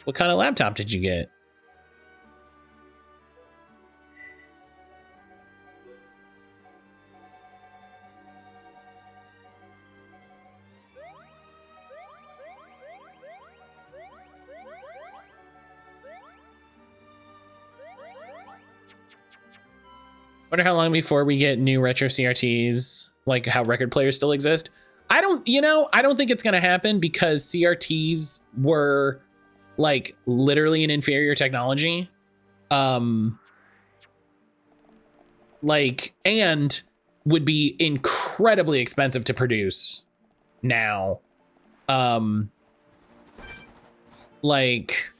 laptop did you get? Wonder how long before we get new retro CRTs, like how record players still exist. I don't think it's gonna happen because CRTs were like literally an inferior technology. Like, and would be incredibly expensive to produce now. Like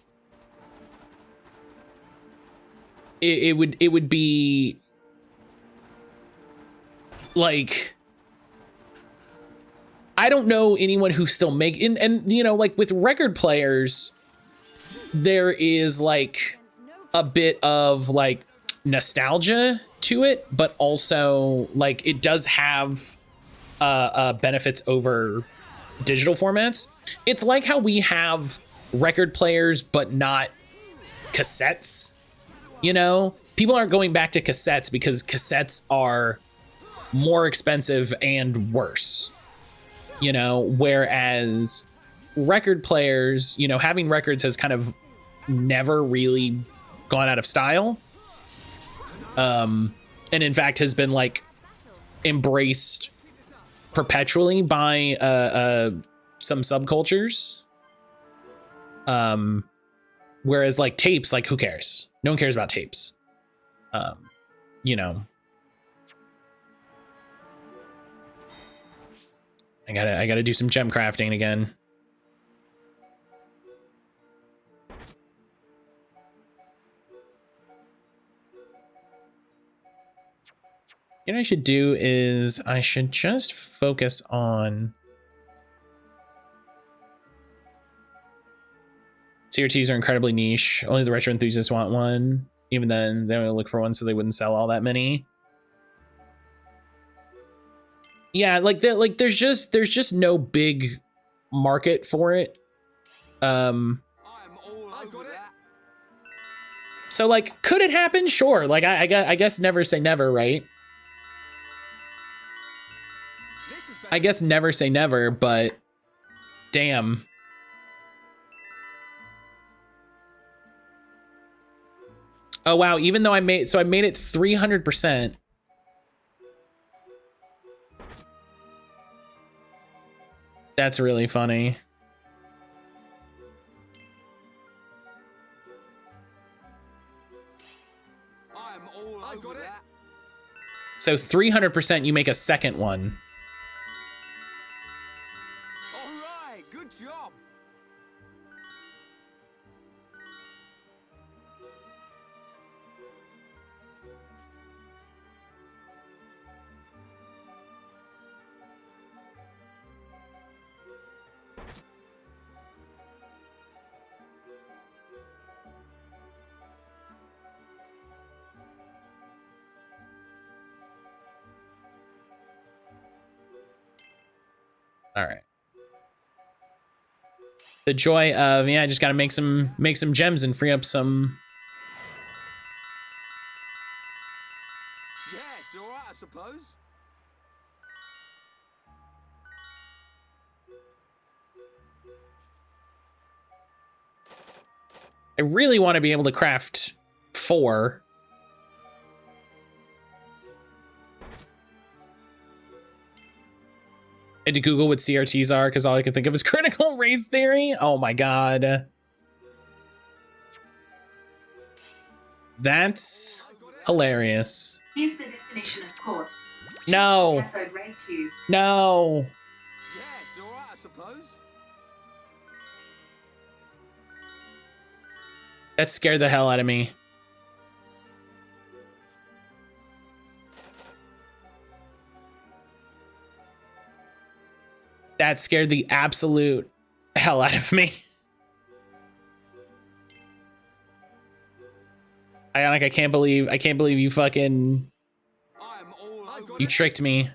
it would be like, I don't know anyone who still make, and you know, like with record players, there is like a bit of like nostalgia to it, but also like it does have benefits over digital formats. It's like how we have record players but not cassettes. You know, people aren't going back to cassettes because cassettes are more expensive and worse, you know, whereas record players, you know, having records has kind of never really gone out of style. And in fact has been like embraced perpetually by some subcultures. Whereas like tapes, like who cares? No one cares about tapes. You know, I gotta do some gem crafting again. What I should do is I should just focus on CRTs are incredibly niche. Only the retro enthusiasts want one. Even then, they only look for one, so they wouldn't sell all that many. Yeah, like there's just no big market for it. So like, could it happen? Sure. Like I guess never say never, right? I guess never say never, but damn. Oh wow, even though I made it 300%. That's really funny. So 300% you make a second one. All right, good job. All right. The joy of, yeah, I just gotta make some gems and free up some. Yeah, it's alright, I suppose. I really want to be able to craft 4. I had to Google what CRTs are because all I could think of is critical race theory. Oh my god. That's hilarious. Here's the definition of cord. No. Cathode ray tube. No. Yeah, it's alright, I suppose. That scared the hell out of me. That scared the absolute hell out of me. Ionic, I can't believe you fucking, I'm all over you it. tricked me.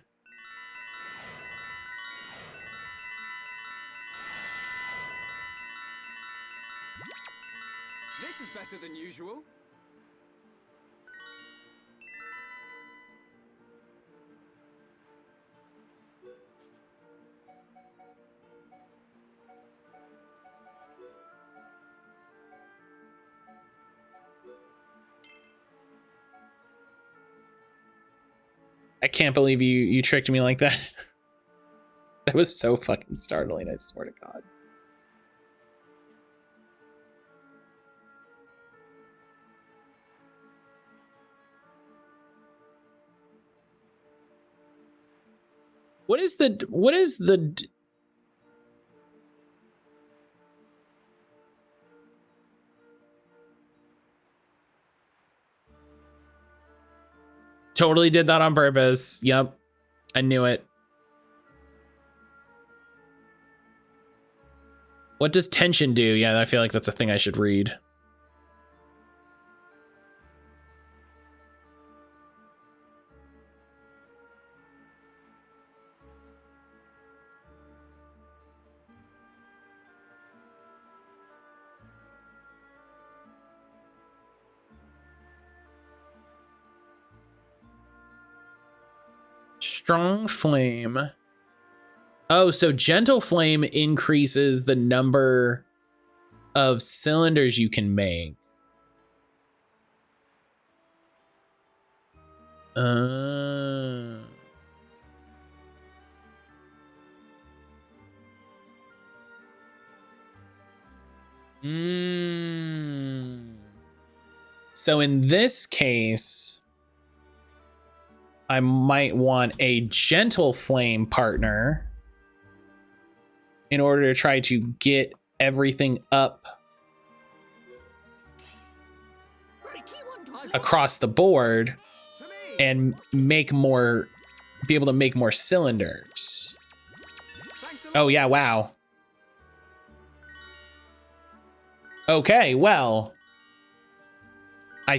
This is better than usual. I can't believe you tricked me like that. That was so fucking startling, I swear to God. What is the totally did that on purpose. Yep. I knew it. What does tension do? Yeah, I feel like that's a thing I should read. Strong flame. Oh, so gentle flame increases the number of cylinders you can make. So in this case, I might want a gentle flame partner in order to try to get everything up across the board and be able to make more cylinders. Oh yeah, wow. Okay, well, I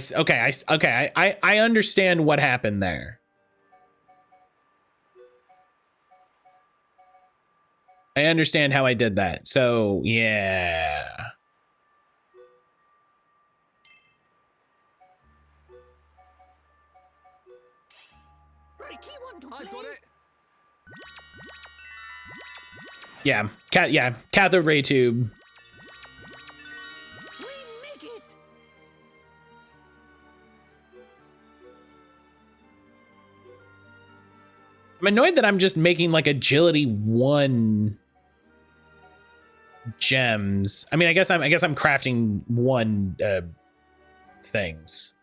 understand what happened there. I understand how I did that. So, yeah. I've got it. Yeah, cathode ray tube. We make it. I'm annoyed that I'm just making like agility 1 gems. I mean, I guess I'm crafting 1 things.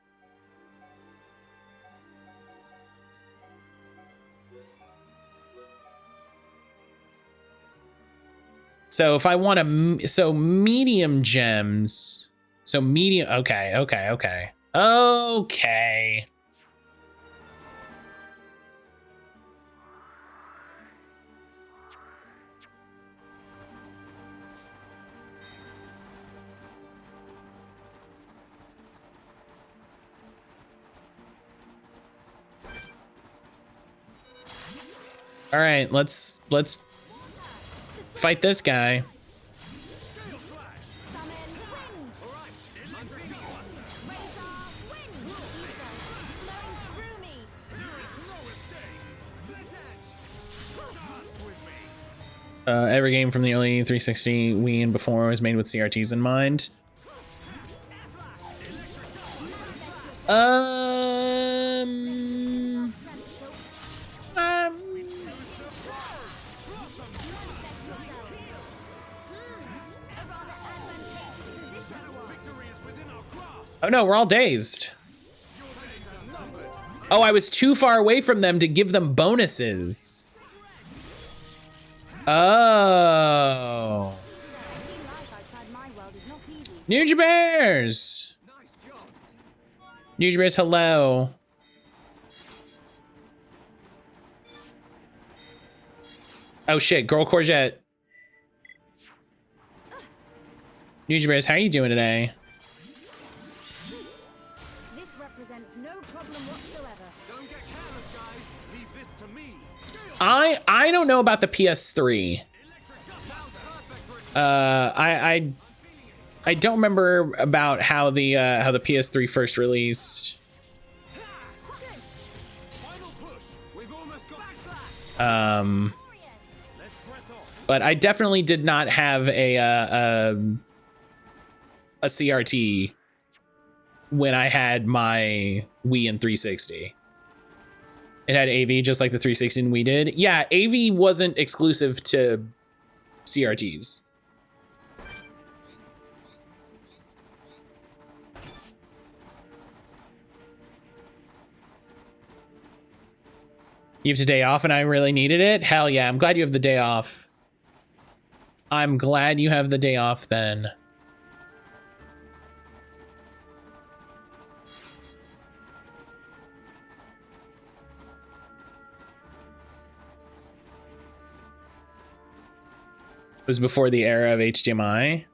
So if I want to, so medium gems, so medium, okay. All right, let's fight this guy. Every game from the early 360 Wii and before was made with CRTs in mind. Oh no, we're all dazed. Oh, I was too far away from them to give them bonuses. Oh. Ninja Bears! Ninja Bears, hello. Oh shit, Girl Courgette. Ninja Bears, how are you doing today? This represents no problem whatsoever. Don't get careless, guys. Leave this to me. I don't know about the PS3. I don't remember about how the PS3 first released. But I definitely did not have a CRT when I had my Wii and 360. It had AV just like the 360 and Wii did. Yeah, AV wasn't exclusive to CRTs. You have the day off and I really needed it? Hell yeah, I'm glad you have the day off. I'm glad you have the day off then. It was before the era of HDMI.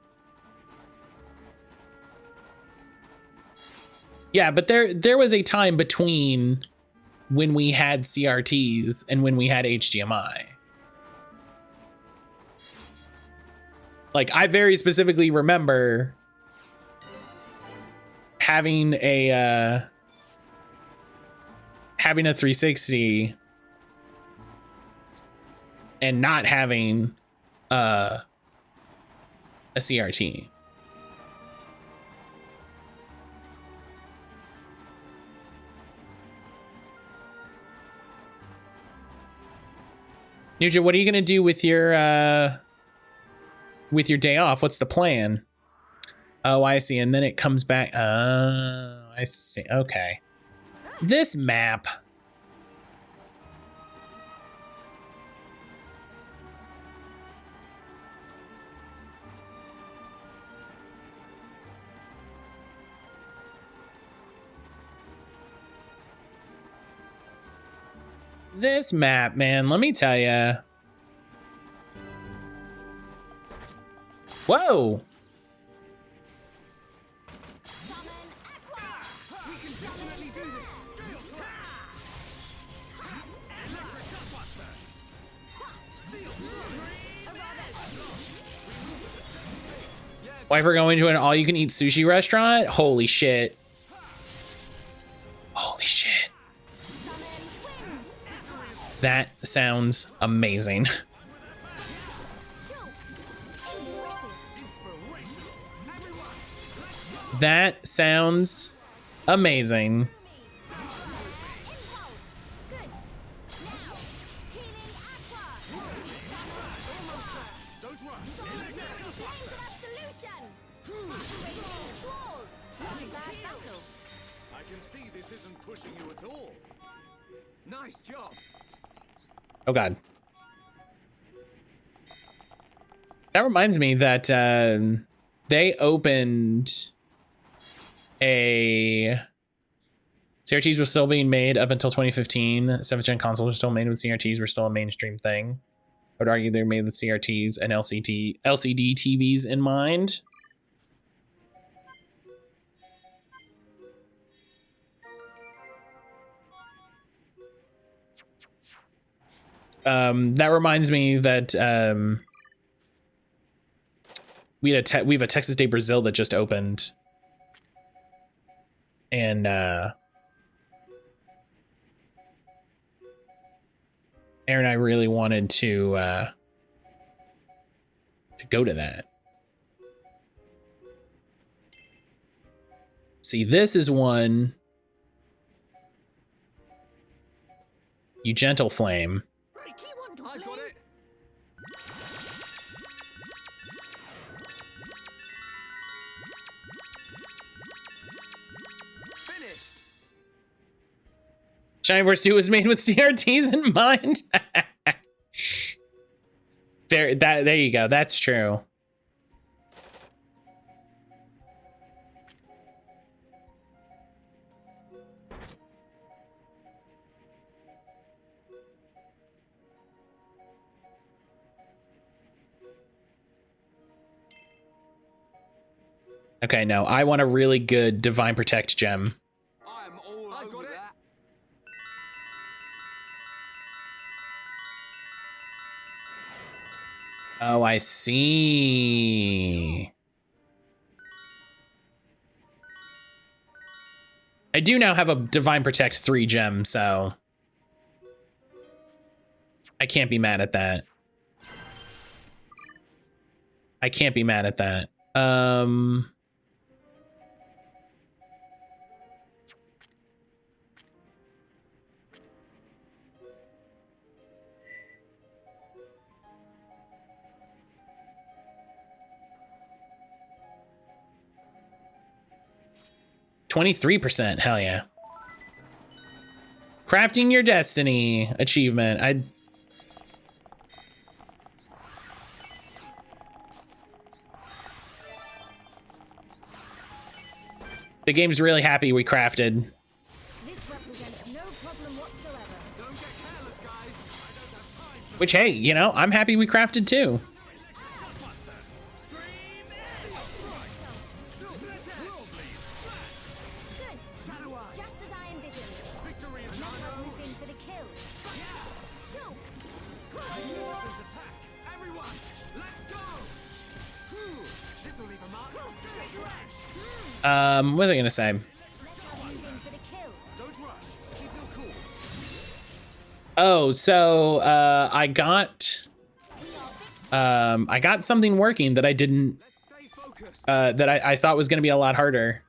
Yeah, but there was a time between when we had CRTs and when we had HDMI. Like, I very specifically remember having a 360 and not having a CRT. Nuja, what are you gonna do with your day off? What's the plan? Oh, I see. And then it comes back. Oh, I see. Okay. This map. This map, man, let me tell ya. Whoa. Why for going to an all-you-can-eat sushi restaurant? Holy shit. Holy shit. That sounds amazing. That sounds amazing. I can see this isn't pushing you at all. Nice job. Oh god. That reminds me that they opened a CRTs were still being made up until 2015. 7th gen consoles were still made with CRTs, were still a mainstream thing. I would argue they're made with CRTs and LCD TVs in mind. That reminds me that we have a Texas Day Brazil that just opened. And Aaron and I really wanted to go to that. See, this is one. You gentle flame. Ricky, I've got it. Finished. Shiny Force 2 was made with CRTs in mind. There you go. That's true. Okay, no, I want a really good Divine Protect gem. I'm all over that. Oh, I see. I do now have a Divine Protect 3 gem, so I can't be mad at that. I can't be mad at that. 23%, hell yeah. Crafting your destiny achievement. The game's really happy we crafted. This represents no problem whatsoever. Don't get careless, guys. I don't have time for Which, hey, you know, I'm happy we crafted too. Good. Just as I envisioned. victory is Let mine. us move in for the kill. Shulk. Magnificent attack. Everyone, let's go. This'll leave a mark. Take range. What was I gonna say? Let us move in for the kill. Don't rush. Keep your cool. Oh, so I got something working that I didn't Let's stay focused. that I thought was gonna be a lot harder.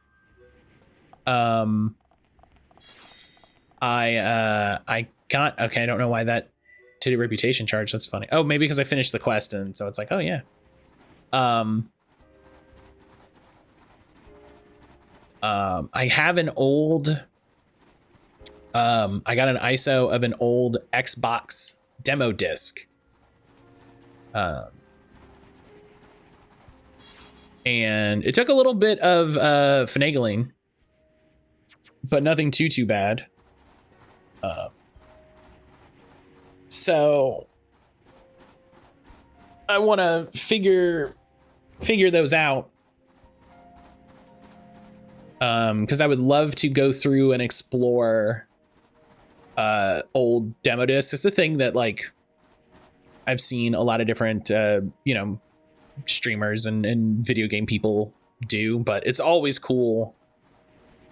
I got, okay, I don't know why that did a reputation charge. That's funny. Oh, maybe because I finished the quest and so it's like, oh yeah. I have an old I got an ISO of an old Xbox demo disc. And it took a little bit of finagling, but nothing too bad. So I want to figure those out. Because I would love to go through and explore old demo discs. It's a thing that, like, I've seen a lot of different you know, streamers and video game people do, but it's always cool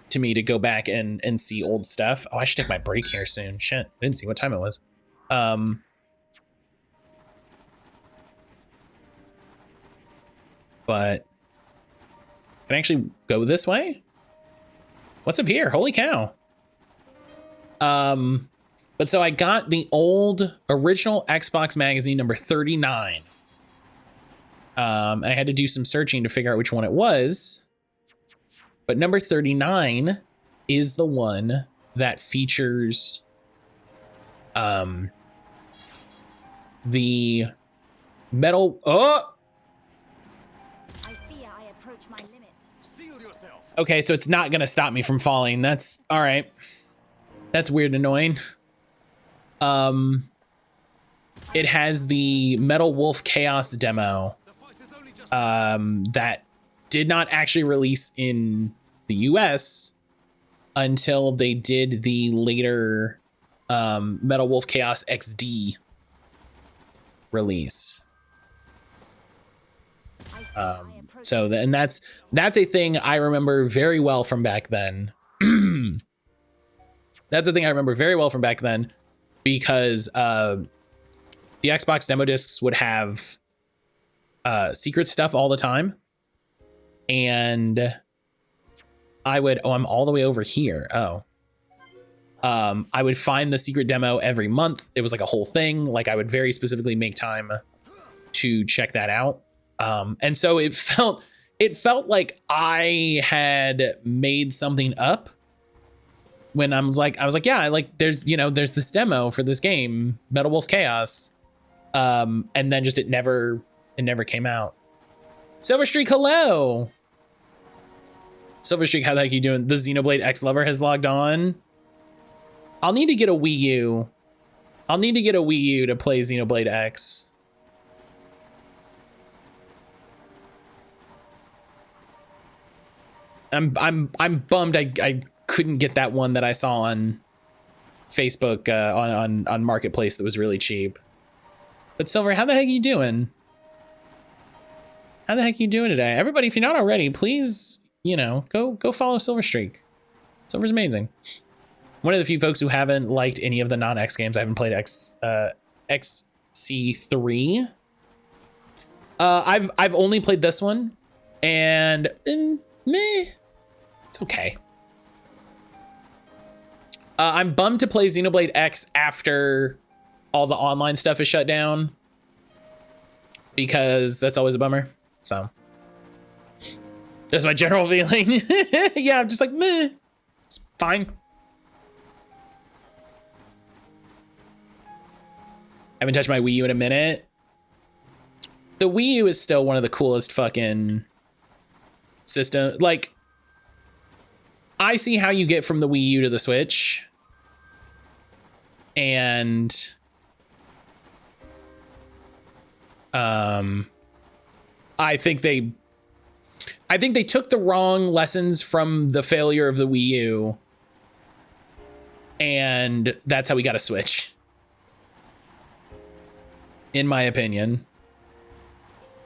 to me to go back and see old stuff. Oh, I should take my break here soon. Shit, I didn't see what time it was. But can I actually go this way? What's up here? Holy cow. But so I got the old original Xbox magazine number 39. And I had to do some searching to figure out which one it was. But number 39 is the one that features the metal. Oh! I fear I approach my limit. Steel yourself. Okay, so it's not gonna stop me from falling. That's all right. That's weird and annoying. It has the Metal Wolf Chaos demo The fight is only just that did not actually release in the US until they did the later Metal Wolf Chaos XD release. And that's a thing I remember very well from back then. That's a thing I remember very well from back then, because the Xbox demo discs would have secret stuff all the time. And I would, I'm all the way over here. I would find the secret demo every month. It was like a whole thing. Like I would very specifically make time to check that out. And so it felt like I had made something up when I was like, yeah, there's this demo for this game, Metal Wolf Chaos. And then just it never came out. Silverstreak, hello. Silverstreak, how the heck are you doing? The Xenoblade X lover has logged on. I'll need to get a Wii U. I'll need to get a Wii U to play Xenoblade X. I'm bummed I couldn't get that one that I saw on Facebook on Marketplace that was really cheap. But Silver, how the heck are you doing? How the heck are you doing today? Everybody, if you're not already, please, go follow Silverstreak. Silver's amazing. One of the few folks who haven't liked any of the non-X games. I haven't played XC3. I've only played this one, and meh, it's okay. I'm bummed to play Xenoblade X after all the online stuff is shut down, because that's always a bummer. So that's my general feeling. Yeah, I'm just like, meh, it's fine. I haven't touched my Wii U in a minute. The Wii U is still one of the coolest fucking system. Like, I see how you get from the Wii U to the Switch. And I think they took the wrong lessons from the failure of the Wii U. And that's how we got a Switch. In my opinion.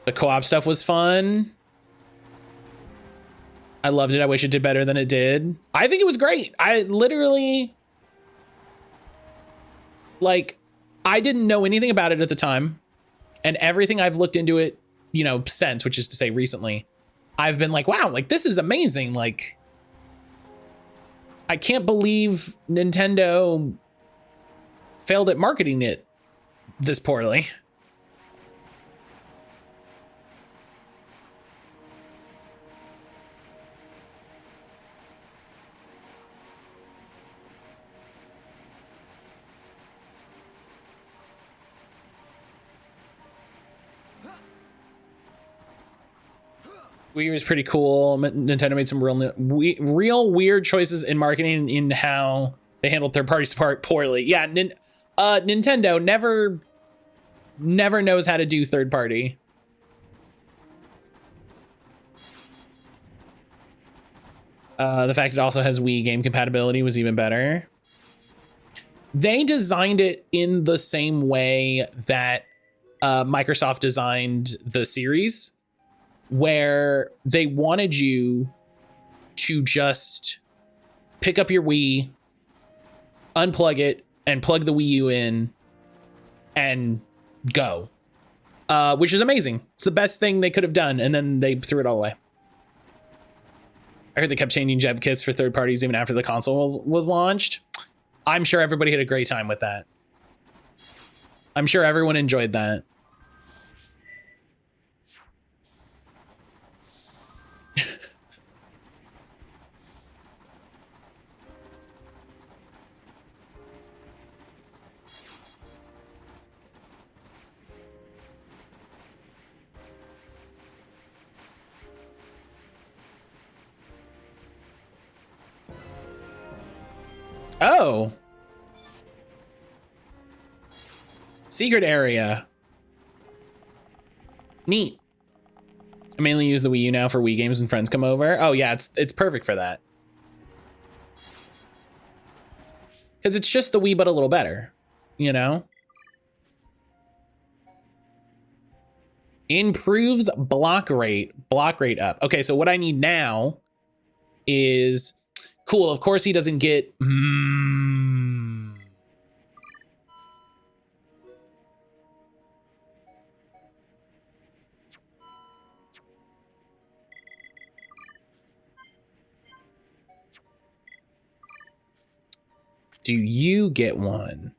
The co-op stuff was fun. I loved it. I wish it did better than it did. I think it was great. I literally, I didn't know anything about it at the time. And everything I've looked into it, since, which is to say recently, I've been like, wow, this is amazing. I can't believe Nintendo failed at marketing it this poorly. Wii U was pretty cool. Nintendo made some real weird choices in marketing in how they handled third-party support poorly. Yeah, Nintendo never knows how to do third-party. The fact it also has Wii game compatibility was even better. They designed it in the same way that Microsoft designed the series, where they wanted you to just pick up your Wii, unplug it, and plug the Wii U in and go, which is amazing. It's the best thing they could have done, and then they threw it all away. I heard they kept changing Jev Kiss for third parties even after the console was launched. I'm sure everybody had a great time with that. I'm sure everyone enjoyed that. Oh. Secret area. Neat. I mainly use the Wii U now for Wii games when friends come over. Oh yeah, it's perfect for that. Because it's just the Wii but a little better, Improves block rate up. Okay, so what I need now is cool. Of course, he doesn't get. Do you get one?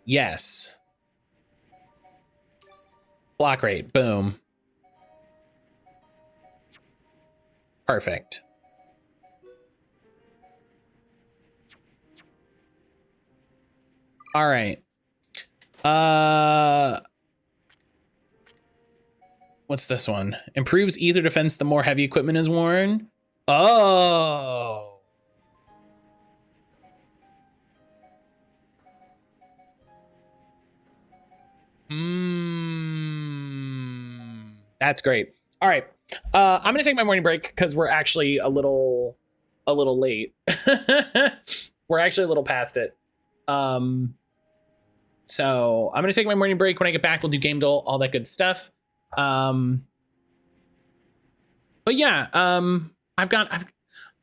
Yes. Block rate, boom. Perfect. All right. What's this one? Improves ether defense the more heavy equipment is worn. Oh. That's great. All right. I'm gonna take my morning break because we're actually a little late. We're actually a little past it. So I'm gonna take my morning break. When I get back, we'll do game duel, all that good stuff. But yeah, I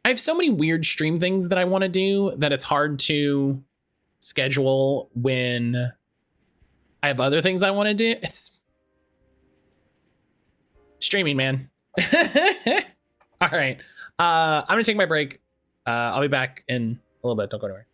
have so many weird stream things that I want to do that it's hard to schedule when I have other things I want to do. It's streaming, man. All right. I'm gonna take my break. I'll be back in a little bit. Don't go anywhere.